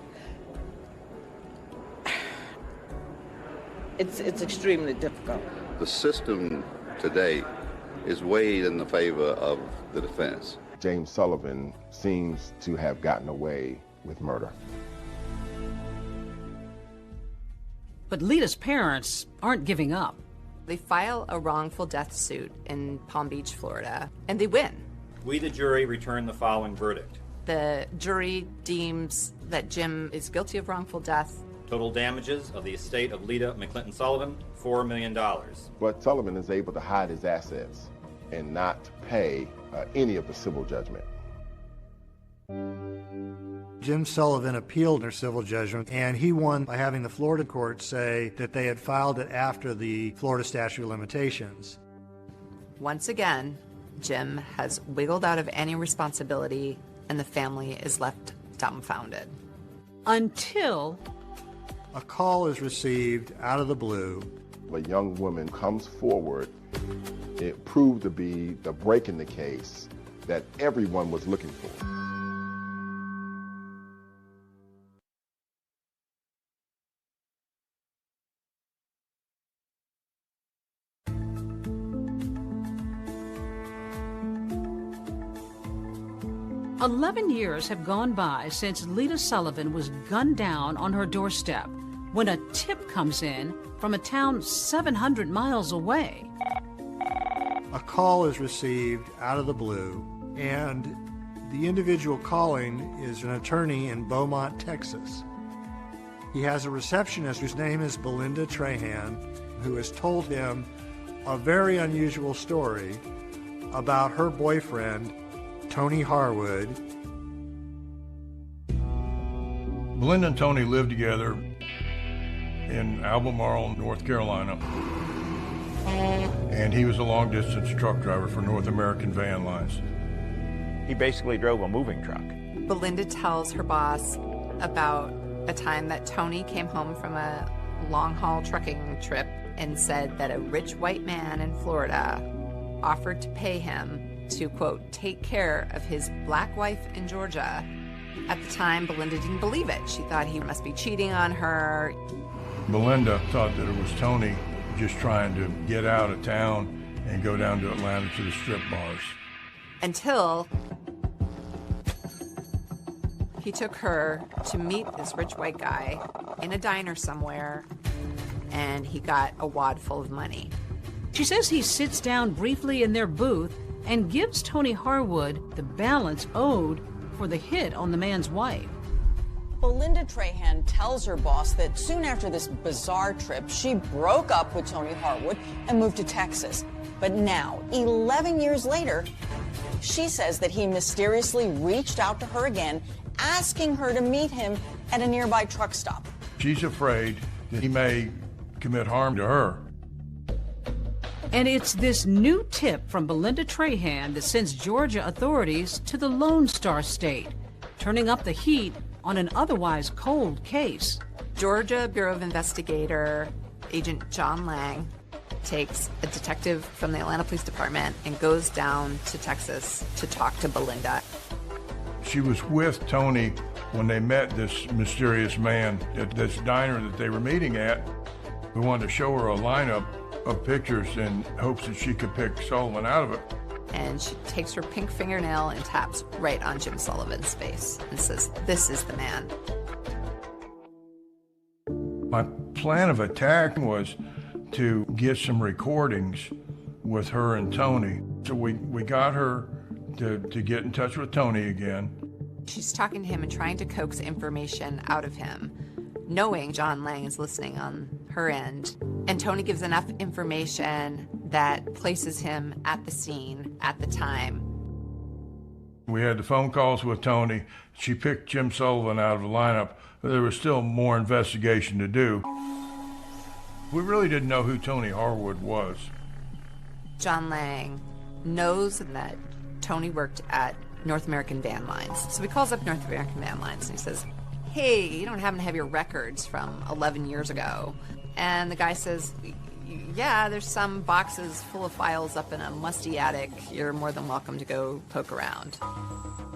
It's extremely difficult. The system today is weighed in the favor of the defense. James Sullivan seems to have gotten away with murder. But Lita's parents aren't giving up. They file a wrongful death suit in Palm Beach, Florida, and they win. We, the jury, return the following verdict. The jury deems that Jim is guilty of wrongful death. Total damages of the estate of Lita McClinton Sullivan, $4 million. But Sullivan is able to hide his assets and not pay any of the civil judgment. Jim Sullivan appealed their civil judgment, and he won by having the Florida court say that they had filed it after the Florida statute of limitations. Once again, Jim has wiggled out of any responsibility, and the family is left dumbfounded. Until a call is received out of the blue. A young woman comes forward. It proved to be the break in the case that everyone was looking for. "11 years have gone by since Lita Sullivan was gunned down on her doorstep when a tip comes in from a town 700 miles away. A call is received out of the blue, and the individual calling is an attorney in Beaumont, Texas. He has a receptionist whose name is Belinda Trahan, who has told him a very unusual story about her boyfriend, Tony Harwood. Belinda and Tony lived together in Albemarle, North Carolina, and he was a long-distance truck driver for North American Van Lines. He basically drove a moving truck. Belinda tells her boss about a time that Tony came home from a long-haul trucking trip and said that a rich white man in Florida offered to pay him to, quote, take care of his black wife in Georgia. At the time, Belinda didn't believe it. She thought he must be cheating on her. Belinda thought that it was Tony just trying to get out of town and go down to Atlanta to the strip bars. Until he took her to meet this rich white guy in a diner somewhere, and he got a wad full of money. She says he sits down briefly in their booth and gives Tony Harwood the balance owed for the hit on the man's wife. Belinda Trahan tells her boss that soon after this bizarre trip, she broke up with Tony Harwood and moved to Texas. But now, 11 years later, she says that he mysteriously reached out to her again, asking her to meet him at a nearby truck stop. She's afraid that he may commit harm to her. And it's this new tip from Belinda Trahan that sends Georgia authorities to the Lone Star State, turning up the heat on an otherwise cold case. Georgia Bureau of Investigator Agent John Lang takes a detective from the Atlanta Police Department and goes down to Texas to talk to Belinda. She was with Tony when they met this mysterious man at this diner that they were meeting at, who wanted to show her a lineup of pictures in hopes that she could pick Sullivan out of it. And she takes her pink fingernail and taps right on Jim Sullivan's face and says, "This is the man." My plan of attack was to get some recordings with her and Tony. So we got her to get in touch with Tony again. She's talking to him and trying to coax information out of him, knowing John Lang is listening on her end. And Tony gives enough information that places him at the scene at the time. We had the phone calls with Tony. She picked Jim Sullivan out of the lineup, but there was still more investigation to do. We really didn't know who Tony Harwood was. John Lang knows that Tony worked at North American Van Lines. So he calls up North American Van Lines and he says, hey, you don't happen to have your records from 11 years ago? And the guy says, yeah, there's some boxes full of files up in a musty attic. You're more than welcome to go poke around.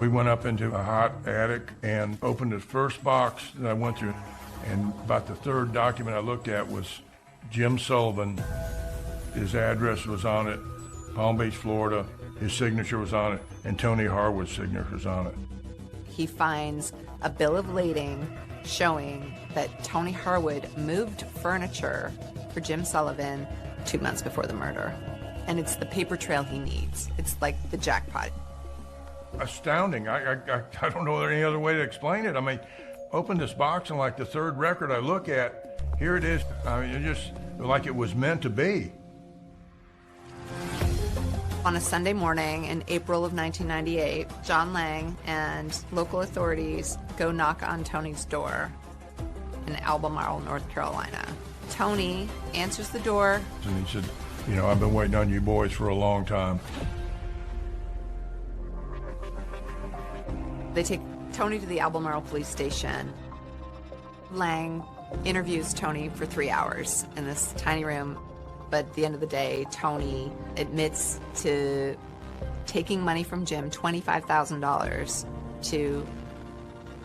We went up into a hot attic and opened the first box that I went through. And about the third document I looked at was Jim Sullivan. His address was on it, Palm Beach, Florida. His signature was on it, and Tony Harwood's signature was on it. He finds a bill of lading showing that Tony Harwood moved furniture for Jim Sullivan 2 months before the murder. And it's the paper trail he needs. It's like the jackpot. Astounding. I don't know any other way to explain it. I mean, open this box and like the third record I look at, here it is. I mean, it just like it was meant to be. On a Sunday morning in April of 1998, John Lang and local authorities go knock on Tony's door in Albemarle, North Carolina. Tony answers the door. And he said, you know, I've been waiting on you boys for a long time. They take Tony to the Albemarle police station. Lang interviews Tony for 3 hours in this tiny room. But at the end of the day, Tony admits to taking money from Jim, $25,000, to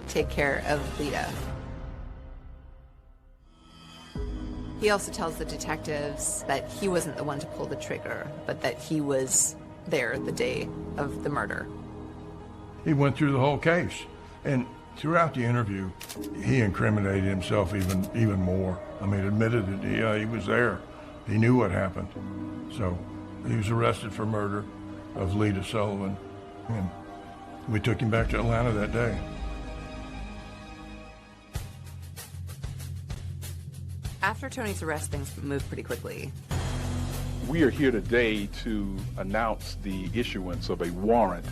take care of Lita. He also tells the detectives that he wasn't the one to pull the trigger, but that he was there the day of the murder. He went through the whole case, and throughout the interview, he incriminated himself even more. I mean, admitted that he was there. He knew what happened. So he was arrested for murder of Lita Sullivan, and we took him back to Atlanta that day. After Tony's arrest, things moved pretty quickly. We are here today to announce the issuance of a warrant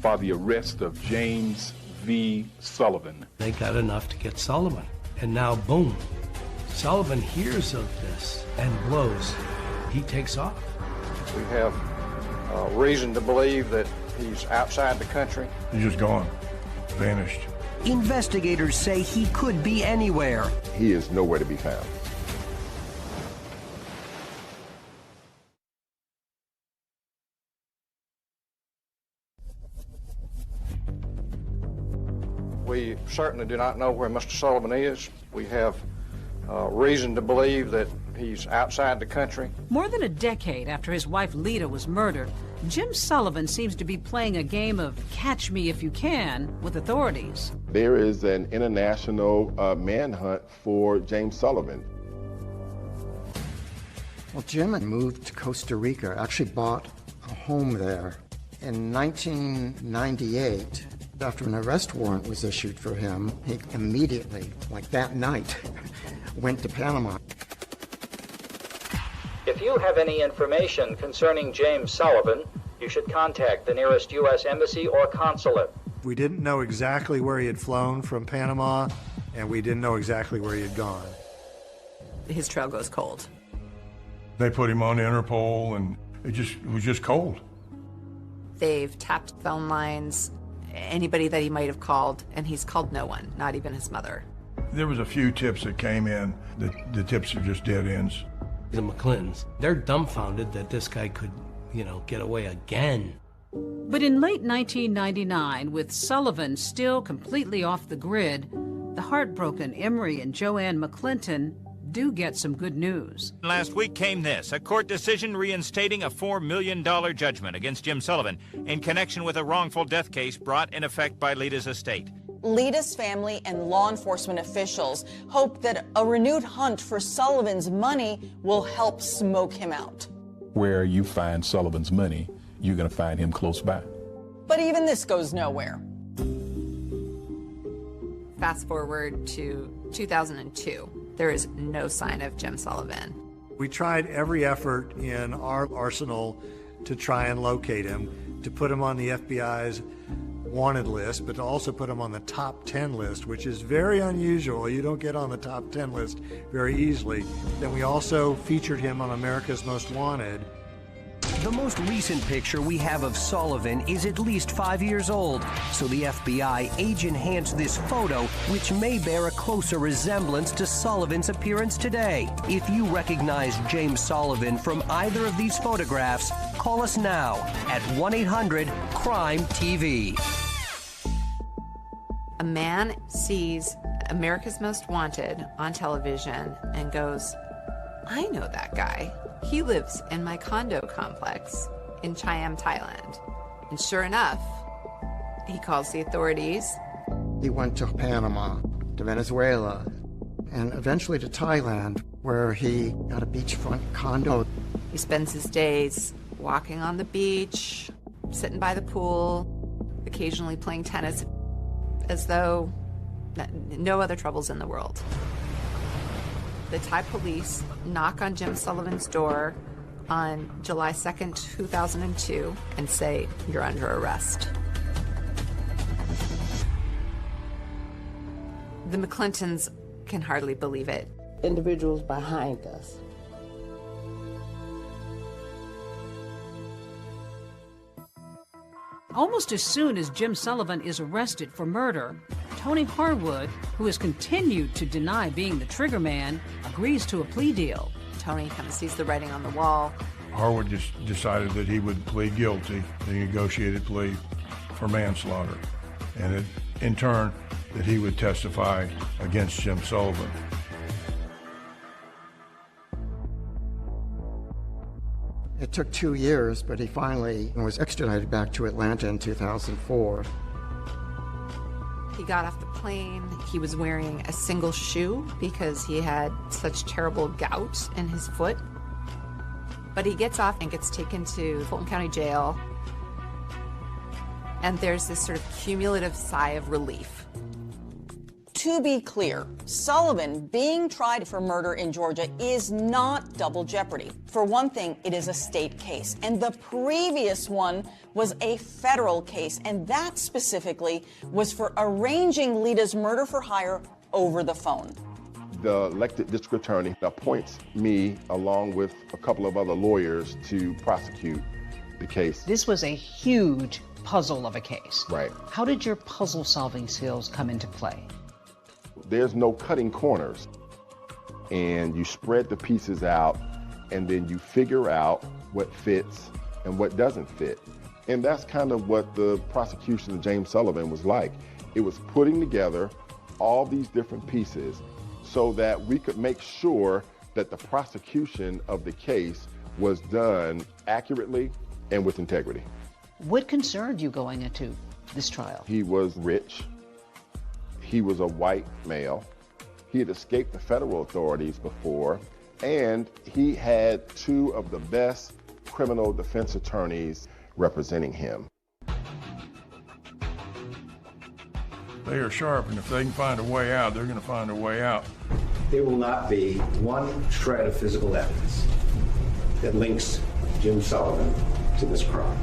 for the arrest of James V. Sullivan. They got enough to get Sullivan, and now boom, Sullivan hears of this and blows. He takes off. We have reason to believe that he's outside the country. He's just gone, vanished. Investigators say he could be anywhere. He is nowhere to be found. We certainly do not know where Mr. Sullivan is. We have reason to believe that he's outside the country. More than a decade after his wife Lita was murdered, Jim Sullivan seems to be playing a game of catch me if you can with authorities. There is an international manhunt for James Sullivan. Well, Jim had moved to Costa Rica, actually bought a home there. In 1998, after an arrest warrant was issued for him, he immediately, like that night, went to Panama. If you have any information concerning James Sullivan, you should contact the nearest U.S. embassy or consulate. We didn't know exactly where he had flown from Panama, and we didn't know exactly where he had gone. His trail goes cold. They put him on Interpol, and it was just cold. They've tapped phone lines, anybody that he might have called, and he's called no one, not even his mother. There was a few tips that came in. The tips are just dead ends. The McClintons, they're dumbfounded that this guy could, get away again. But in late 1999, with Sullivan still completely off the grid, the heartbroken Emery and Joanne McClinton do get some good news. Last week came this, a court decision reinstating a $4 million judgment against Jim Sullivan in connection with a wrongful death case brought in effect by Lita's estate. Lita's family and law enforcement officials hope that a renewed hunt for Sullivan's money will help smoke him out. Where you find Sullivan's money, you're going to find him close by. But even this goes nowhere. Fast forward to 2002. There is no sign of Jim Sullivan. We tried every effort in our arsenal to try and locate him, to put him on the FBI's wanted list, but to also put him on the top 10 list, which is very unusual. You don't get on the top 10 list very easily. Then we also featured him on America's Most Wanted. The most recent picture we have of Sullivan is at least 5 years old, so the FBI age-enhanced this photo, which may bear a closer resemblance to Sullivan's appearance today. If you recognize James Sullivan from either of these photographs, call us now at 1-800-CRIME-TV. A man sees America's Most Wanted on television and goes, I know that guy. He lives in my condo complex in Chiang, Thailand. And sure enough, he calls the authorities. He went to Panama, to Venezuela, and eventually to Thailand, where he got a beachfront condo. He spends his days walking on the beach, sitting by the pool, occasionally playing tennis, as though no other troubles in the world. The Thai police knock on Jim Sullivan's door on July 2nd, 2002, and say, you're under arrest. The McClintons can hardly believe it. Individuals behind us. Almost as soon as Jim Sullivan is arrested for murder, Tony Harwood, who has continued to deny being the trigger man, agrees to a plea deal. Tony kind of sees the writing on the wall. Harwood just decided that he would plead guilty, the negotiated plea for manslaughter, and in turn that he would testify against Jim Sullivan. It took 2 years, but he finally was extradited back to Atlanta in 2004. He got off the plane. He was wearing a single shoe because he had such terrible gout in his foot. But he gets off and gets taken to Fulton County Jail. And there's this sort of cumulative sigh of relief. To be clear, Sullivan being tried for murder in Georgia is not double jeopardy. For one thing, it is a state case, and the previous one was a federal case, and that specifically was for arranging Lita's murder for hire over the phone. The elected district attorney appoints me, along with a couple of other lawyers, to prosecute the case. This was a huge puzzle of a case. Right. How did your puzzle-solving skills come into play? There's no cutting corners, and you spread the pieces out, and then you figure out what fits and what doesn't fit. And that's kind of what the prosecution of James Sullivan was like. It was putting together all these different pieces so that we could make sure that the prosecution of the case was done accurately and with integrity. What concerned you going into this trial? He was rich. He was a white male. He had escaped the federal authorities before, and he had two of the best criminal defense attorneys representing him. They are sharp, and if they can find a way out, they're going to find a way out. There will not be one shred of physical evidence that links Jim Sullivan to this crime.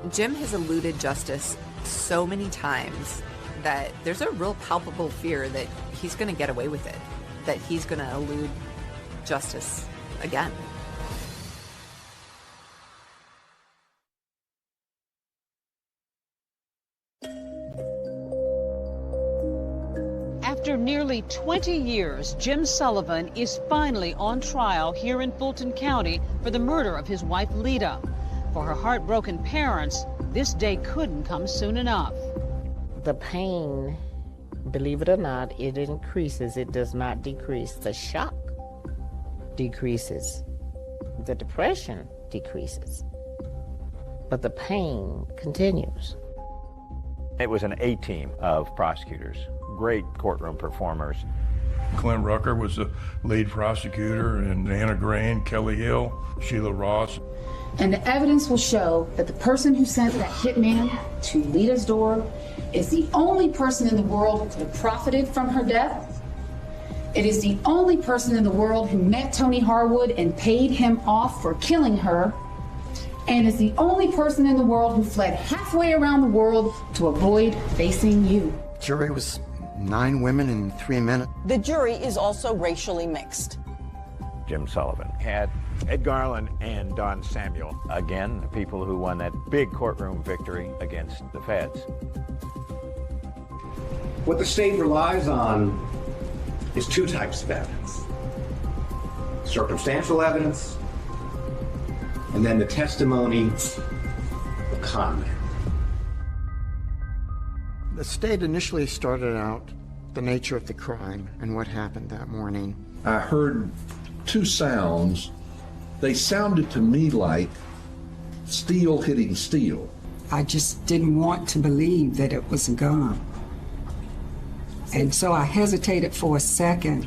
Jim has eluded justice so many times that there's a real palpable fear that he's going to get away with it, that he's going to elude justice again. After nearly 20 years, Jim Sullivan is finally on trial here in Fulton County for the murder of his wife, Lita. For her heartbroken parents, this day couldn't come soon enough. The pain, believe it or not, it increases. It does not decrease. The shock decreases. The depression decreases. But the pain continues. It was an A-team of prosecutors, great courtroom performers. Clint Rucker was the lead prosecutor, and Anna Green, Kelly Hill, Sheila Ross. And the evidence will show that the person who sent that hitman to Lita's door is the only person in the world who could have profited from her death. It is the only person in the world who met Tony Harwood and paid him off for killing her. And is the only person in the world who fled halfway around the world to avoid facing you. Jury was 9 women and 3 men. The jury is also racially mixed. Jim Sullivan had Ed Garland and Don Samuel, again, the people who won that big courtroom victory against the feds. What the state relies on is 2 types of evidence. Circumstantial evidence, and then the testimony of con men. The state initially started out the nature of the crime and what happened that morning. I heard 2 sounds. They sounded to me like steel hitting steel. I just didn't want to believe that it was a gun. And so I hesitated for a second,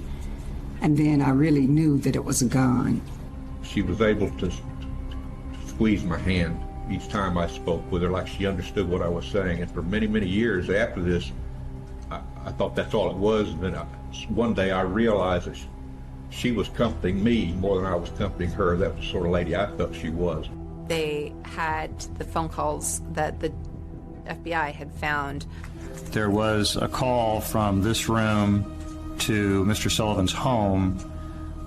and then I really knew that it was a gun. She was able to squeeze my hand each time I spoke with her, like she understood what I was saying. And for many, many years after this, I thought that's all it was. And then one day I realized that she was comforting me more than I was comforting her. That was the sort of lady I felt she was. They had the phone calls that the FBI had found. There was a call from this room to Mr. Sullivan's home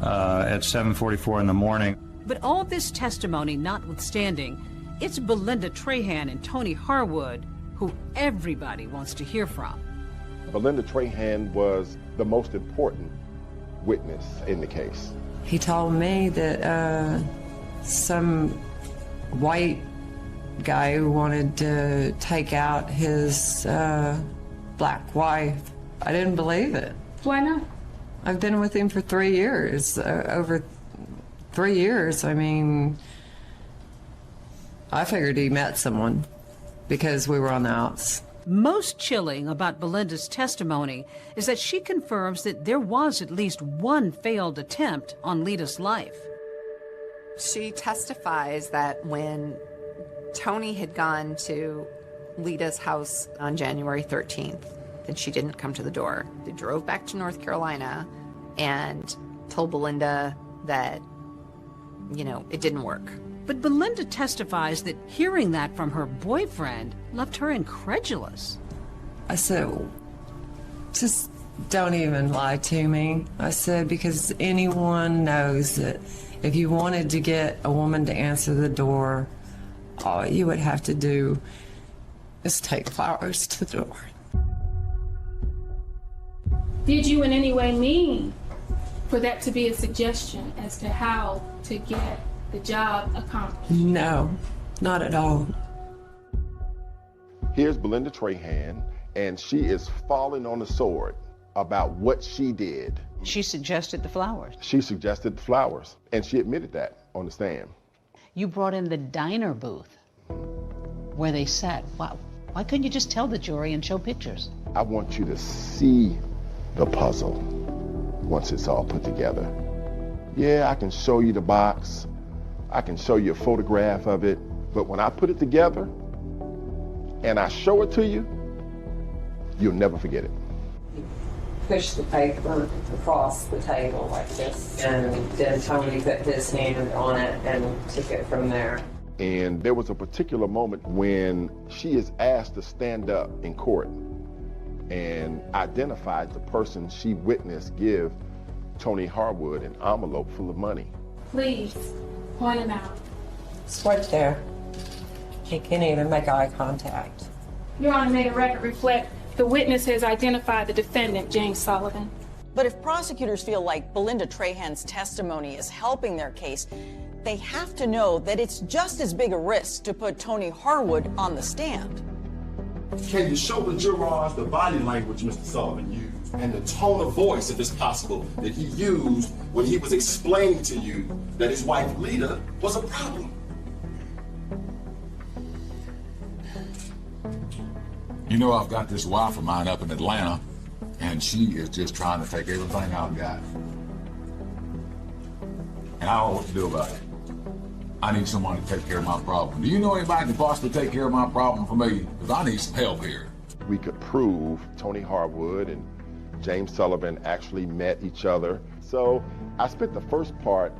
at 7:44 in the morning. But all this testimony notwithstanding, it's Belinda Trahan and Tony Harwood who everybody wants to hear from. Belinda Trahan was the most important witness in the case. He told me that some white guy who wanted to take out his black wife. I didn't believe it. Why not? I've been with him for 3 years, over 3 years. I mean, I figured he met someone because we were on the outs. Most chilling about Belinda's testimony is that she confirms that there was at least one failed attempt on Lita's life. She testifies that when Tony had gone to Lita's house on January 13th, that she didn't come to the door. They drove back to North Carolina and told Belinda that, it didn't work. But Belinda testifies that hearing that from her boyfriend left her incredulous. I said, just don't even lie to me. I said, because anyone knows that if you wanted to get a woman to answer the door, all you would have to do is take flowers to the door. Did you in any way mean for that to be a suggestion as to how to get the job accomplished? No, not at all. Here's Belinda Trahan, and she is falling on the sword about what she did. She suggested the flowers. She suggested the flowers, and she admitted that on the stand. You brought in the diner booth where they sat. Why couldn't you just tell the jury and show pictures? I want you to see the puzzle once it's all put together. Yeah, I can show you the box. I can show you a photograph of it. But when I put it together and I show it to you, you'll never forget it. Push the paper across the table like this, and then Tony put his hand on it and took it from there. And there was a particular moment when she is asked to stand up in court and identified the person she witnessed give Tony Harwood an envelope full of money. Please, point him out. It's right there. He can't even make eye contact. Your Honor, may the record reflect the witness has identified the defendant, James Sullivan. But if prosecutors feel like Belinda Trahan's testimony is helping their case, they have to know that it's just as big a risk to put Tony Harwood on the stand. Can you show the jurors the body language Mr. Sullivan used and the tone of voice, if it's possible, that he used when he was explaining to you that his wife, Lita, was a problem? You know, I've got this wife of mine up in Atlanta, and she is just trying to take everything I've got. And I don't know what to do about it. I need someone to take care of my problem. Do you know anybody that can possibly take care of my problem for me? Because I need some help here. We could prove Tony Harwood and James Sullivan actually met each other. So I spent the first part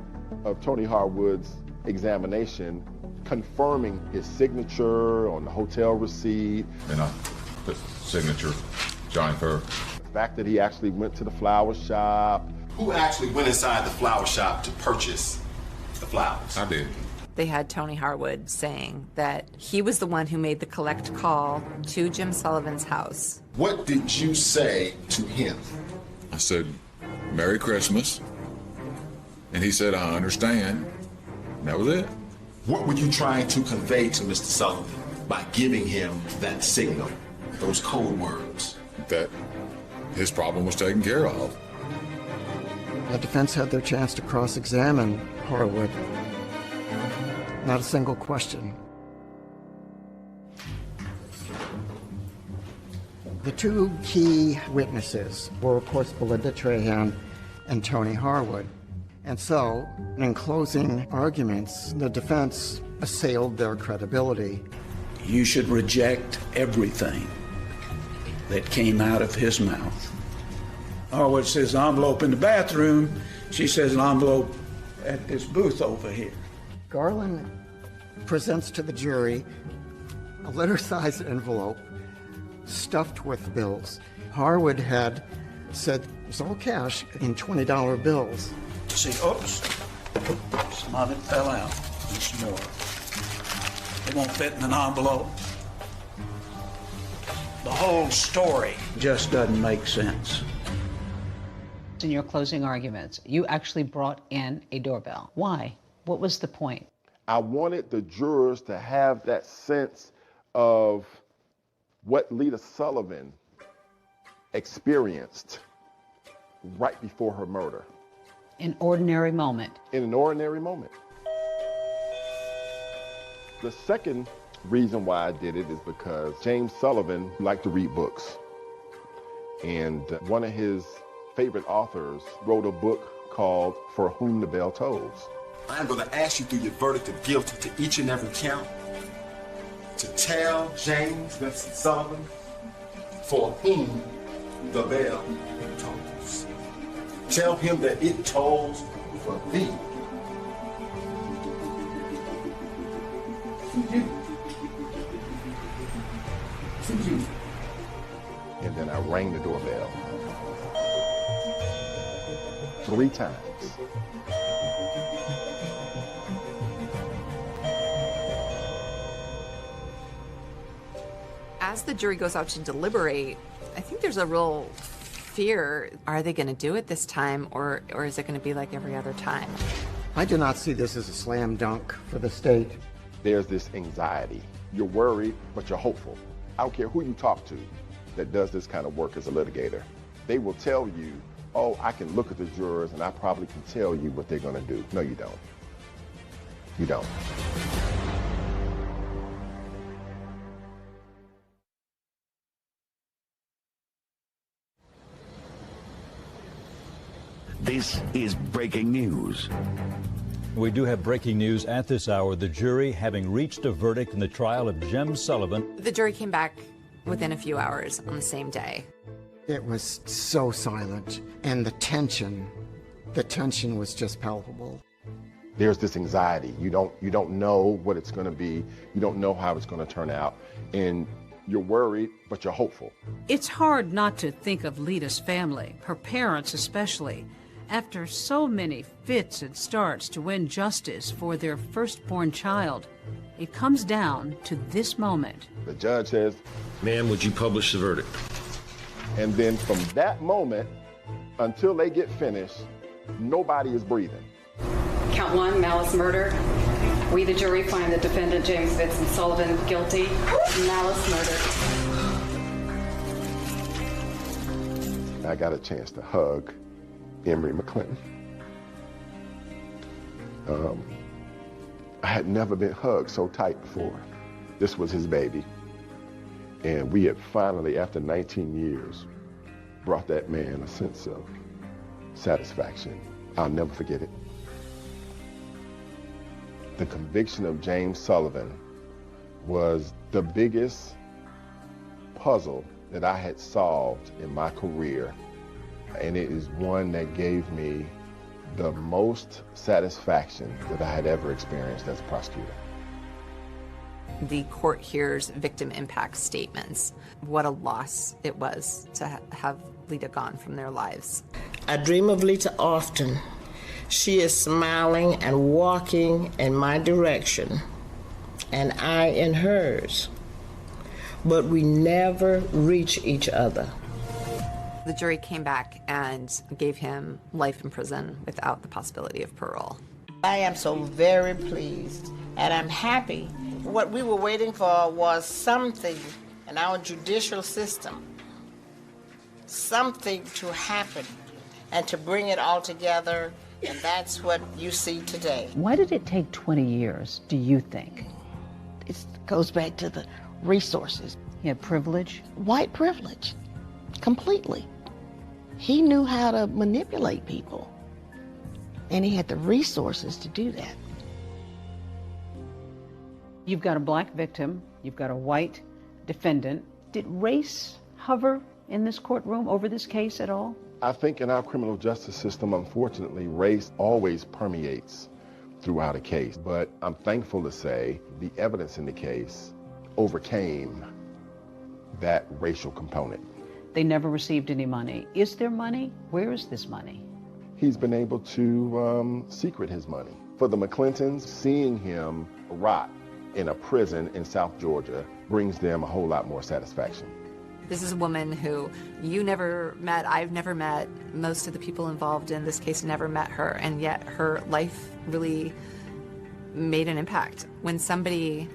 of Tony Harwood's examination confirming his signature on the hotel receipt. And I put signature, Johnny Fur. The fact that he actually went to the flower shop. Who actually went inside the flower shop to purchase the flowers? I did. They had Tony Harwood saying that he was the one who made the collect call to Jim Sullivan's house. What did you say to him? I said, Merry Christmas. And he said, I understand. And that was it. What were you trying to convey to Mr. Sullivan by giving him that signal, those code words? That his problem was taken care of. The defense had their chance to cross-examine Harwood. Not a single question. The two key witnesses were, of course, Belinda Trahan and Tony Harwood. And so, in closing arguments, the defense assailed their credibility. You should reject everything that came out of his mouth. Harwood says envelope in the bathroom. She says an envelope at this booth over here. Garland presents to the jury a letter-sized envelope stuffed with bills. Harwood had said it's all cash in $20 bills. See, oops, some of it fell out, and some more. It won't fit in an envelope. The whole story just doesn't make sense. In your closing arguments, you actually brought in a doorbell. Why? What was the point? I wanted the jurors to have that sense of what Lita Sullivan experienced right before her murder. An ordinary moment. In an ordinary moment. The second reason why I did it is because James Sullivan liked to read books. And one of his favorite authors wrote a book called For Whom the Bell Tolls. I'm going to ask you through your verdict of guilty to each and every count to tell James Vincent Sullivan for whom the bell tolls. Tell him that it tolls for thee. For you. For you. And then I rang the doorbell 3 times. As the jury goes out to deliberate, I think there's a real fear. Are they going to do it this time, or is it going to be like every other time? I do not see this as a slam dunk for the state. There's this anxiety. You're worried, but you're hopeful. I don't care who you talk to that does this kind of work as a litigator. They will tell you, oh, I can look at the jurors and I probably can tell you what they're going to do. No, you don't. You don't. This is breaking news. We do have breaking news at this hour. The jury having reached a verdict in the trial of Jim Sullivan. The jury came back within a few hours on the same day. It was so silent, and the tension was just palpable. There's this anxiety. You don't know what it's going to be. You don't know how it's going to turn out. And you're worried, but you're hopeful. It's hard not to think of Lita's family, her parents especially, after so many fits and starts to win justice for their firstborn child. It comes down to this moment. The judge says, "Ma'am, would you publish the verdict?" And then from that moment until they get finished, nobody is breathing. Count 1, malice murder. We, the jury, find the defendant, James Vincent Sullivan, guilty of malice murder. I got a chance to hug Emory McClinton. I had never been hugged so tight before. This was his baby. And we had finally, after 19 years, brought that man a sense of satisfaction. I'll never forget it. The conviction of James Sullivan was the biggest puzzle that I had solved in my career, and it is one that gave me the most satisfaction that I had ever experienced as a prosecutor. The court hears victim impact statements. What a loss it was to have Lita gone from their lives. I dream of Lita often. She is smiling and walking in my direction, and I in hers. But we never reach each other. The jury came back and gave him life in prison without the possibility of parole. I am so very pleased, and I'm happy. What we were waiting for was something in our judicial system, something to happen and to bring it all together, and that's what you see today. Why did it take 20 years, do you think? It goes back to the resources. He had privilege? White privilege, completely. He knew how to manipulate people, and he had the resources to do that. You've got a black victim, you've got a white defendant. Did race hover in this courtroom over this case at all? I think in our criminal justice system, unfortunately, race always permeates throughout a case. But I'm thankful to say the evidence in the case overcame that racial component. They never received any money. Is there money? Where is this money? He's been able to secret his money. For the McClintons, seeing him rot in a prison in South Georgia brings them a whole lot more satisfaction. This is a woman who you never met, I've never met, most of the people involved in this case never met her, and yet her life really made an impact. When somebody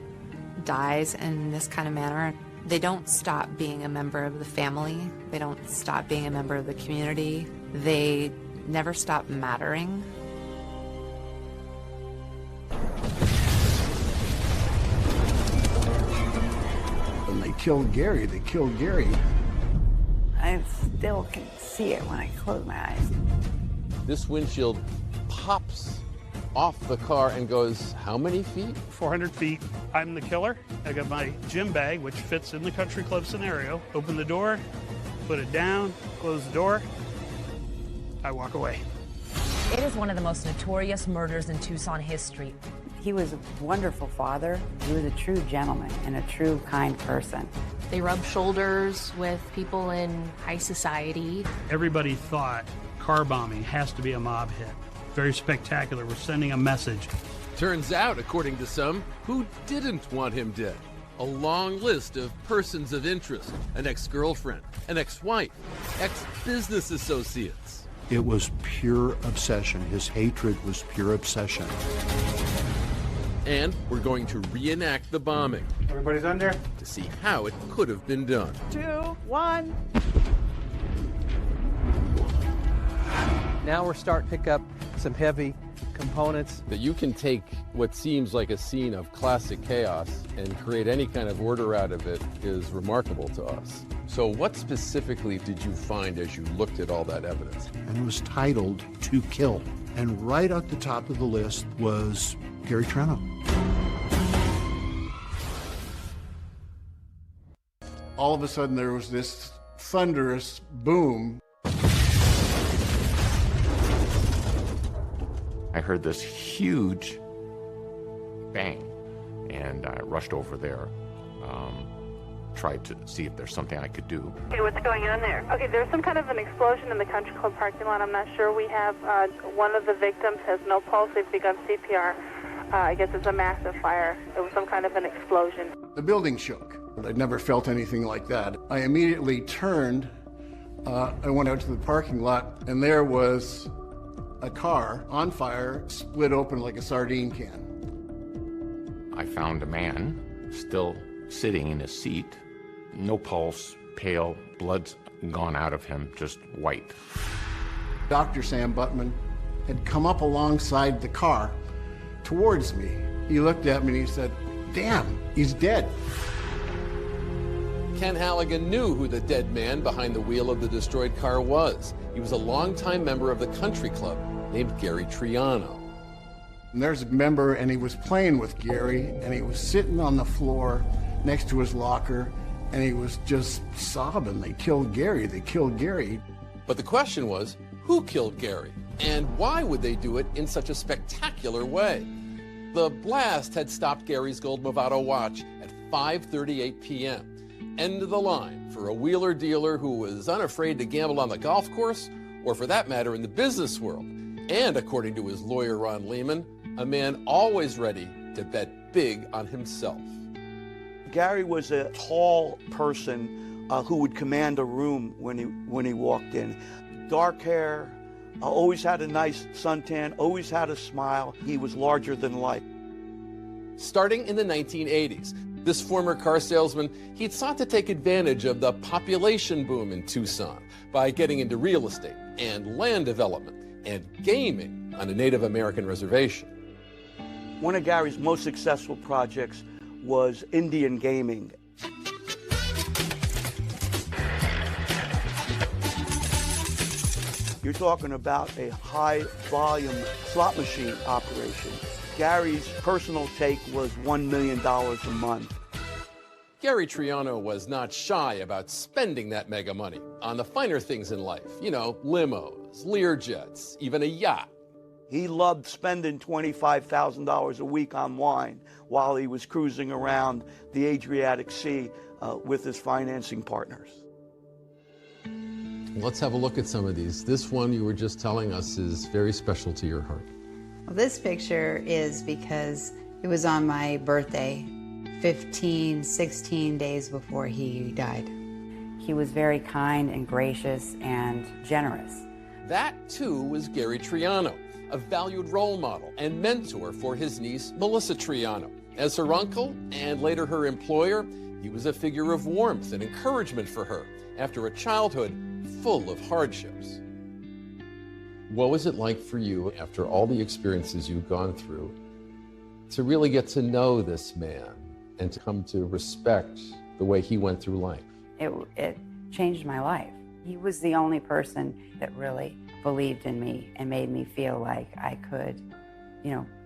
dies in this kind of manner, they don't stop being a member of the family, they don't stop being a member of the community, they never stop mattering. When they killed Gary, they killed Gary. I still can see it when I close my eyes. This windshield pops off the car and goes how many feet? 400 feet. I'm the killer. I got my gym bag, which fits in the country club scenario. Open the door, put it down, close the door. I walk away. It is one of the most notorious murders in Tucson history. He was a wonderful father. He was a true gentleman and a true kind person. They rubbed shoulders with people in high society. Everybody thought car bombing has to be a mob hit. Very spectacular. We're sending a message. Turns out, according to some, who didn't want him dead? A long list of persons of interest, an ex-girlfriend, an ex-wife, ex-business associates. It was pure obsession. His hatred was pure obsession. And we're going to reenact the bombing. Everybody's under? To see how it could have been done. 2, 1. Now we're starting to pick up some heavy components. That you can take what seems like a scene of classic chaos and create any kind of order out of it is remarkable to us. So what specifically did you find as you looked at all that evidence? And it was titled To Kill. And right at the top of the list was Gary Treno. All of a sudden there was this thunderous boom. I heard this huge bang, and I rushed over there, tried to see if there's something I could do. Okay, what's going on there? Okay, there's some kind of an explosion in the country club parking lot. I'm not sure. We have one of the victims has no pulse. They've begun CPR. I guess it's a massive fire. It was some kind of an explosion. The building shook. I'd never felt anything like that. I immediately turned. I went out to the parking lot, and there was a car on fire, split open like a sardine can. I found a man still sitting in his seat, no pulse, pale, blood's gone out of him, just white. Dr. Sam Buttman had come up alongside the car towards me. He looked at me and he said, "Damn, he's dead." Ken Halligan knew who the dead man behind the wheel of the destroyed car was. He was a longtime member of the country club named Gary Triano. And there's a member, and he was playing with Gary, and he was sitting on the floor next to his locker, and he was just sobbing. They killed Gary. They killed Gary. But the question was, who killed Gary? And why would they do it in such a spectacular way? The blast had stopped Gary's gold Movado watch at 5:38 p.m. End of the line for a wheeler dealer who was unafraid to gamble on the golf course, or for that matter, in the business world. And according to his lawyer, Ron Lehman, a man always ready to bet big on himself. Gary was a tall person who would command a room when he walked in. Dark hair, always had a nice suntan, always had a smile. He was larger than life. Starting in the 1980s, this former car salesman, he'd sought to take advantage of the population boom in Tucson by getting into real estate and land development and gaming on a Native American reservation. One of Gary's most successful projects was Indian gaming. You're talking about a high-volume slot machine operation. Gary's personal take was $1 million a month. Gary Triano was not shy about spending that mega money on the finer things in life. You know, limos, Learjets, even a yacht. He loved spending $25,000 a week on wine while he was cruising around the Adriatic Sea with his financing partners. Let's have a look at some of these. This one you were just telling us is very special to your heart. Well, this picture is because it was on my birthday, 16 days before he died. He was very kind and gracious and generous. That, too, was Gary Triano, a valued role model and mentor for his niece, Melissa Triano. As her uncle and later her employer, he was a figure of warmth and encouragement for her after a childhood full of hardships. What was it like for you, after all the experiences you've gone through, to really get to know this man and to come to respect the way he went through life? It changed my life. He was the only person that really believed in me and made me feel like I could,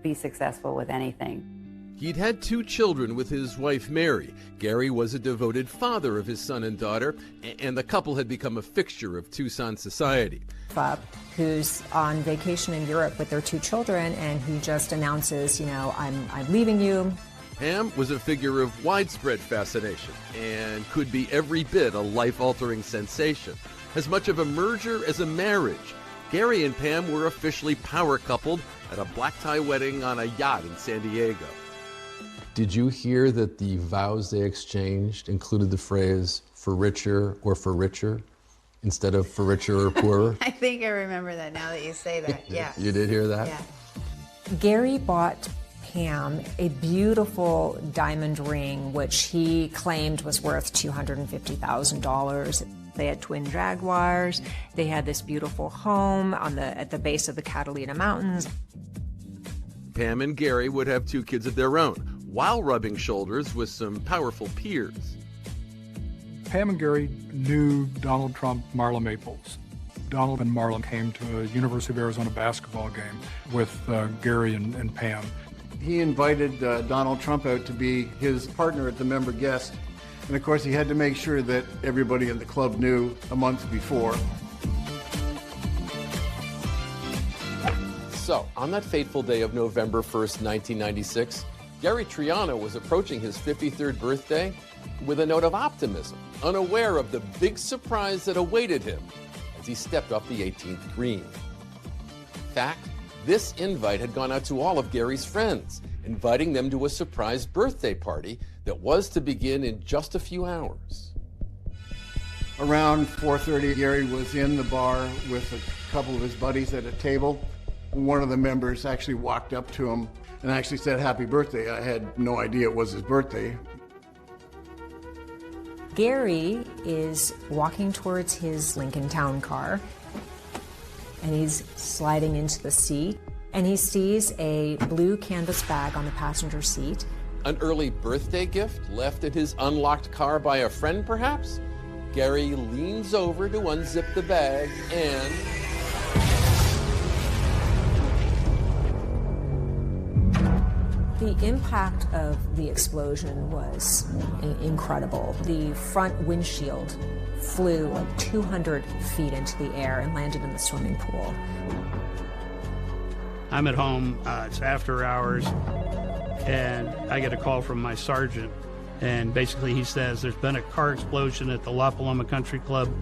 be successful with anything. He'd had 2 children with his wife, Mary. Gary was a devoted father of his son and daughter, and the couple had become a fixture of Tucson society. Bob, who's on vacation in Europe with their 2 children, and he just announces, I'm leaving you. Pam was a figure of widespread fascination and could be every bit a life-altering sensation. As much of a merger as a marriage, Gary and Pam were officially power-coupled at a black-tie wedding on a yacht in San Diego. Did you hear that the vows they exchanged included the phrase, for richer or for richer, instead of for richer or poorer? I think I remember that now that you say that, yeah. You did hear that? Yeah. Gary bought Pam a beautiful diamond ring, which he claimed was worth $250,000. They had twin Jaguars. They had this beautiful home at the base of the Catalina Mountains. Pam and Gary would have 2 kids of their own, while rubbing shoulders with some powerful peers. Pam and Gary knew Donald Trump, Marla Maples. Donald and Marla came to a University of Arizona basketball game with Gary and Pam. He invited Donald Trump out to be his partner at the member guest. And of course, he had to make sure that everybody in the club knew a month before. So, on that fateful day of November 1st, 1996, Gary Triano was approaching his 53rd birthday with a note of optimism, unaware of the big surprise that awaited him as he stepped off the 18th green. In fact, this invite had gone out to all of Gary's friends, inviting them to a surprise birthday party that was to begin in just a few hours. Around 4:30, Gary was in the bar with a couple of his buddies at a table. One of the members actually walked up to him and actually said, "Happy birthday." I had no idea it was his birthday. Gary is walking towards his Lincoln Town car, and he's sliding into the seat, and he sees a blue canvas bag on the passenger seat, An early birthday gift left in his unlocked car by a friend, perhaps? Gary leans over to unzip the bag and... The impact of the explosion was incredible. The front windshield flew like 200 feet into the air and landed in the swimming pool. I'm at home, it's after hours, and I get a call from my sergeant, and basically he says there's been a car explosion at the La Paloma Country Club.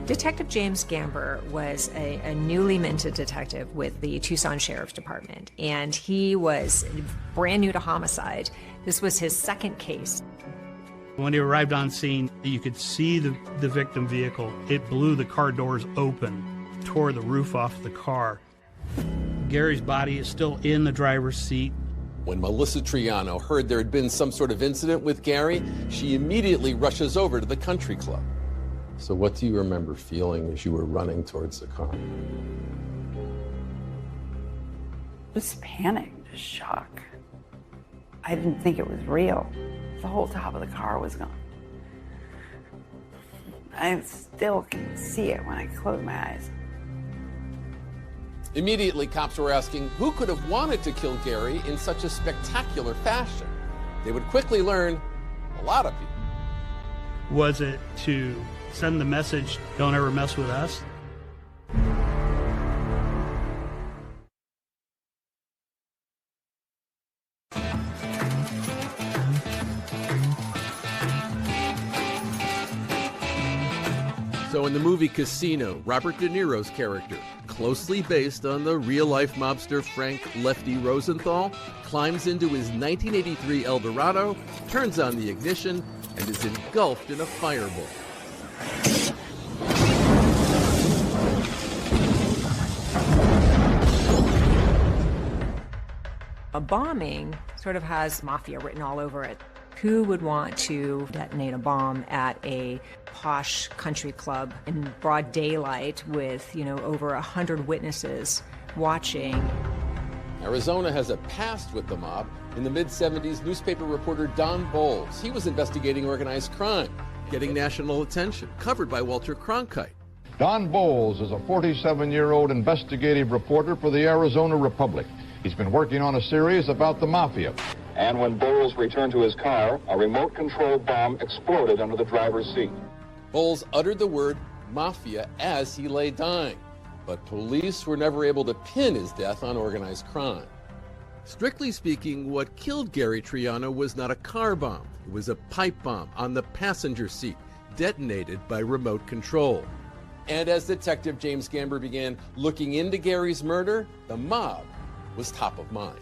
Detective James Gamber was a newly minted detective with the Tucson Sheriff's Department, and he was brand new to homicide. This was his second case. When he arrived on scene, you could see the victim vehicle. It blew the car doors open, tore the roof off the car. Gary's body is still in the driver's seat. When Melissa Triano heard there had been some sort of incident with Gary, she immediately rushes over to the country club. So what do you remember feeling as you were running towards the car? Just panic, just shock. I didn't think it was real. The whole top of the car was gone. I still can see it when I close my eyes. Immediately, cops were asking who could have wanted to kill Gary in such a spectacular fashion. They would quickly learn a lot of people. Was it to send the message, don't ever mess with us? So in the movie Casino, Robert De Niro's character, closely based on the real-life mobster Frank Lefty Rosenthal, climbs into his 1983 Eldorado, turns on the ignition, and is engulfed in a fireball. A bombing sort of has mafia written all over it. Who would want to detonate a bomb at a posh country club in broad daylight with, over 100 witnesses watching? Arizona has a past with the mob. In the mid-70s, newspaper reporter Don Bowles, he was investigating organized crime, getting national attention, covered by Walter Cronkite. Don Bowles is a 47-year-old investigative reporter for the Arizona Republic. He's been working on a series about the mafia. And when Bowles returned to his car, a remote-controlled bomb exploded under the driver's seat. Bowles uttered the word mafia as he lay dying, but police were never able to pin his death on organized crime. Strictly speaking, what killed Gary Triano was not a car bomb. It was a pipe bomb on the passenger seat, detonated by remote control. And as Detective James Gamber began looking into Gary's murder, the mob was top of mind.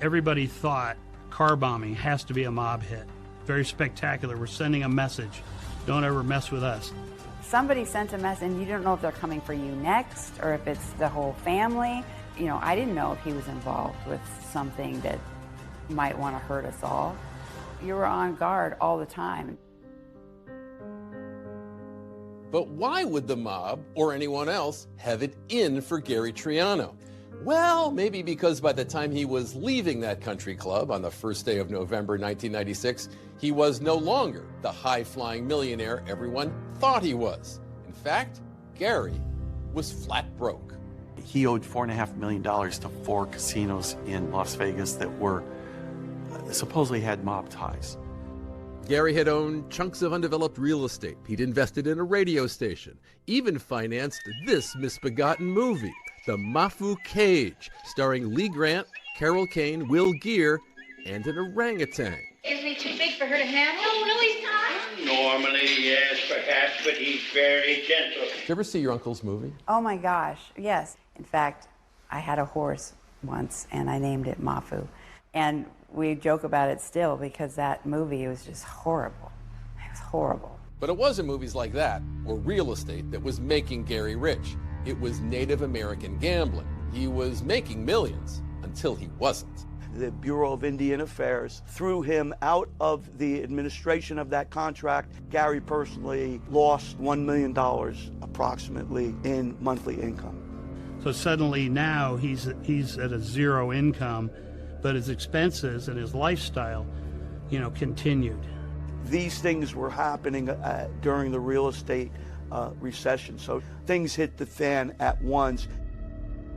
Everybody thought car bombing has to be a mob hit. Very spectacular. We're sending a message. Don't ever mess with us. Somebody sent a message, and you don't know if they're coming for you next or if it's the whole family. I didn't know if he was involved with something that might want to hurt us all. You were on guard all the time. But why would the mob or anyone else have it in for Gary Triano? Well, maybe because by the time he was leaving that country club on the first day of November 1996, he was no longer the high-flying millionaire everyone thought he was. In fact, Gary was flat broke. He owed $4.5 million to 4 casinos in Las Vegas that were supposedly had mob ties. Gary had owned chunks of undeveloped real estate. He'd invested in a radio station, even financed this misbegotten movie, The Mafu Cage, starring Lee Grant, Carol Kane, Will Geer, and an orangutan. Isn't he too big for her to handle? No, really not. Normally, yes, perhaps, but he's very gentle. Did you ever see your uncle's movie? Oh my gosh, yes. In fact, I had a horse once and I named it Mafu. And we joke about it still because that movie was just horrible. It was horrible. But it wasn't movies like that or real estate that was making Gary rich. It was Native American gambling. He was making millions until he wasn't. The Bureau of Indian Affairs threw him out of the administration of that contract. Gary personally lost $1 million approximately in monthly income. So suddenly now he's at a zero income, but his expenses and his lifestyle, continued. These things were happening during the real estate recession, so things hit the fan at once.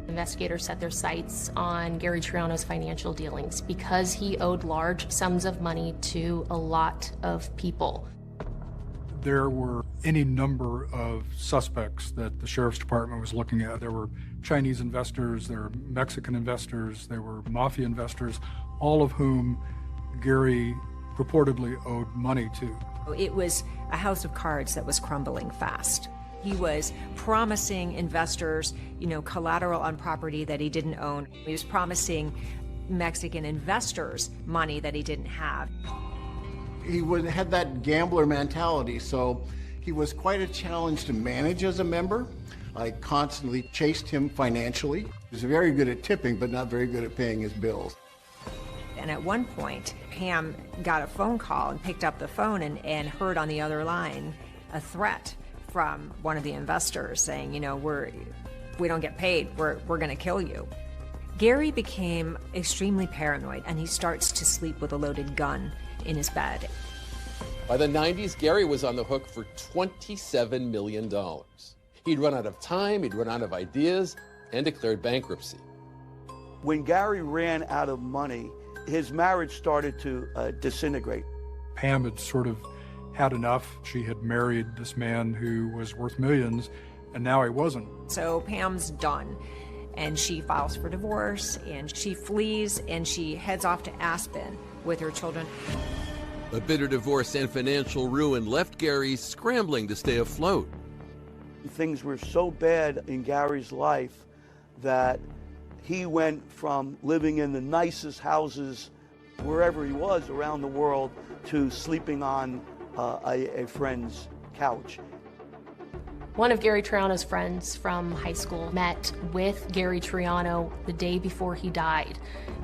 Investigators set their sights on Gary Triano's financial dealings because he owed large sums of money to a lot of people. There were any number of suspects that the sheriff's department was looking at. There were Chinese investors, there were Mexican investors, there were mafia investors, all of whom Gary purportedly owed money to. It was a house of cards that was crumbling fast. He was promising investors, collateral on property that he didn't own. He was promising Mexican investors money that he didn't have. He had that gambler mentality, so he was quite a challenge to manage as a member. I constantly chased him financially. He was very good at tipping, but not very good at paying his bills. And at one point, Pam got a phone call and picked up the phone and heard on the other line a threat from one of the investors saying, if we don't get paid, we're going to kill you. Gary became extremely paranoid, and he starts to sleep with a loaded gun in his bed. By the 90s, Gary was on the hook for $27 million. He'd run out of time, he'd run out of ideas, and declared bankruptcy. When Gary ran out of money, his marriage started to disintegrate. Pam had sort of had enough. She had married this man who was worth millions, and now he wasn't. So Pam's done, and she files for divorce, and she flees, and she heads off to Aspen with her children. A bitter divorce and financial ruin left Gary scrambling to stay afloat. Things were so bad in Gary's life that he went from living in the nicest houses wherever he was around the world to sleeping on a friend's couch. One of Gary Triano's friends from high school met with Gary Triano the day before he died.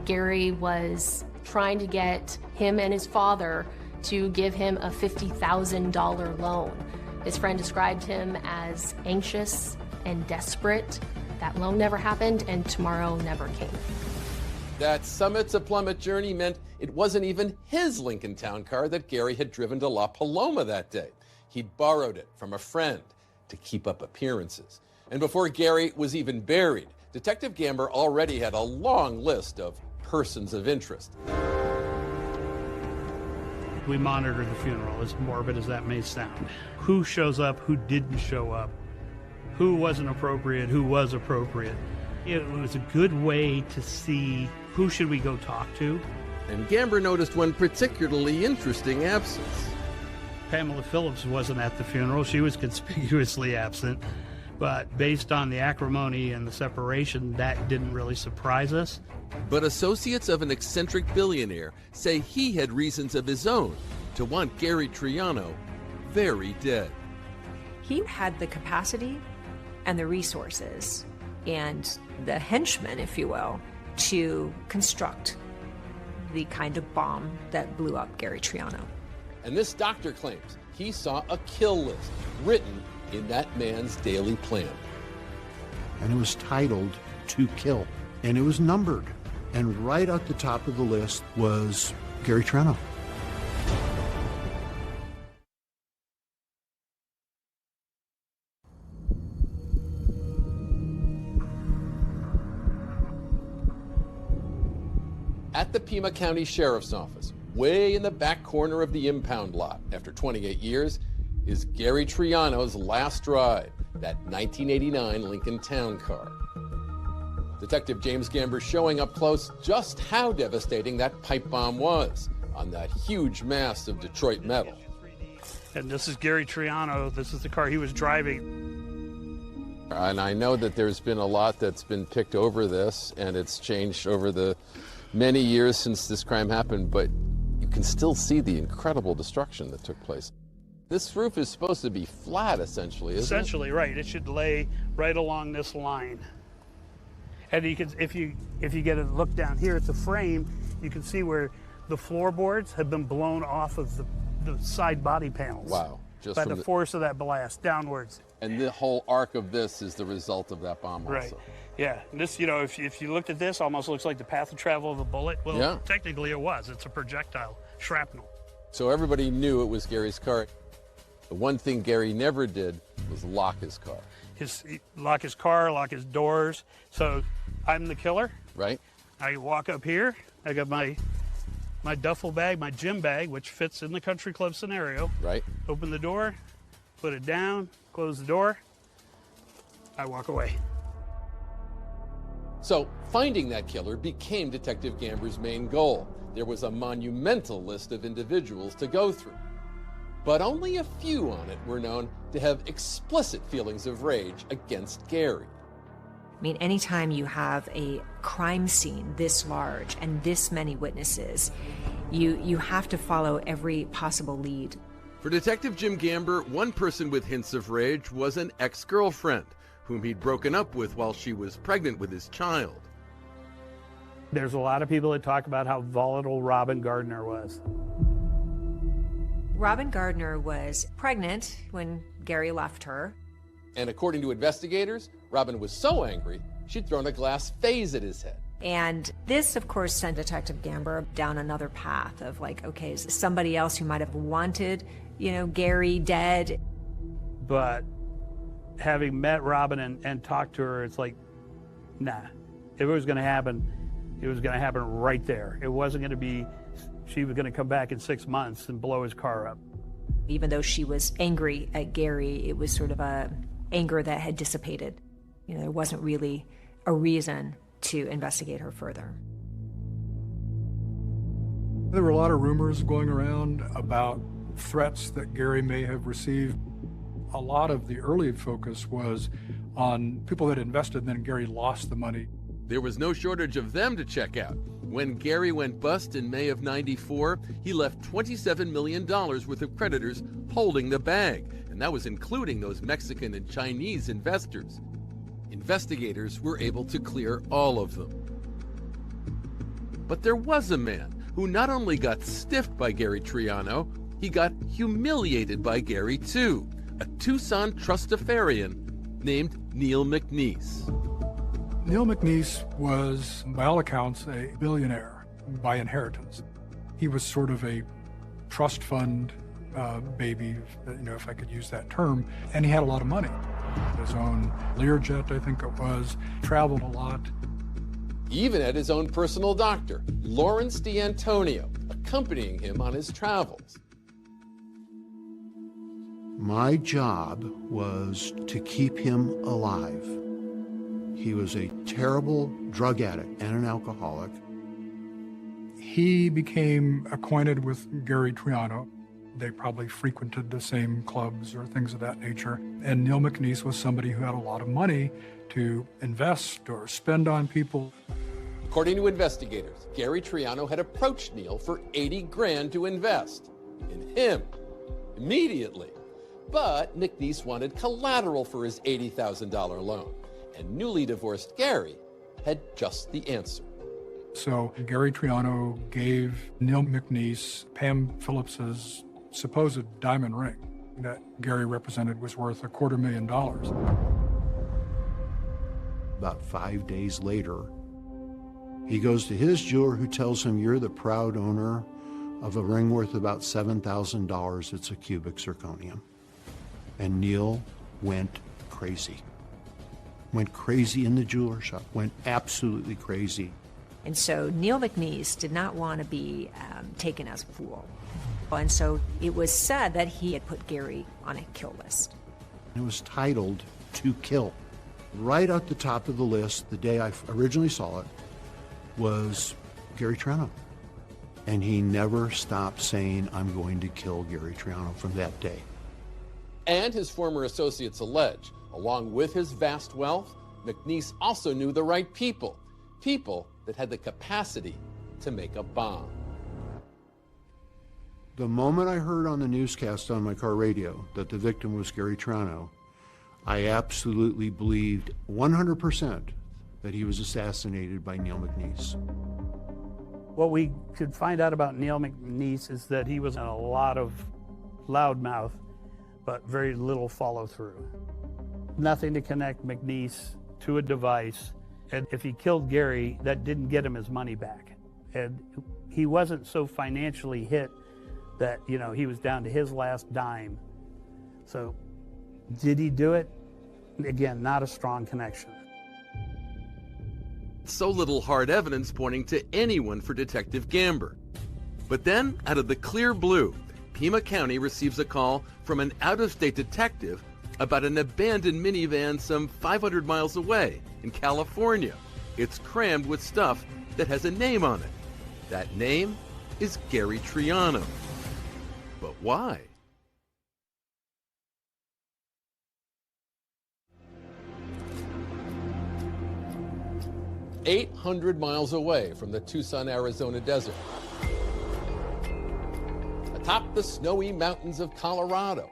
Gary was trying to get him and his father to give him a $50,000 loan. His friend described him as anxious and desperate. That loan never happened, and tomorrow never came. That summit to plummet journey meant it wasn't even his Lincoln Town car that Gary had driven to La Paloma that day. He'd borrowed it from a friend to keep up appearances. And before Gary was even buried, Detective Gamber already had a long list of persons of interest. We monitor the funeral, as morbid as that may sound. Who shows up, who didn't show up, who wasn't appropriate, who was appropriate. It was a good way to see who should we go talk to. And Gamber noticed one particularly interesting absence. Pamela Phillips wasn't at the funeral. She was conspicuously absent. But based on the acrimony and the separation, that didn't really surprise us. But associates of an eccentric billionaire say he had reasons of his own to want Gary Triano very dead. He had the capacity and the resources and the henchmen, if you will, to construct the kind of bomb that blew up Gary Triano. And this doctor claims he saw a kill list written in that man's daily plan. And it was titled "To Kill," and it was numbered. And right at the top of the list was Gary Triano. At the Pima County Sheriff's Office, way in the back corner of the impound lot, after 28 years, is Gary Triano's last ride, that 1989 Lincoln Town car. Detective James Gamber showing up close just how devastating that pipe bomb was on that huge mass of Detroit metal. And this is Gary Triano. This is the car he was driving. And I know that there's been a lot that's been picked over this, and it's changed over the many years since this crime happened, but you can still see the incredible destruction that took place. This roof is supposed to be flat, essentially, isn't it? Essentially, right. It should lay right along this line. And you can, if you get a look down here at the frame, you can see where the floorboards have been blown off of the side body panels. Wow. Just by the force of that blast downwards. And the whole arc of this is the result of that bomb Right. also. Yeah. This, if you looked at this, almost looks like the path of travel of a bullet. Well, Yeah. technically it was. It's a projectile, shrapnel. So everybody knew it was Gary's car. The one thing Gary never did was lock his car. Lock his car, lock his doors. So I'm the killer. Right. I walk up here. I got my duffel bag, my gym bag, which fits in the country club scenario. Right. Open the door, put it down, close the door. I walk away. So finding that killer became Detective Gamber's main goal. There was a monumental list of individuals to go through. But only a few on it were known to have explicit feelings of rage against Gary. I mean, anytime you have a crime scene this large and this many witnesses, you have to follow every possible lead. For Detective Jim Gamber, one person with hints of rage was an ex-girlfriend whom he'd broken up with while she was pregnant with his child. There's a lot of people that talk about how volatile Robin Gardner was. Robin Gardner was pregnant when Gary left her. And according to investigators, Robin was so angry, she'd thrown a glass vase at his head. And this, of course, sent Detective Gamber down another path of like, okay, is this somebody else who might have wanted, Gary dead? But having met Robin and talked to her, it's like, nah. If it was going to happen, it was going to happen right there. It wasn't going to be, she was going to come back in 6 months and blow his car up. Even though she was angry at Gary, it was sort of a anger that had dissipated. There wasn't really a reason to investigate her further. There were a lot of rumors going around about threats that Gary may have received. A lot of the early focus was on people that invested, and then Gary lost the money. There was no shortage of them to check out. When Gary went bust in May of '94, he left $27 million worth of creditors holding the bag, and that was including those Mexican and Chinese investors. Investigators were able to clear all of them. But there was a man who not only got stiffed by Gary Triano, he got humiliated by Gary too, a Tucson trustafarian named Neil McNeese. Neil McNeese was, by all accounts, a billionaire by inheritance. He was sort of a trust fund baby, if I could use that term, and he had a lot of money. His own Learjet, I think it was, traveled a lot. He even had his own personal doctor, Lawrence D'Antonio, accompanying him on his travels. My job was to keep him alive. He was a terrible drug addict and an alcoholic. He became acquainted with Gary Triano. They probably frequented the same clubs or things of that nature. And Neil McNeese was somebody who had a lot of money to invest or spend on people. According to investigators, Gary Triano had approached Neil for $80 grand to invest in him immediately. But McNeese wanted collateral for his $80,000 loan, and newly divorced Gary had just the answer. So Gary Triano gave Neil McNeese Pam Phillips's supposed diamond ring that Gary represented was worth $250,000. About 5 days later, he goes to his jeweler who tells him, "You're the proud owner of a ring worth about $7,000. It's a cubic zirconium." And Neil went crazy. Went crazy in the jeweler shop, went absolutely crazy. And so Neil McNeese did not want to be taken as a fool. And so it was said that he had put Gary on a kill list. It was titled "To Kill." Right at the top of the list, the day I originally saw it, was Gary Triano. And he never stopped saying, "I'm going to kill Gary Triano," from that day. And his former associates allege, along with his vast wealth, McNeese also knew the right people that had the capacity to make a bomb. The moment I heard on the newscast on my car radio that the victim was Gary Triano, I absolutely believed 100% that he was assassinated by Neil McNeese. What we could find out about Neil McNeese is that he was a lot of loudmouth, but very little follow through. Nothing to connect McNeese to a device. And if he killed Gary, that didn't get him his money back. And he wasn't so financially hit that, you know, he was down to his last dime. So did he do it? Again, not a strong connection. So little hard evidence pointing to anyone for Detective Gamber. But then, out of the clear blue, Pima County receives a call from an out-of-state detective about an abandoned minivan some 500 miles away in California. It's crammed with stuff that has a name on it. That name is Gary Triano. But why? "800 miles away from the Tucson, Arizona desert, atop the snowy mountains of Colorado,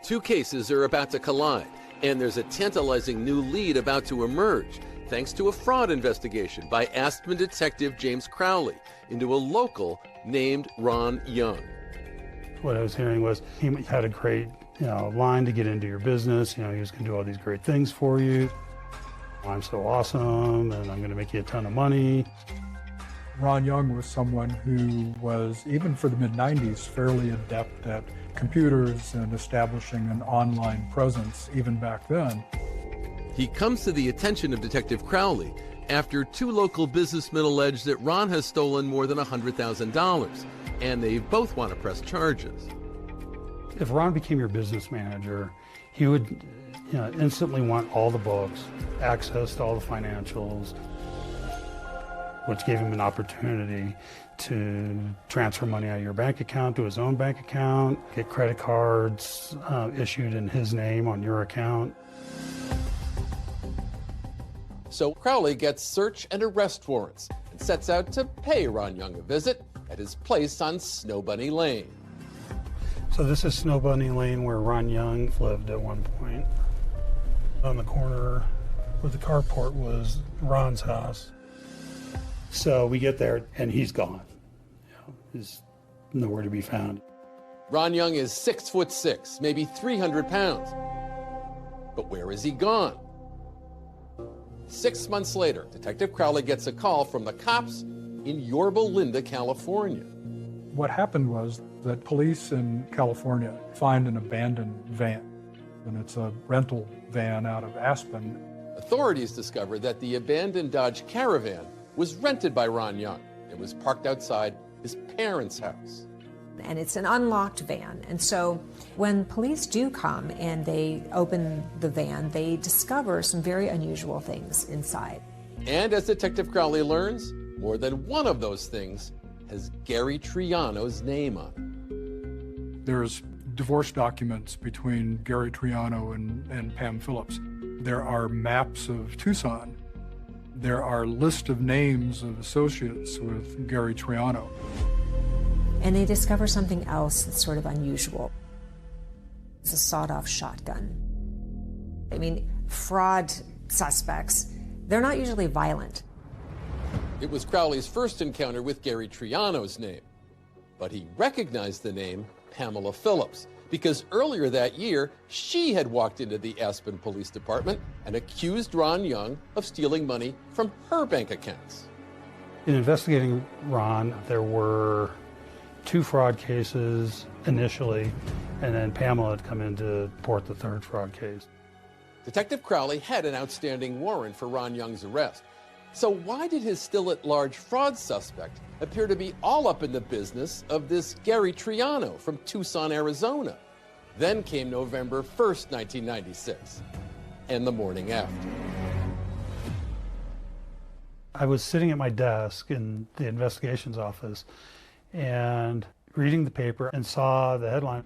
two cases are about to collide, and there's a tantalizing new lead about to emerge thanks to a fraud investigation by Aspen detective James Crowley into a local named Ron Young. What I was hearing was he had a great, line to get into your business. He was going to do all these great things for you. I'm so awesome, and I'm going to make you a ton of money. Ron Young was someone who was, even for the mid-90s, fairly adept at computers and establishing an online presence even back then. He comes to the attention of Detective Crowley after two local businessmen allege that Ron has stolen more than $100,000, and they both want to press charges. If Ron became your business manager, he would instantly want all the books, access to all the financials, which gave him an opportunity to transfer money out of your bank account to his own bank account, get credit cards issued in his name on your account. So Crowley gets search and arrest warrants and sets out to pay Ron Young a visit at his place on Snow Bunny Lane. So this is Snow Bunny Lane, where Ron Young lived at one point. On the corner where the carport was Ron's house. So we get there and he's gone. He's nowhere to be found. Ron Young is 6'6", maybe 300 pounds. But where is he gone? 6 months later, Detective Crowley gets a call from the cops in Yorba Linda, California. What happened was that police in California find an abandoned van, and it's a rental van out of Aspen. Authorities discover that the abandoned Dodge Caravan was rented by Ron Young. It was parked outside his parents' house. And it's an unlocked van. And so when police do come and they open the van, they discover some very unusual things inside. And as Detective Crowley learns, more than one of those things has Gary Triano's name on it. There's divorce documents between Gary Triano and Pam Phillips. There are maps of Tucson. There are lists of names of associates with Gary Triano. And they discover something else that's sort of unusual. It's a sawed-off shotgun. I mean, fraud suspects, they're not usually violent. It was Crowley's first encounter with Gary Triano's name, but he recognized the name Pamela Phillips because earlier that year, she had walked into the Aspen Police Department and accused Ron Young of stealing money from her bank accounts. In investigating Ron, there were 2 fraud cases initially, and then Pamela had come in to report the 3rd fraud case. Detective Crowley had an outstanding warrant for Ron Young's arrest. So why did his still-at-large fraud suspect appear to be all up in the business of this Gary Triano from Tucson, Arizona? Then came November 1st, 1996, and the morning after. I was sitting at my desk in the investigations office and reading the paper and saw the headline.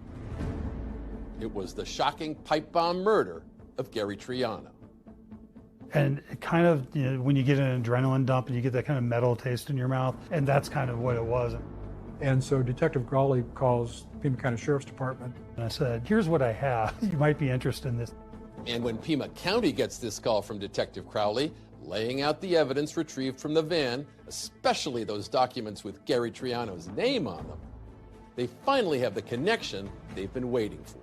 It was the shocking pipe bomb murder of Gary Triano. And it kind of, when you get an adrenaline dump and you get that kind of metal taste in your mouth, and that's kind of what it was. And so Detective Crowley calls Pima County Sheriff's Department. And I said, here's what I have. You might be interested in this. And when Pima County gets this call from Detective Crowley, laying out the evidence retrieved from the van, especially those documents with Gary Triano's name on them, they finally have the connection they've been waiting for.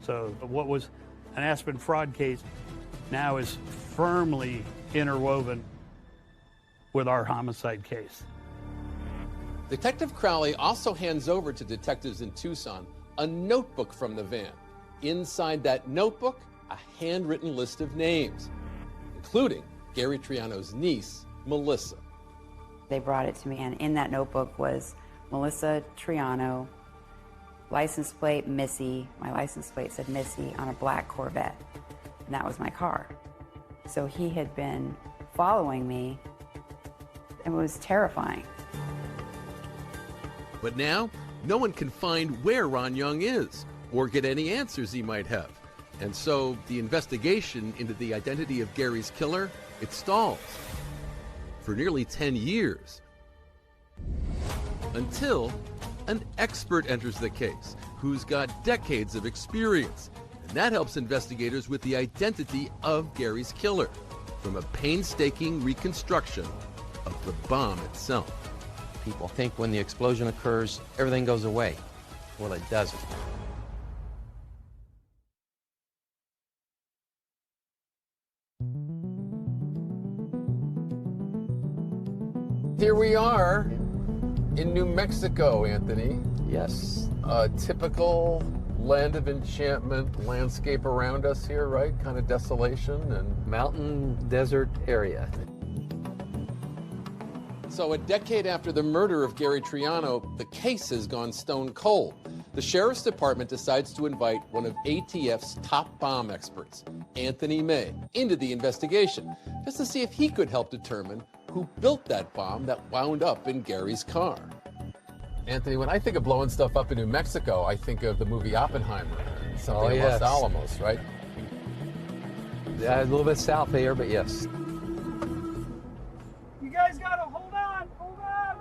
So what was an Aspen fraud case now is firmly interwoven with our homicide case. Detective Crowley also hands over to detectives in Tucson a notebook from the van. Inside that notebook, a handwritten list of names, including Gary Triano's niece, Melissa. They brought it to me, and in that notebook was Melissa Triano, license plate Missy. My license plate said Missy on a black Corvette, and that was my car. So he had been following me, and it was terrifying. But now, no one can find where Ron Young is or get any answers he might have. And so the investigation into the identity of Gary's killer, it stalls for nearly 10 years. Until an expert enters the case who's got decades of experience. And that helps investigators with the identity of Gary's killer from a painstaking reconstruction of the bomb itself. People think when the explosion occurs, everything goes away. Well, it doesn't. Here we are in New Mexico, Anthony. Yes. A typical land of enchantment landscape around us here, right? Kind of desolation and mountain desert area. So a decade after the murder of Gary Triano, the case has gone stone cold. The Sheriff's Department decides to invite one of ATF's top bomb experts, Anthony May, into the investigation, just to see if he could help determine who built that bomb that wound up in Gary's car. Anthony, when I think of blowing stuff up in New Mexico, I think of the movie Oppenheimer, something in Los Alamos, right? Yeah, a little bit south there, but yes. You guys gotta hold on, hold on.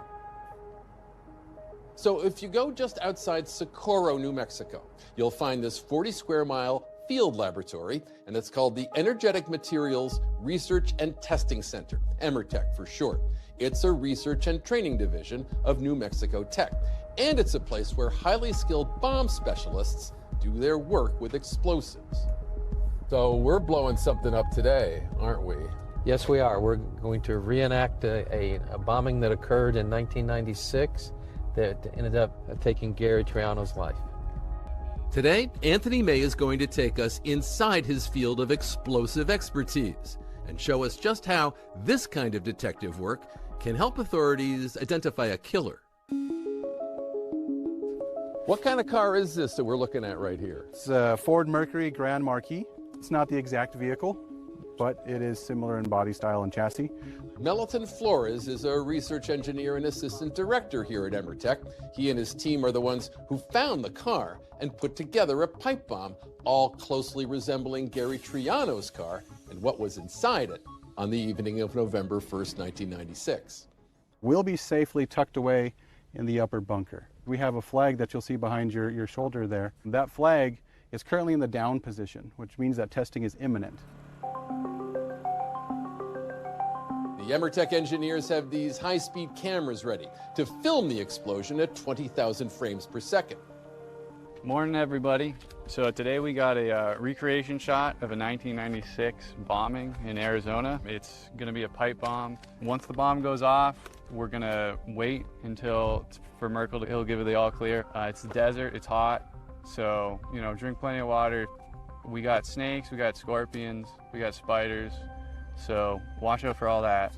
So if you go just outside Socorro, New Mexico, you'll find this 40-square-mile field laboratory, and it's called the Energetic Materials Research and Testing Center, EMERTEC for short. It's a research and training division of New Mexico Tech, and it's a place where highly skilled bomb specialists do their work with explosives. So we're blowing something up today, aren't we? Yes, we are. We're going to reenact a bombing that occurred in 1996 that ended up taking Gary Triano's life. Today, Anthony May is going to take us inside his field of explosive expertise and show us just how this kind of detective work can help authorities identify a killer. What kind of car is this that we're looking at right here? It's a Ford Mercury Grand Marquis. It's not the exact vehicle, but it is similar in body style and chassis. Melton Flores is a research engineer and assistant director here at EMERTEC. He and his team are the ones who found the car and put together a pipe bomb, all closely resembling Gary Triano's car and what was inside it on the evening of November 1st, 1996. Will be safely tucked away in the upper bunker. We have a flag that you'll see behind your shoulder there. That flag is currently in the down position, which means that testing is imminent. The EMERTEC engineers have these high-speed cameras ready to film the explosion at 20,000 frames per second. Morning, everybody. So today we got a recreation shot of a 1996 bombing in Arizona. It's going to be a pipe bomb. Once the bomb goes off, we're going to wait until for Merkel to he'll give it the all clear. It's the desert, it's hot, so drink plenty of water. We got snakes, we got scorpions, we got spiders, so watch out for all that.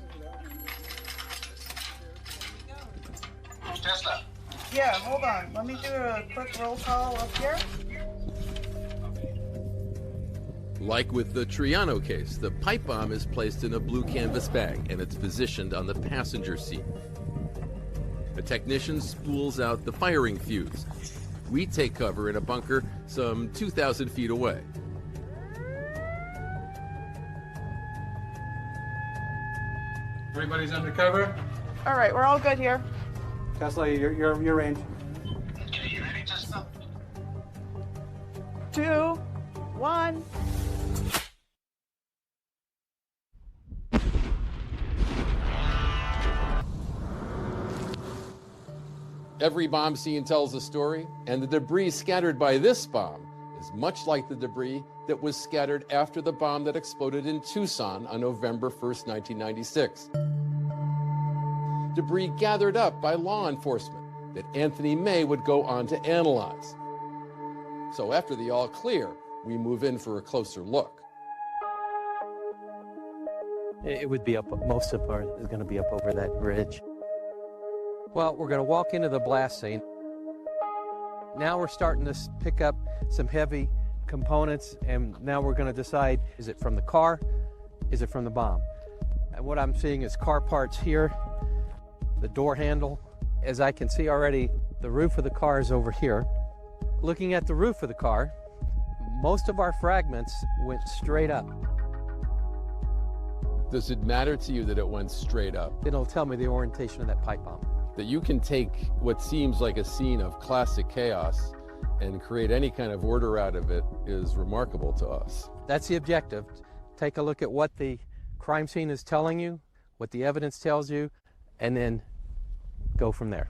Tesla. Yeah, hold on. Let me do a quick roll call up here. Like with the Triano case, the pipe bomb is placed in a blue canvas bag and it's positioned on the passenger seat. The technician spools out the firing fuse. We take cover in a bunker some 2,000 feet away. Everybody's under cover? All right, we're all good here. Tesla, your range. Okay, you ready, Tesla? 2, 1. Every bomb scene tells a story, and the debris scattered by this bomb is is much like the debris that was scattered after the bomb that exploded in Tucson on November 1st, 1996. Debris gathered up by law enforcement that Anthony May would go on to analyze. So after the all clear, we move in for a closer look. It would be up, most of it is going to be up over that ridge. Well, we're going to walk into the blast scene. Now we're starting to pick up some heavy components, and now we're going to decide, is it from the car? Is it from the bomb? And what I'm seeing is car parts here, the door handle. As I can see already, the roof of the car is over here. Looking at the roof of the car, most of our fragments went straight up. Does it matter to you that it went straight up? It'll tell me the orientation of that pipe bomb. That you can take what seems like a scene of classic chaos and create any kind of order out of it is remarkable to us. That's the objective. Take a look at what the crime scene is telling you, what the evidence tells you, and then go from there.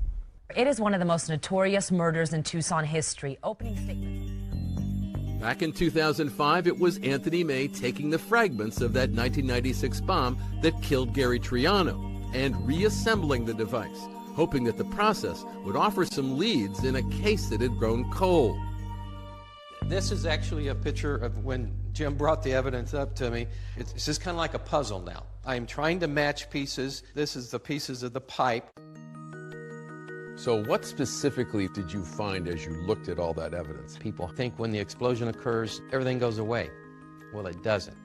It is one of the most notorious murders in Tucson history. Opening statement. Back in 2005, it was Anthony May taking the fragments of that 1996 bomb that killed Gary Triano and reassembling the device, hoping that the process would offer some leads in a case that had grown cold. This is actually a picture of when Jim brought the evidence up to me. It's just kind of like a puzzle now. I'm trying to match pieces. This is the pieces of the pipe. So what specifically did you find as you looked at all that evidence? People think when the explosion occurs, everything goes away. Well, it doesn't.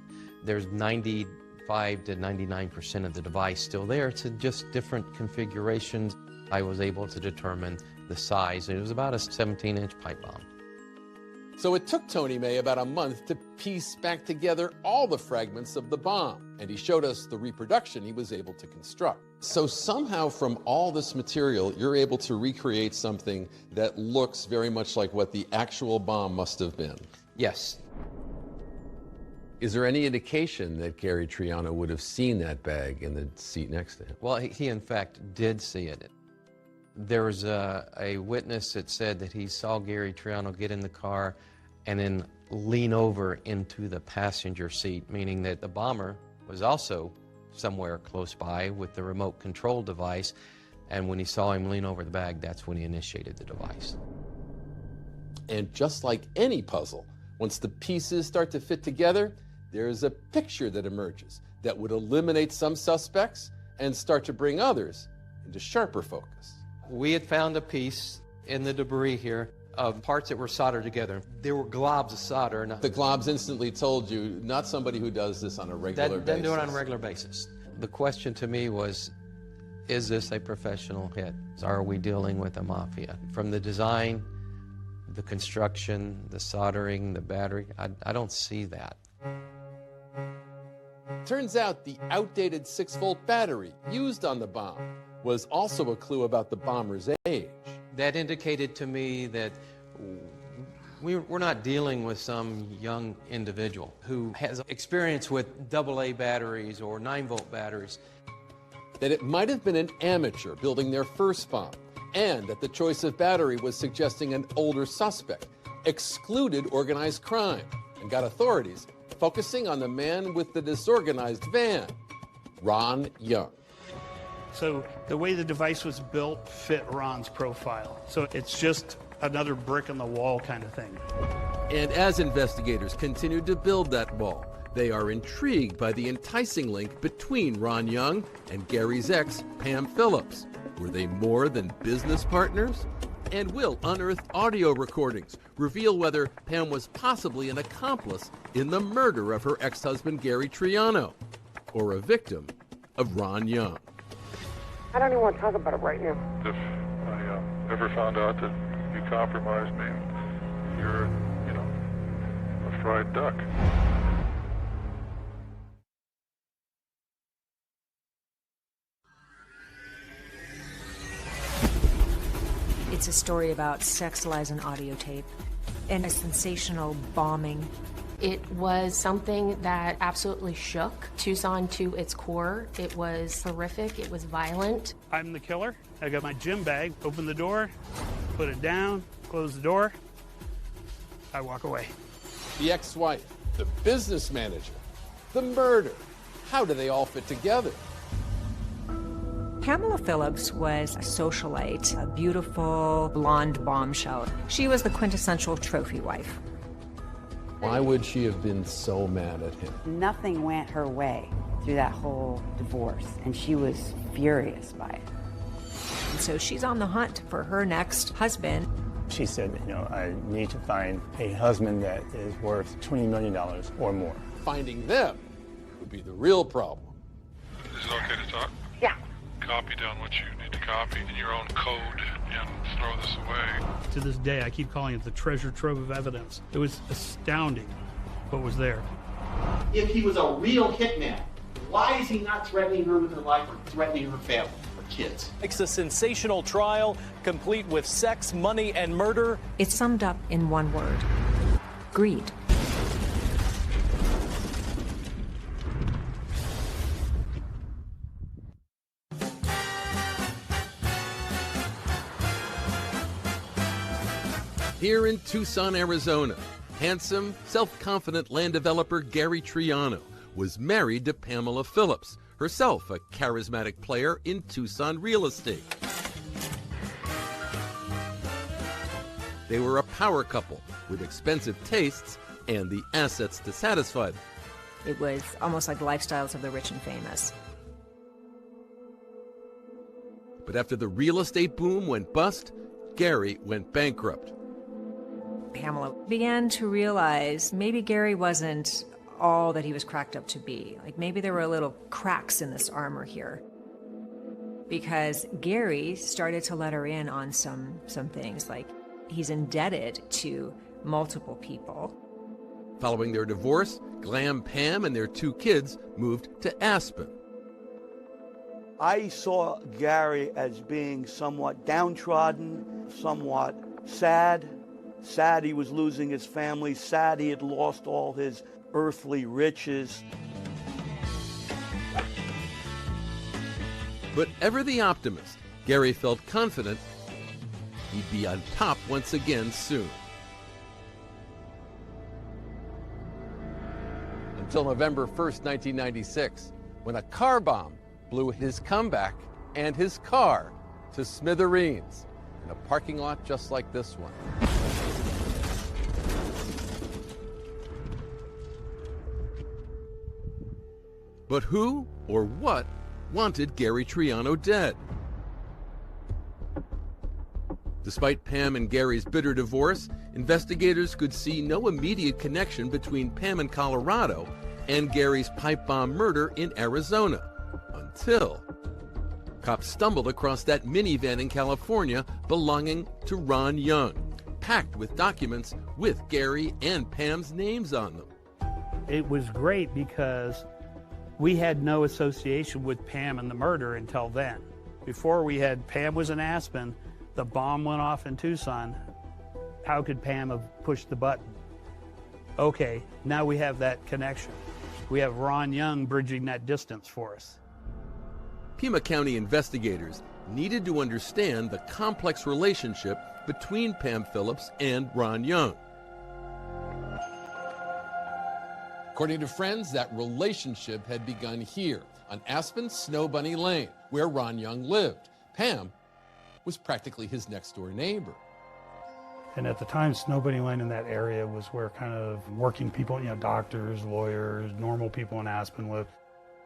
There's 95 to 99% of the device still there. It's just different configurations. I was able to determine the size. It was about a 17-inch pipe bomb. So it took Tony May about a month to piece back together all the fragments of the bomb, and he showed us the reproduction he was able to construct. So somehow from all this material, you're able to recreate something that looks very much like what the actual bomb must have been. Yes. Is there any indication that Gary Triano would have seen that bag in the seat next to him? Well, he in fact did see it. There was a witness that said that he saw Gary Triano get in the car and then lean over into the passenger seat, meaning that the bomber was also somewhere close by with the remote control device, and when he saw him lean over the bag, that's when he initiated the device. And just like any puzzle, once the pieces start to fit together, there's a picture that emerges that would eliminate some suspects and start to bring others into sharper focus. We had found a piece in the debris here of parts that were soldered together. There were globs of solder. The globs instantly told you, not somebody who does this on a regular basis. Doesn't do it on a regular basis. The question to me was, is this a professional hit? Are we dealing with a mafia? From the design, the construction, the soldering, the battery, I don't see that. Turns out the outdated 6-volt battery used on the bomb was also a clue about the bomber's age. That indicated to me that we're not dealing with some young individual who has experience with AA batteries or 9-volt batteries. That it might have been an amateur building their first bomb, and that the choice of battery was suggesting an older suspect, excluded organized crime, and got authorities focusing on the man with the disorganized van, Ron Young. So the way the device was built fit Ron's profile. So it's just another brick in the wall kind of thing. And as investigators continued to build that wall, they are intrigued by the enticing link between Ron Young and Gary's ex, Pam Phillips. Were they more than business partners? And will unearthed audio recordings reveal whether Pam was possibly an accomplice in the murder of her ex-husband Gary Triano, or a victim of Ron Young? I don't even want to talk about it right now. If I ever found out that you compromised me, you're, a fried duck. It's a story about sex, lies, and audio tape, and a sensational bombing. It was something that absolutely shook Tucson to its core. It was horrific. It was violent. I'm the killer. I got my gym bag, open the door, put it down, close the door. I walk away. The ex-wife, the business manager, the murder. How do they all fit together? Pamela Phillips was a socialite, a beautiful blonde bombshell. She was the quintessential trophy wife. Why would she have been so mad at him? Nothing went her way through that whole divorce, and she was furious by it. And so she's on the hunt for her next husband. She said, I need to find a husband that is worth $20 million or more. Finding them would be the real problem. Is it okay to talk? Yeah. Copy down what you need to copy in your own code and throw this away. To this day, I keep calling it the treasure trove of evidence. It was astounding what was there. If he was a real hitman, why is he not threatening her with her life or threatening her family, her kids? It's a sensational trial, complete with sex, money, and murder. It's summed up in one word: greed. Here in Tucson, Arizona, handsome, self-confident land developer Gary Triano was married to Pamela Phillips, herself a charismatic player in Tucson real estate. They were a power couple with expensive tastes and the assets to satisfy them. It was almost like the lifestyles of the rich and famous. But after the real estate boom went bust, Gary went bankrupt. Pamela began to realize maybe Gary wasn't all that he was cracked up to be. Like maybe there were little cracks in this armor here. Because Gary started to let her in on some things, like he's indebted to multiple people. Following their divorce, Glam Pam and their 2 kids moved to Aspen. I saw Gary as being somewhat downtrodden, somewhat sad. Sad he was losing his family, sad he had lost all his earthly riches. But ever the optimist, Gary felt confident he'd be on top once again soon. Until November 1st, 1996, when a car bomb blew his comeback and his car to smithereens in a parking lot just like this one. But who or what wanted Gary Triano dead? Despite Pam and Gary's bitter divorce, investigators could see no immediate connection between Pam in Colorado and Gary's pipe bomb murder in Arizona, until cops stumbled across that minivan in California belonging to Ron Young, packed with documents with Gary and Pam's names on them. It was great because we had no association with Pam and the murder until then. Before we had Pam was in Aspen, the bomb went off in Tucson. How could Pam have pushed the button? Okay, now we have that connection. We have Ron Young bridging that distance for us. Pima County investigators needed to understand the complex relationship between Pam Phillips and Ron Young. According to friends, that relationship had begun here on Aspen Snow Bunny Lane, where Ron Young lived. Pam was practically his next-door neighbor. And at the time, Snow Bunny Lane in that area was where kind of working people, doctors, lawyers, normal people in Aspen lived.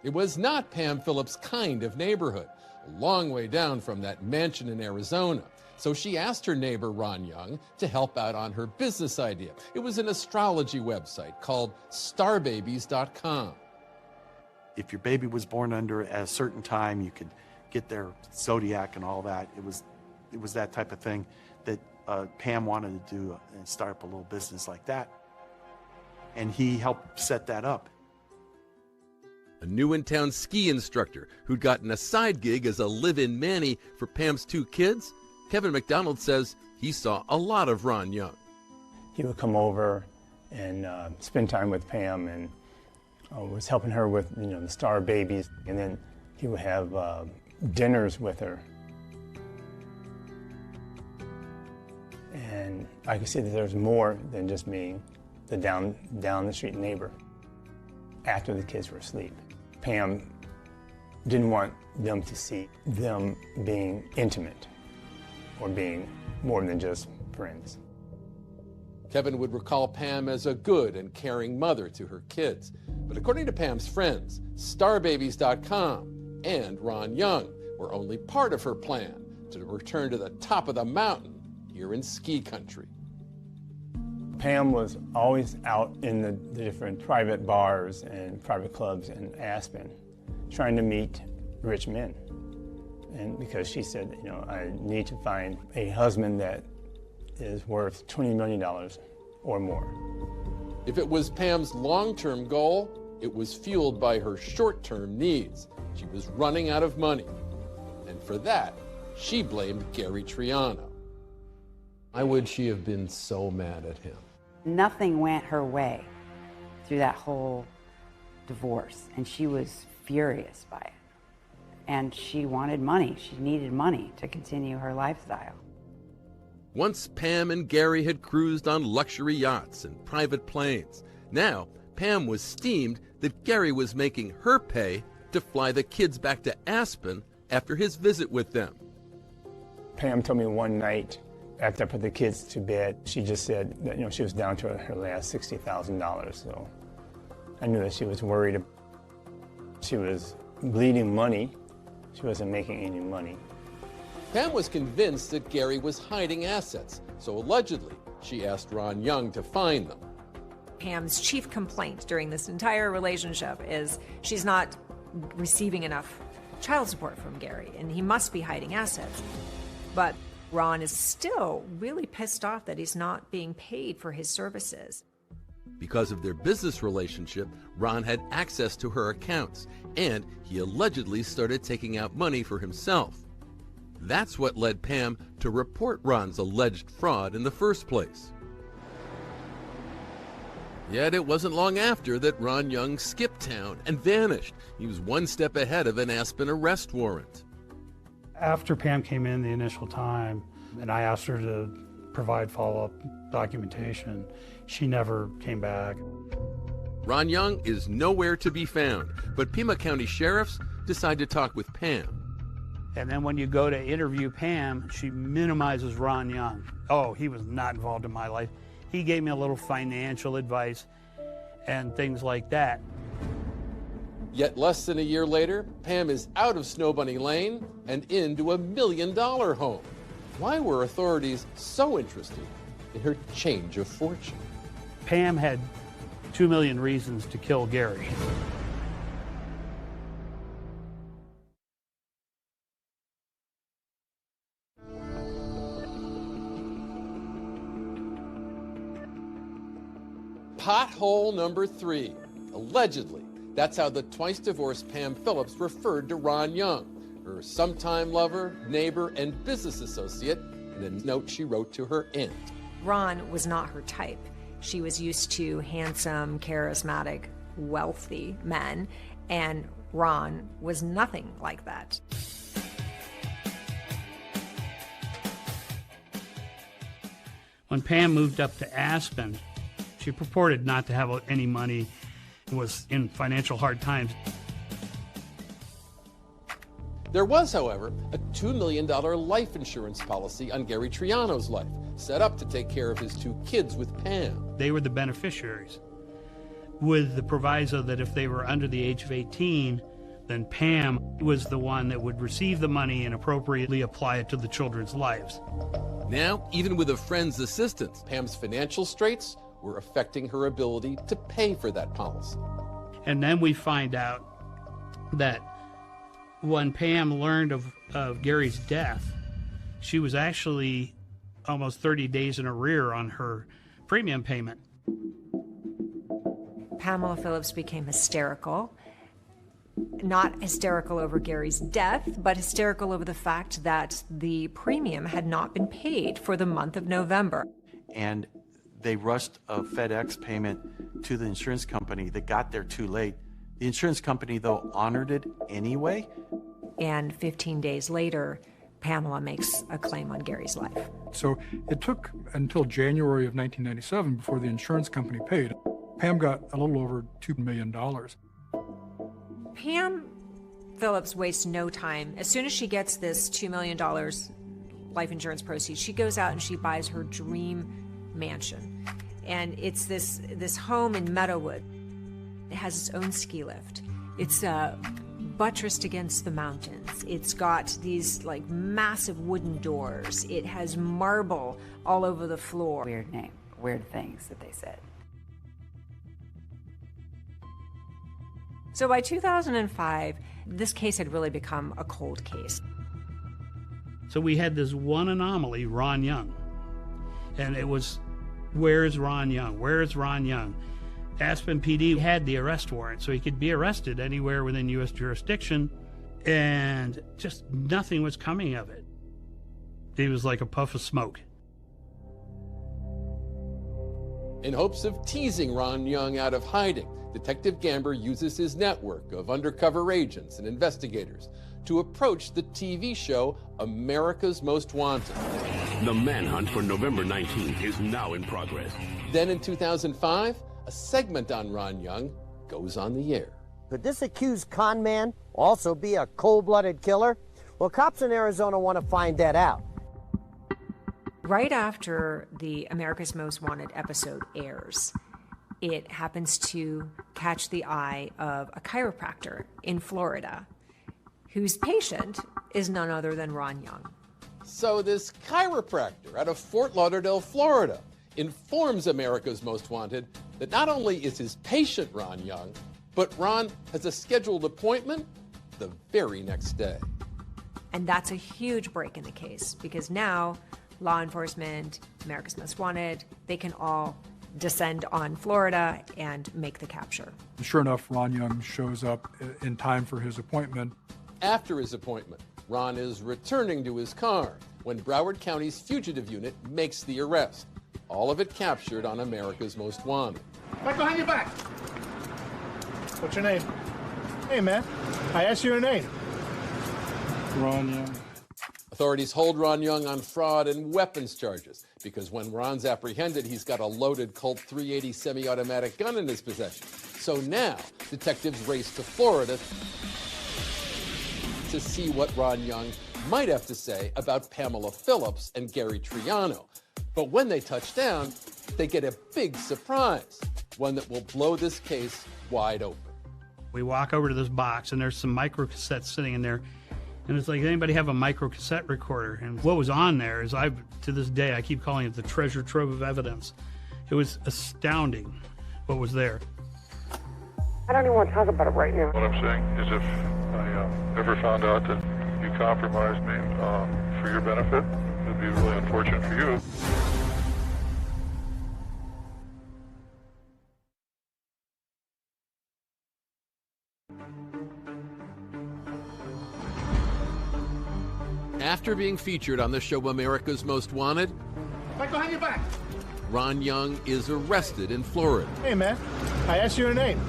It was not Pam Phillips' kind of neighborhood, a long way down from that mansion in Arizona. So she asked her neighbor, Ron Young, to help out on her business idea. It was an astrology website called starbabies.com. If your baby was born under a certain time, you could get their zodiac and all that. It was that type of thing that Pam wanted to do and start up a little business like that. And he helped set that up. A new-in-town ski instructor who'd gotten a side gig as a live-in nanny for Pam's 2 kids, Kevin McDonald says he saw a lot of Ron Young. He would come over and spend time with Pam and was helping her with the star babies, and then he would have dinners with her. And And I could see that there was more than just being the down the street neighbor after the kids were asleep. Pam didn't want them to see them being intimate or being more than just friends. Kevin would recall Pam as a good and caring mother to her kids. But according to Pam's friends, starbabies.com and Ron Young were only part of her plan to return to the top of the mountain here in ski country. Pam was always out in the different private bars and private clubs in Aspen trying to meet rich men. And because she said, you know, I need to find a husband that is worth $20 million or more. If it was Pam's long-term goal, it was fueled by her short-term needs. She was running out of money. And for that, she blamed Gary Triano. Why would she have been so mad at him? Nothing went her way through that whole divorce, and she was furious by it. And she wanted money. She needed money to continue her lifestyle. Once Pam and Gary had cruised on luxury yachts and private planes. Now, Pam was steamed that Gary was making her pay to fly the kids back to Aspen after his visit with them. Pam told me one night after I put the kids to bed, she just said that, you know, she was down to her last $60,000. So I knew that she was worried. She was bleeding money. She wasn't making any money. Pam was convinced that Gary was hiding assets, so allegedly she asked Ron Young to find them. Pam's chief complaint during this entire relationship is she's not receiving enough child support from Gary, and he must be hiding assets. But Ron is still really pissed off that he's not being paid for his services. Because of their business relationship, Ron had access to her accounts, and he allegedly started taking out money for himself. That's what led Pam to report Ron's alleged fraud in the first place. Yet it wasn't long after that Ron Young skipped town and vanished. He was one step ahead of an Aspen arrest warrant. After Pam came in the initial time, and I asked her to provide follow-up documentation, she never came back. Ron Young is nowhere to be found, but Pima County sheriffs decide to talk with Pam. And then when you go to interview Pam, she minimizes Ron Young. Oh, he was not involved in my life. He gave me a little financial advice and things like that. Yet less than a year later, Pam is out of Snow Bunny Lane and into a $1 million home. Why were authorities so interested in her change of fortune? Pam had 2 million reasons to kill Gary. Pothole number 3. Allegedly, that's how the twice-divorced Pam Phillips referred to Ron Young, her sometime lover, neighbor, and business associate, in a note she wrote to her aunt. Ron was not her type. She was used to handsome, charismatic, wealthy men, and Ron was nothing like that. When Pam moved up to Aspen, she purported not to have any money and was in financial hard times. There was, however, a $2 million life insurance policy on Gary Triano's life, set up to take care of his 2 kids with Pam. They were the beneficiaries, with the proviso that if they were under the age of 18, then Pam was the one that would receive the money and appropriately apply it to the children's lives. Now, even with a friend's assistance, Pam's financial straits were affecting her ability to pay for that policy. And then we find out that when Pam learned of Gary's death, she was actually almost 30 days in arrear on her premium payment. Pamela Phillips became hysterical. Not hysterical over Gary's death, but hysterical over the fact that the premium had not been paid for the month of November. And they rushed a FedEx payment to the insurance company that got there too late. The insurance company, though, honored it anyway. And 15 days later, Pamela makes a claim on Gary's life. So it took until January of 1997 before the insurance company paid. Pam got a little over $2 million. Pam Phillips wastes no time. As soon as she gets this $2 million life insurance proceeds, she goes out and she buys her dream mansion. And it's this home in Meadowood. It has its own ski lift. It's buttressed against the mountains. It's got these like massive wooden doors. It has marble all over the floor. Weird name, weird things that they said. So by 2005, this case had really become a cold case. So we had this one anomaly, Ron Young. And it was, where's Ron Young? Where's Ron Young? Aspen PD had the arrest warrant, so he could be arrested anywhere within U.S. jurisdiction, and just nothing was coming of it. He was like a puff of smoke. In hopes of teasing Ron Young out of hiding, Detective Gamber uses his network of undercover agents and investigators to approach the TV show America's Most Wanted. The manhunt for November 19th is now in progress. Then in 2005, a segment on Ron Young goes on the air. Could this accused con man also be a cold-blooded killer? Well, cops in Arizona want to find that out. Right after the America's Most Wanted episode airs, it happens to catch the eye of a chiropractor in Florida whose patient is none other than Ron Young. So this chiropractor out of Fort Lauderdale, Florida, informs America's Most Wanted that not only is his patient Ron Young, but Ron has a scheduled appointment the very next day. And that's a huge break in the case, because now law enforcement, America's Most Wanted, they can all descend on Florida and make the capture. Sure enough, Ron Young shows up in time for his appointment. After his appointment, Ron is returning to his car when Broward County's fugitive unit makes the arrest. All of it captured on America's Most Wanted. Right behind your back. What's your name? Hey, man. I asked you your name. Ron Young. Authorities hold Ron Young on fraud and weapons charges because when Ron's apprehended, he's got a loaded Colt .380 semi-automatic gun in his possession. So now, detectives race to Florida to see what Ron Young might have to say about Pamela Phillips and Gary Triano. But when they touch down, they get a big surprise, one that will blow this case wide open. We walk over to this box, and there's some micro cassettes sitting in there. And it's like, anybody have a micro cassette recorder? And what was on there is, to this day, I keep calling it the treasure trove of evidence. It was astounding what was there. I don't even want to talk about it right now. What I'm saying is if I ever found out that you compromised me for your benefit, it would be really unfortunate for you. After being featured on the show America's Most Wanted, Right behind your back. Ron Young is arrested in Florida. Hey, man. I asked you your name.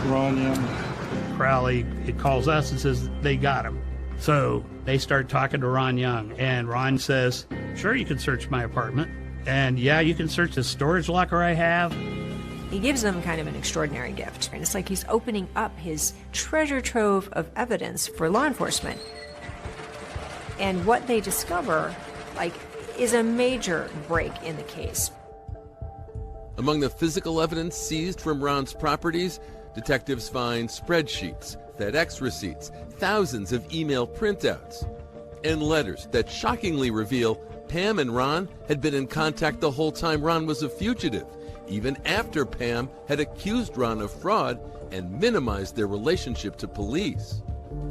Ron Young. Crowley, it calls us and says they got him. So they start talking to Ron Young, and Ron says, sure, you can search my apartment. And yeah, you can search the storage locker I have. He gives them kind of an extraordinary gift. And it's like he's opening up his treasure trove of evidence for law enforcement. And what they discover, is a major break in the case. Among the physical evidence seized from Ron's properties, detectives find spreadsheets, FedEx receipts, thousands of email printouts, and letters that shockingly reveal Pam and Ron had been in contact the whole time Ron was a fugitive, even after Pam had accused Ron of fraud and minimized their relationship to police.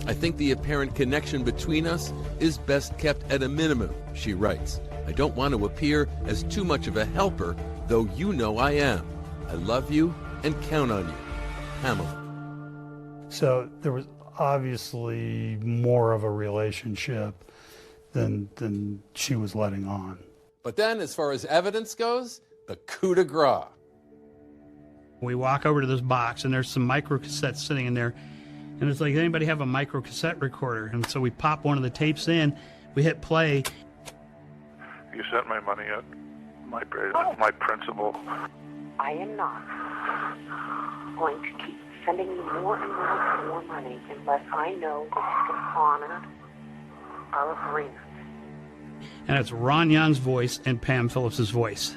I think the apparent connection between us is best kept at a minimum, she writes. I don't want to appear as too much of a helper, though you know I am. I love you and count on you. Pamela. So there was obviously more of a relationship than she was letting on. But then, as far as evidence goes, the coup de grace. We walk over to this box, and there's some micro cassettes sitting in there. And it's like, anybody have a micro cassette recorder? And so we pop one of the tapes in, we hit play. You sent my money yet? My principal. I am not going to keep sending you more and more money unless I know that you can honor our agreement. And it's Ron Young's voice and Pam Phillips's voice.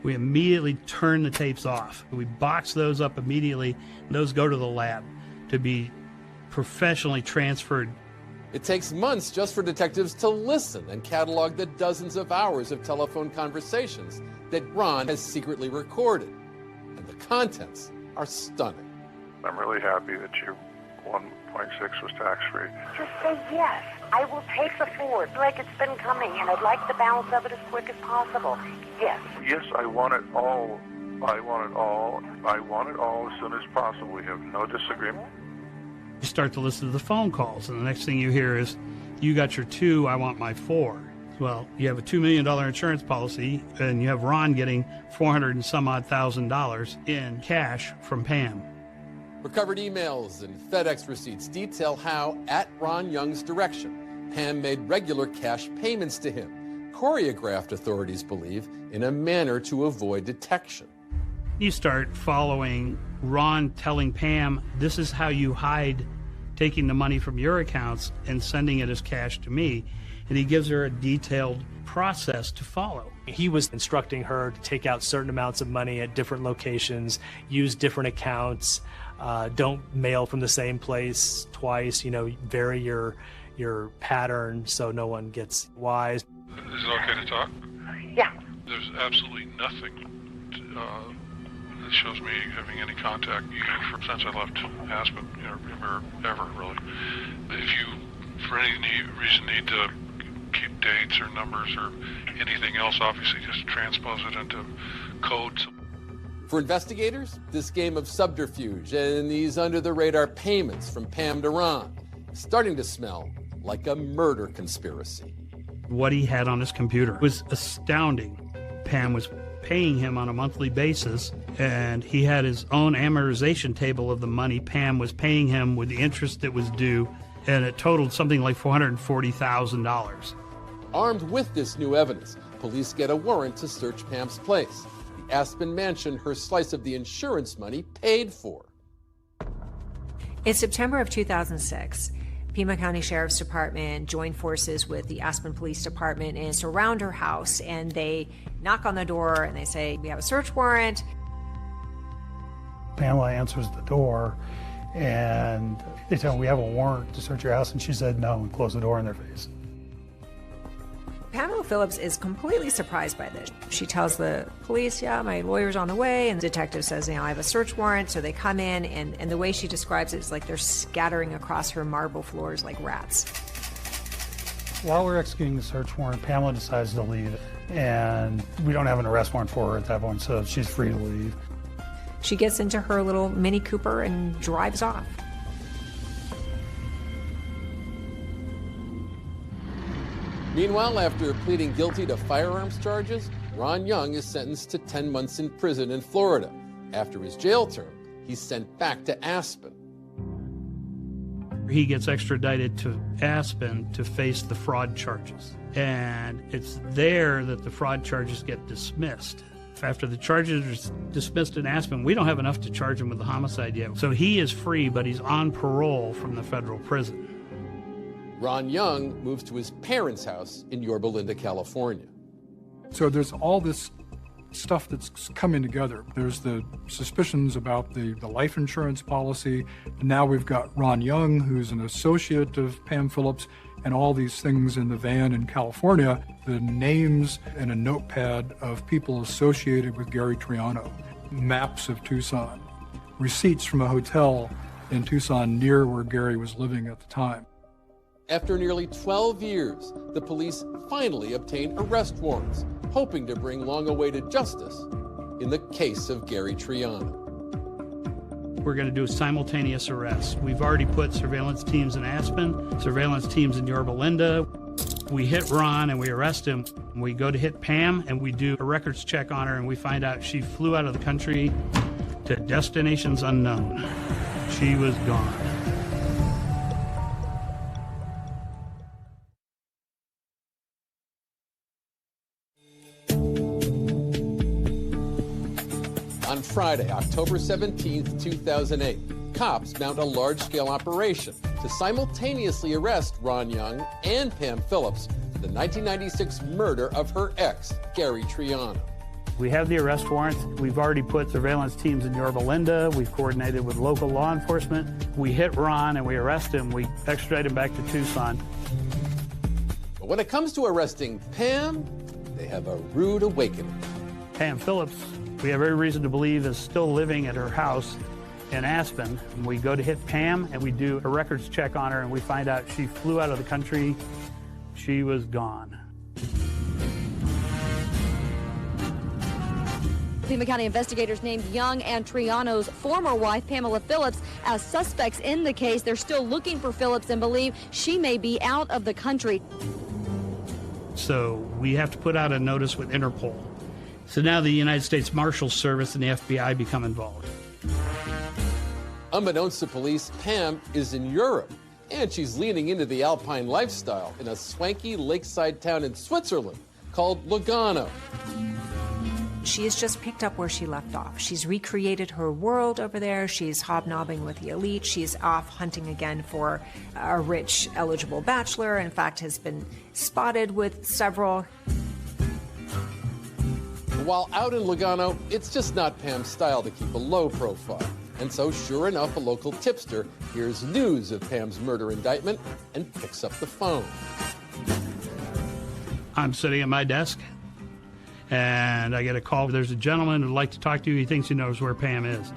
We immediately turn the tapes off. We box those up immediately, and those go to the lab to be professionally transferred. It takes months just for detectives to listen and catalog the dozens of hours of telephone conversations that Ron has secretly recorded. And the contents are stunning. I'm really happy that your 1.6 was tax-free. Just say yes. I will take the forward like it's been coming, and I'd like the balance of it as quick as possible. Yes. Yes, I want it all. I want it all. I want it all as soon as possible. We have no disagreement. You start to listen to the phone calls, and the next thing you hear is, you got your 2, I want my 4. Well, you have a $2 million insurance policy, and you have Ron getting $400 and some odd $1,000 in cash from Pam. Recovered emails and FedEx receipts detail how, at Ron Young's direction, Pam made regular cash payments to him, choreographed, authorities believe, in a manner to avoid detection. You start following Ron telling Pam, this is how you hide taking the money from your accounts and sending it as cash to me. And he gives her a detailed process to follow. He was instructing her to take out certain amounts of money at different locations, use different accounts, don't mail from the same place twice, vary your pattern so no one gets wise. Is it okay to talk? Yeah. There's absolutely nothing that shows me having any contact since I left Aspen, or ever really. If you, for any reason, need to keep dates or numbers or anything else, obviously just transpose it into codes. For investigators, this game of subterfuge and these under-the-radar payments from Pam to Ron is starting to smell like a murder conspiracy. What he had on his computer was astounding. Pam was paying him on a monthly basis, and he had his own amortization table of the money Pam was paying him with the interest that was due, and it totaled something like $440,000. Armed with this new evidence, police get a warrant to search Pam's place, the Aspen mansion her slice of the insurance money paid for. In September of 2006, Pima County Sheriff's Department joined forces with the Aspen Police Department and surround her house, and they knock on the door and they say, we have a search warrant. Pamela answers the door and they tell her, we have a warrant to search your house, and she said no and closed the door in their face. Pamela Phillips is completely surprised by this. She tells the police, yeah, my lawyer's on the way, and the detective says, I have a search warrant, so they come in, and the way she describes it is like they're scattering across her marble floors like rats. While we're executing the search warrant, Pamela decides to leave, and we don't have an arrest warrant for her at that point, so she's free to leave. She gets into her little Mini Cooper and drives off. Meanwhile, after pleading guilty to firearms charges, Ron Young is sentenced to 10 months in prison in Florida. After his jail term, he's sent back to Aspen. He gets extradited to Aspen to face the fraud charges. And it's there that the fraud charges get dismissed. After the charges are dismissed in Aspen, we don't have enough to charge him with the homicide yet. So he is free, but he's on parole from the federal prison. Ron Young moves to his parents' house in Yorba Linda, California. So there's all this stuff that's coming together. There's the suspicions about the life insurance policy. Now we've got Ron Young, who's an associate of Pam Phillips, and all these things in the van in California, the names and a notepad of people associated with Gary Triano, maps of Tucson, receipts from a hotel in Tucson near where Gary was living at the time. After nearly 12 years, the police finally obtain arrest warrants, hoping to bring long-awaited justice in the case of Gary Triano. We're going to do a simultaneous arrest. We've already put surveillance teams in Aspen, surveillance teams in Yorba Linda. We hit Ron and we arrest him. We go to hit Pam and we do a records check on her, and we find out she flew out of the country to destinations unknown. She was gone. On Friday, October 17, 2008, cops mount a large-scale operation to simultaneously arrest Ron Young and Pam Phillips for the 1996 murder of her ex, Gary Triano. We have the arrest warrants. We've already put surveillance teams in Yorba Linda. We've coordinated with local law enforcement. We hit Ron and we arrest him. We extradite him back to Tucson. But when it comes to arresting Pam, they have a rude awakening. Pam Phillips, we have every reason to believe, is still living at her house in Aspen. We go to hit Pam and we do a records check on her and we find out she flew out of the country. She was gone. Pima County investigators named Young and Triano's former wife, Pamela Phillips, as suspects in the case. They're still looking for Phillips and believe she may be out of the country. So we have to put out a notice with Interpol. So now the United States Marshal Service and the FBI become involved. Unbeknownst to police, Pam is in Europe, and she's leaning into the alpine lifestyle in a swanky lakeside town in Switzerland called Lugano. She has just picked up where she left off. She's recreated her world over there. She's hobnobbing with the elite. She's off hunting again for a rich, eligible bachelor. In fact, has been spotted with several. While out in Lugano, it's just not Pam's style to keep a low profile. And so, sure enough, a local tipster hears news of Pam's murder indictment and picks up the phone. I'm sitting at my desk, and I get a call. There's a gentleman who'd like to talk to you. He thinks he knows where Pam is.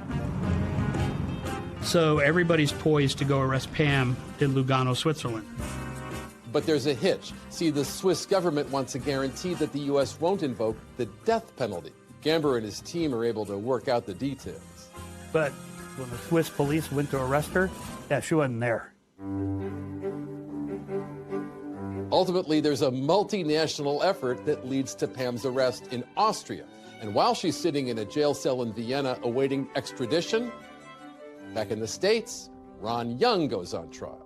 So everybody's poised to go arrest Pam in Lugano, Switzerland. But there's a hitch. See, the Swiss government wants a guarantee that the U.S. won't invoke the death penalty. Gamber and his team are able to work out the details. But when the Swiss police went to arrest her, yeah, she wasn't there. Ultimately, there's a multinational effort that leads to Pam's arrest in Austria. And while she's sitting in a jail cell in Vienna awaiting extradition, back in the States, Ron Young goes on trial.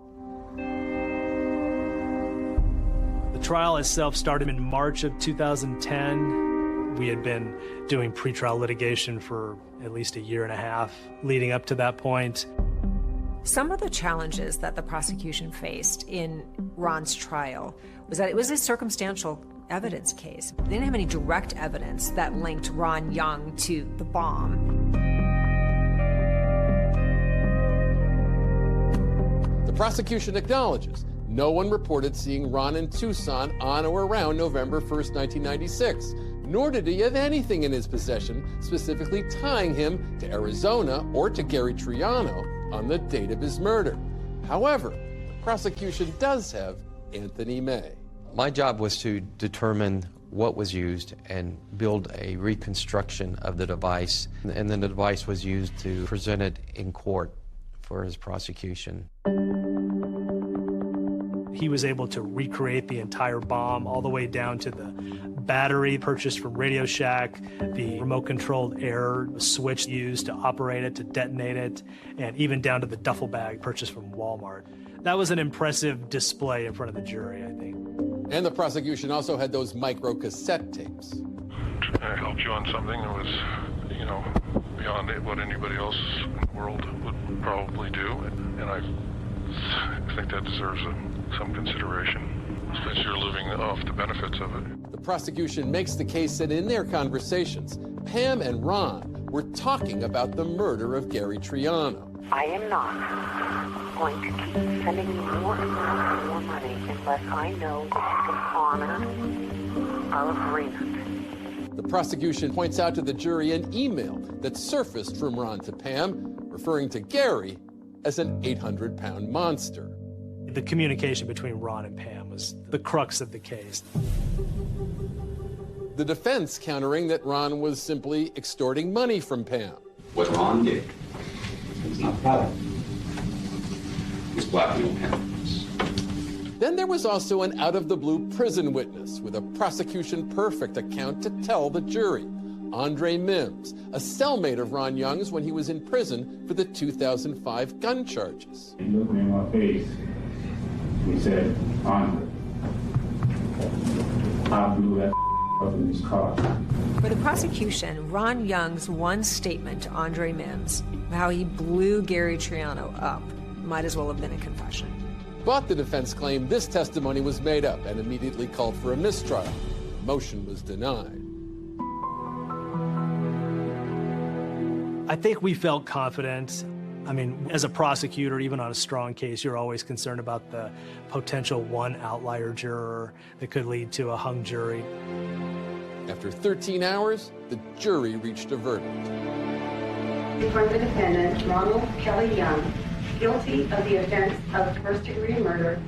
The trial itself started in March of 2010. We had been doing pretrial litigation for at least a year and a half leading up to that point. Some of the challenges that the prosecution faced in Ron's trial was that it was a circumstantial evidence case. They didn't have any direct evidence that linked Ron Young to the bomb. The prosecution acknowledges no one reported seeing Ron in Tucson on or around November 1st, 1996, nor did he have anything in his possession specifically tying him to Arizona or to Gary Triano on the date of his murder. However, the prosecution does have Anthony May. My job was to determine what was used and build a reconstruction of the device, and then the device was used to present it in court for his prosecution. He was able to recreate the entire bomb all the way down to the battery purchased from Radio Shack, the remote-controlled air switch used to operate it, to detonate it, and even down to the duffel bag purchased from Walmart. That was an impressive display in front of the jury, I think. And the prosecution also had those micro cassette tapes. I helped you on something that was, beyond what anybody else in the world would probably do, and I think that deserves some consideration, since you're living off the benefits of it. The prosecution makes the case that in their conversations, Pam and Ron were talking about the murder of Gary Triano. I am not going to keep sending you more and more money unless I know that you can honor our agreement. The prosecution points out to the jury an email that surfaced from Ron to Pam, referring to Gary as an 800-pound monster. The communication between Ron and Pam was the crux of the case. The defense countering that Ron was simply extorting money from Pam. What Ron did was not proud of. He was blackmail Pam. Then there was also an out-of-the-blue prison witness with a prosecution-perfect account to tell the jury. Andre Mims, a cellmate of Ron Young's when he was in prison for the 2005 gun charges. He looked me in my face. He said, Andre, I blew that of these costs. For the prosecution, Ron Young's one statement to Andre Mims, how he blew Gary Triano up, might as well have been a confession. But the defense claimed this testimony was made up and immediately called for a mistrial. The motion was denied. I think we felt confident. I mean, as a prosecutor, even on a strong case, you're always concerned about the potential one outlier juror that could lead to a hung jury. After 13 hours, the jury reached a verdict. We find the defendant, Ronald Kelly Young, guilty of the offense of first-degree murder.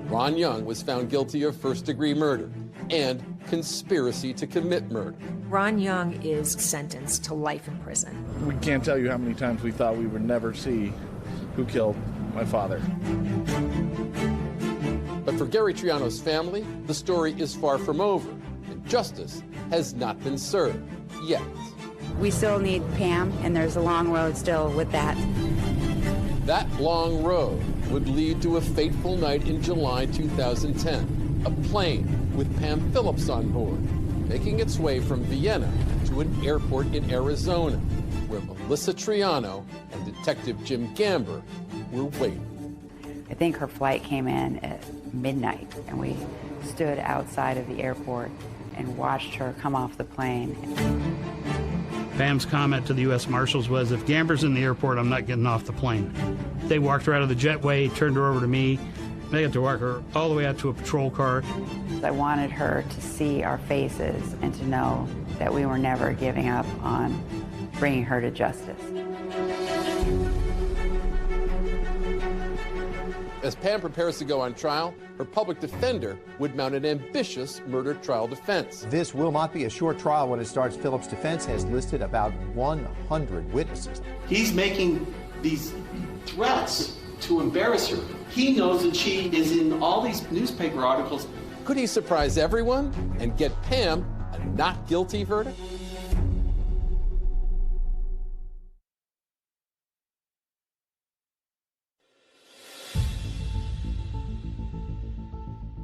Ron Young was found guilty of first-degree murder and conspiracy to commit murder. Ron Young is sentenced to life in prison. We can't tell you how many times we thought we would never see who killed my father. But for Gary Triano's family, the story is far from over, and justice has not been served yet. We still need Pam, and there's a long road still with that. That long road would lead to a fateful night in July 2010. A plane with Pam Phillips on board, making its way from Vienna to an airport in Arizona, where Melissa Triano and Detective Jim Gamber were waiting. I think her flight came in at midnight, and we stood outside of the airport and watched her come off the plane. Pam's comment to the U.S. Marshals was, if Gamber's in the airport, I'm not getting off the plane. They walked her out of the jetway, turned her over to me. They had to walk her all the way out to a patrol car. I wanted her to see our faces and to know that we were never giving up on bringing her to justice. As Pam prepares to go on trial, her public defender would mount an ambitious murder trial defense. This will not be a short trial when it starts. Phillips' defense has listed about 100 witnesses. He's making these threats to embarrass her. He knows that she is in all these newspaper articles. Could he surprise everyone and get Pam a not guilty verdict?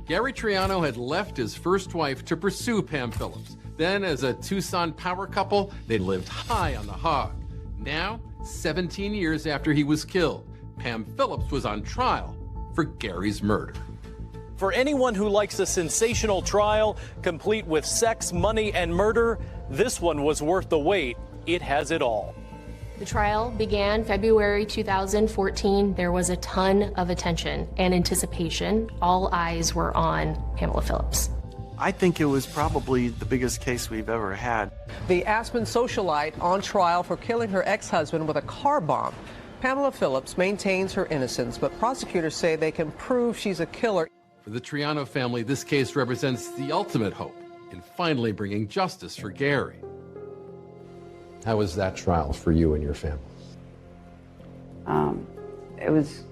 Gary Triano had left his first wife to pursue Pam Phillips. Then, as a Tucson power couple, they lived high on the hog. Now, 17 years after he was killed, Pam Phillips was on trial for Gary's murder. For anyone who likes a sensational trial, complete with sex, money, and murder, this one was worth the wait. It has it all. The trial began February 2014. There was a ton of attention and anticipation. All eyes were on Pamela Phillips. I think it was probably the biggest case we've ever had. The Aspen socialite on trial for killing her ex-husband with a car bomb. Pamela Phillips maintains her innocence, but prosecutors say they can prove she's a killer. For the Triano family, this case represents the ultimate hope in finally bringing justice for Gary. How was that trial for you and your family? It was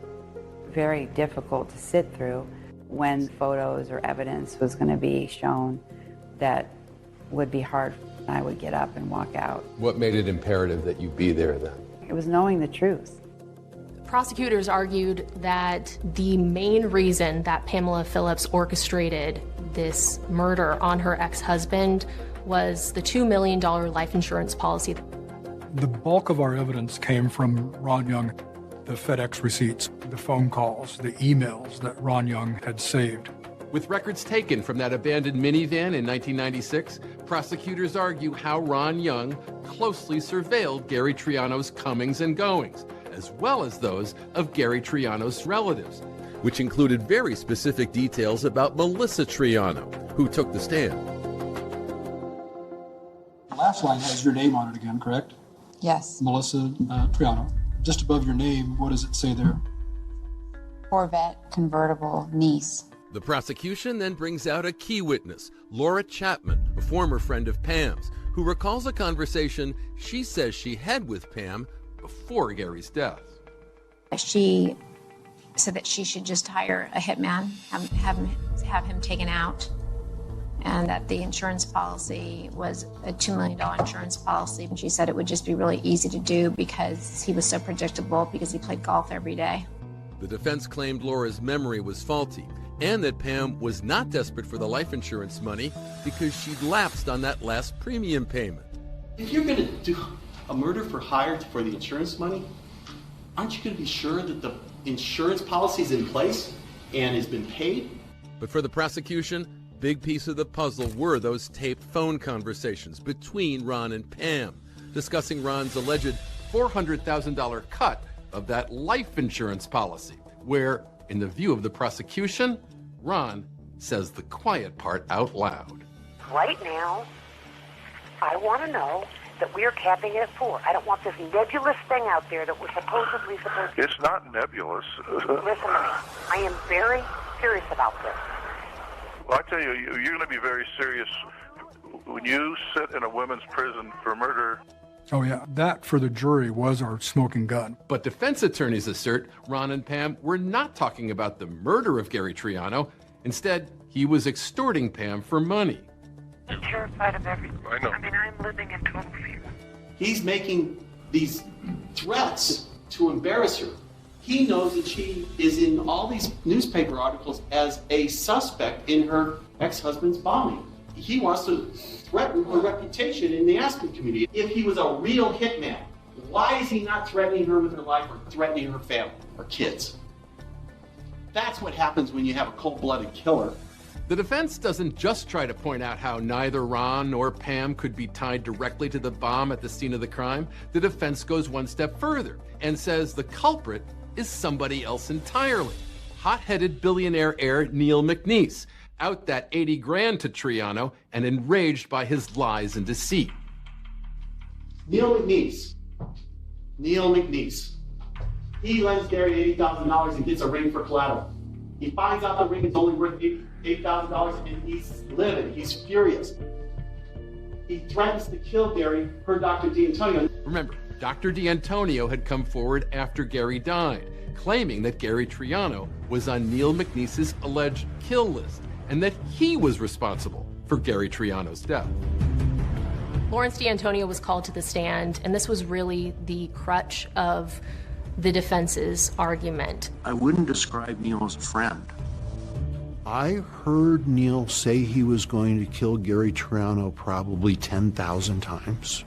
very difficult to sit through when photos or evidence was going to be shown that would be hard. I would get up and walk out. What made it imperative that you be there then? It was knowing the truth. Prosecutors argued that the main reason that Pamela Phillips orchestrated this murder on her ex-husband was the $2 million life insurance policy. The bulk of our evidence came from Ron Young, the FedEx receipts, the phone calls, the emails that Ron Young had saved. With records taken from that abandoned minivan in 1996, prosecutors argue how Ron Young closely surveilled Gary Triano's comings and goings, as well as those of Gary Triano's relatives, which included very specific details about Melissa Triano, who took the stand. The last line has your name on it again, correct? Yes. Melissa Triano. Just above your name, what does it say there? Corvette convertible niece. The prosecution then brings out a key witness, Laura Chapman, a former friend of Pam's, who recalls a conversation she says she had with Pam before Gary's death. She said that she should just hire a hitman, have him taken out, and that the insurance policy was a $2 million insurance policy. And she said it would just be really easy to do because he was so predictable because he played golf every day. The defense claimed Laura's memory was faulty, and that Pam was not desperate for the life insurance money because she'd lapsed on that last premium payment. If you're going to do a murder for hire for the insurance money, aren't you going to be sure that the insurance policy is in place and has been paid? But for the prosecution, big piece of the puzzle were those taped phone conversations between Ron and Pam, discussing Ron's alleged $400,000 cut of that life insurance policy, where, in the view of the prosecution, Ron says the quiet part out loud. Right now, I want to know that we are capping it at 4. I don't want this nebulous thing out there that we're supposedly supposed to... It's not nebulous. Listen to me. I am very serious about this. Well, I tell you, you're going to be very serious when you sit in a women's prison for murder. Oh yeah, that for the jury was our smoking gun. But defense attorneys assert Ron and Pam were not talking about the murder of Gary Triano. Instead, he was extorting Pam for money. I'm terrified of everything. I know. I mean, I'm living in total fear. He's making these threats to embarrass her. He knows that she is in all these newspaper articles as a suspect in her ex-husband's bombing. He wants to threaten her reputation in the Aspen community. If he was a real hitman, why is he not threatening her with her life or threatening her family or kids? That's what happens when you have a cold-blooded killer. The defense doesn't just try to point out how neither Ron nor Pam could be tied directly to the bomb at the scene of the crime. The defense goes one step further and says the culprit is somebody else entirely. Hot-headed billionaire heir Neil McNeese, out that 80 grand to Triano and enraged by his lies and deceit. Neil McNeese. He lends Gary $80,000 and gets a ring for collateral. He finds out the ring is only worth $8,000 and he's livid. He's furious. He threatens to kill Gary per Dr. D'Antonio. Remember, Dr. D'Antonio had come forward after Gary died, claiming that Gary Triano was on Neil McNeese's alleged kill list and that he was responsible for Gary Triano's death. Lawrence D'Antonio was called to the stand, and this was really the crutch of the defense's argument. I wouldn't describe Neil as a friend. I heard Neil say he was going to kill Gary Triano probably 10,000 times.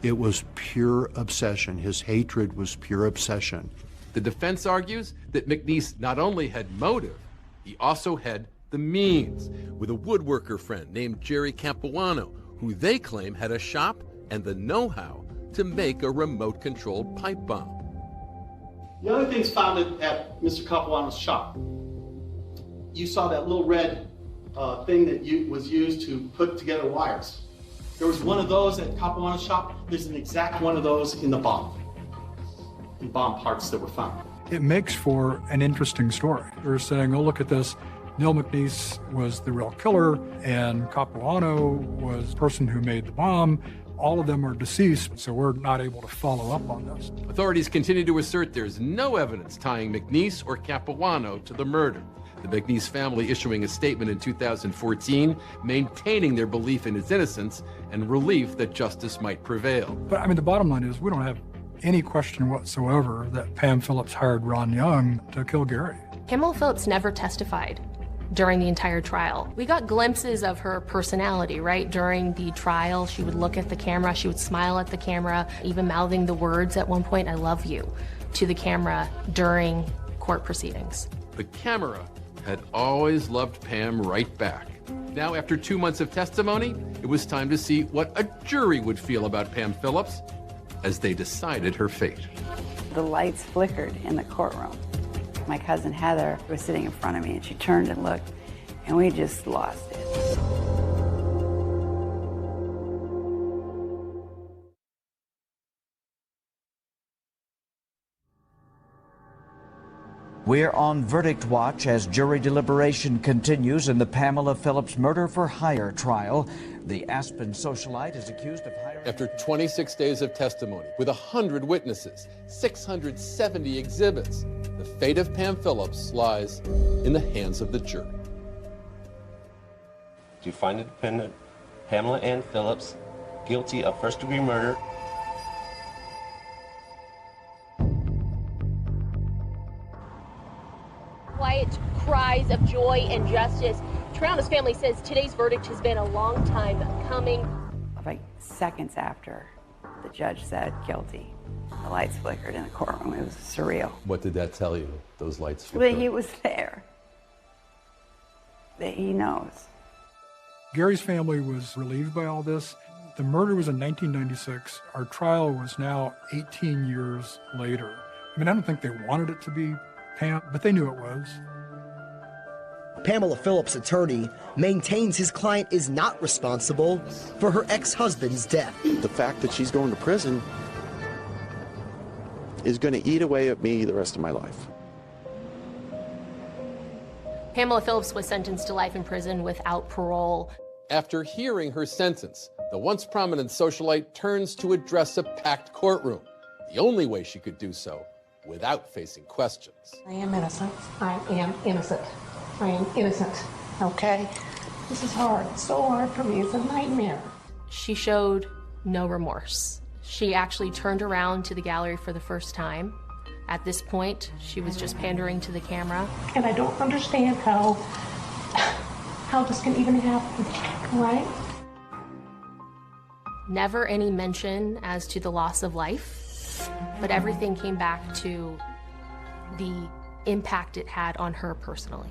It was pure obsession. His hatred was pure obsession. The defense argues that McNeese not only had motive, he also had the means, with a woodworker friend named Jerry Capuano, who they claim had a shop and the know-how to make a remote-controlled pipe bomb. The other things found at Mr. Capuano's shop. You saw that little red thing that was used to put together wires. There was one of those at Capuano's shop. There's an exact one of those in the bomb parts that were found. It makes for an interesting story. They're saying, oh, look at this. Neil McNeese was the real killer, and Capuano was the person who made the bomb. All of them are deceased, so we're not able to follow up on this. Authorities continue to assert there's no evidence tying McNeese or Capuano to the murder. The McNeese family issuing a statement in 2014, maintaining their belief in his innocence and relief that justice might prevail. But I mean, the bottom line is we don't have any question whatsoever that Pam Phillips hired Ron Young to kill Gary. Pamela Phillips never testified during the entire trial. We got glimpses of her personality, right? During the trial, she would look at the camera, she would smile at the camera, even mouthing the words at one point, "I love you," to the camera during court proceedings. The camera had always loved Pam right back. Now, after 2 months of testimony, it was time to see what a jury would feel about Pam Phillips as they decided her fate. The lights flickered in the courtroom. My cousin Heather was sitting in front of me, and she turned and looked, and we just lost it. We're on verdict watch as jury deliberation continues in the Pamela Phillips murder for hire trial. The Aspen socialite is accused of hiring... After 26 days of testimony, with 100 witnesses, 670 exhibits, the fate of Pam Phillips lies in the hands of the jury. To find the defendant, Pamela Ann Phillips, guilty of first-degree murder. Quiet cries days of joy and justice. Triano's family says today's verdict has been a long time coming. Like seconds after the judge said guilty, the lights flickered in the courtroom. It was surreal. What did that tell you, those lights flickered? That he was there. That he knows. Gary's family was relieved by all this. The murder was in 1996. Our trial was now 18 years later. I mean, I don't think they wanted it to be Pam, but they knew it was. Pamela Phillips' attorney maintains his client is not responsible for her ex-husband's death. The fact that she's going to prison is going to eat away at me the rest of my life. Pamela Phillips was sentenced to life in prison without parole. After hearing her sentence, the once prominent socialite turns to address a packed courtroom, the only way she could do so without facing questions. I am innocent. I am innocent. I am innocent, okay? This is hard. It's so hard for me. It's a nightmare. She showed no remorse. She actually turned around to the gallery for the first time. At this point, she was just pandering to the camera. And I don't understand how this can even happen, right? Never any mention as to the loss of life, but everything came back to the impact it had on her personally.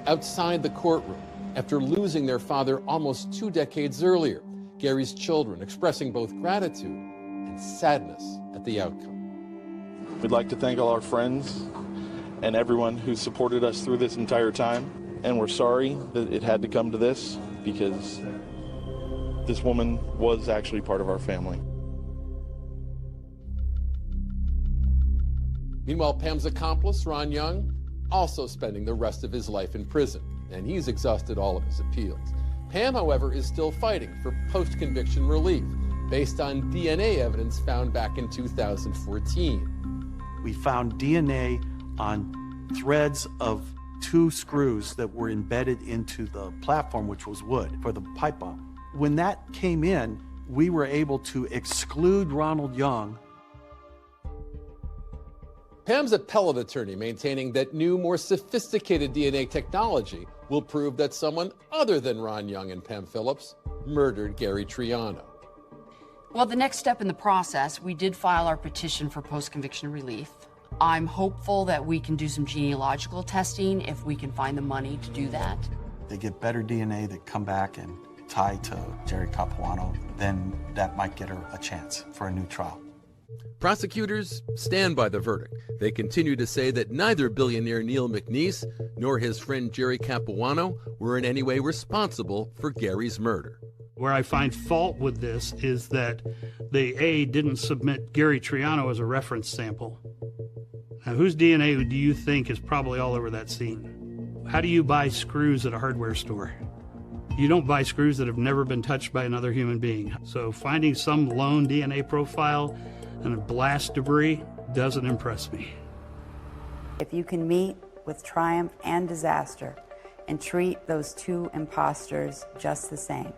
Outside the courtroom, after losing their father almost 2 decades earlier, Gary's children expressing both gratitude and sadness at the outcome. We'd like to thank all our friends and everyone who supported us through this entire time. And we're sorry that it had to come to this, because this woman was actually part of our family. Meanwhile, Pam's accomplice, Ron Young, also spending the rest of his life in prison, and he's exhausted all of his appeals. Pam, however, is still fighting for post-conviction relief based on DNA evidence found back in 2014. We found DNA on threads of 2 screws that were embedded into the platform, which was wood, for the pipe bomb. When that came in, we were able to exclude Ronald Young. Pam's appellate attorney maintaining that new, more sophisticated DNA technology will prove that someone other than Ron Young and Pam Phillips murdered Gary Triano. Well, the next step in the process, we did file our petition for post-conviction relief. I'm hopeful that we can do some genealogical testing if we can find the money to do that. They get better DNA that come back and tie to Jerry Capuano, then that might get her a chance for a new trial. Prosecutors stand by the verdict. They continue to say that neither billionaire Neil McNeese nor his friend Jerry Capuano were in any way responsible for Gary's murder. Where I find fault with this is that they, didn't submit Gary Triano as a reference sample. Now, whose DNA do you think is probably all over that scene? How do you buy screws at a hardware store? You don't buy screws that have never been touched by another human being. So finding some lone DNA profile and a blast debris doesn't impress me. If you can meet with triumph and disaster and treat those 2 imposters just the same,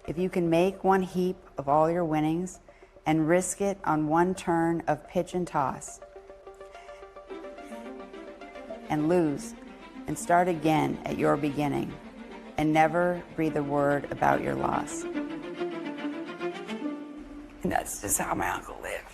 if you can make one heap of all your winnings and risk it on one turn of pitch and toss, and lose and start again at your beginning, and never breathe a word about your loss. And that's just how my uncle lived.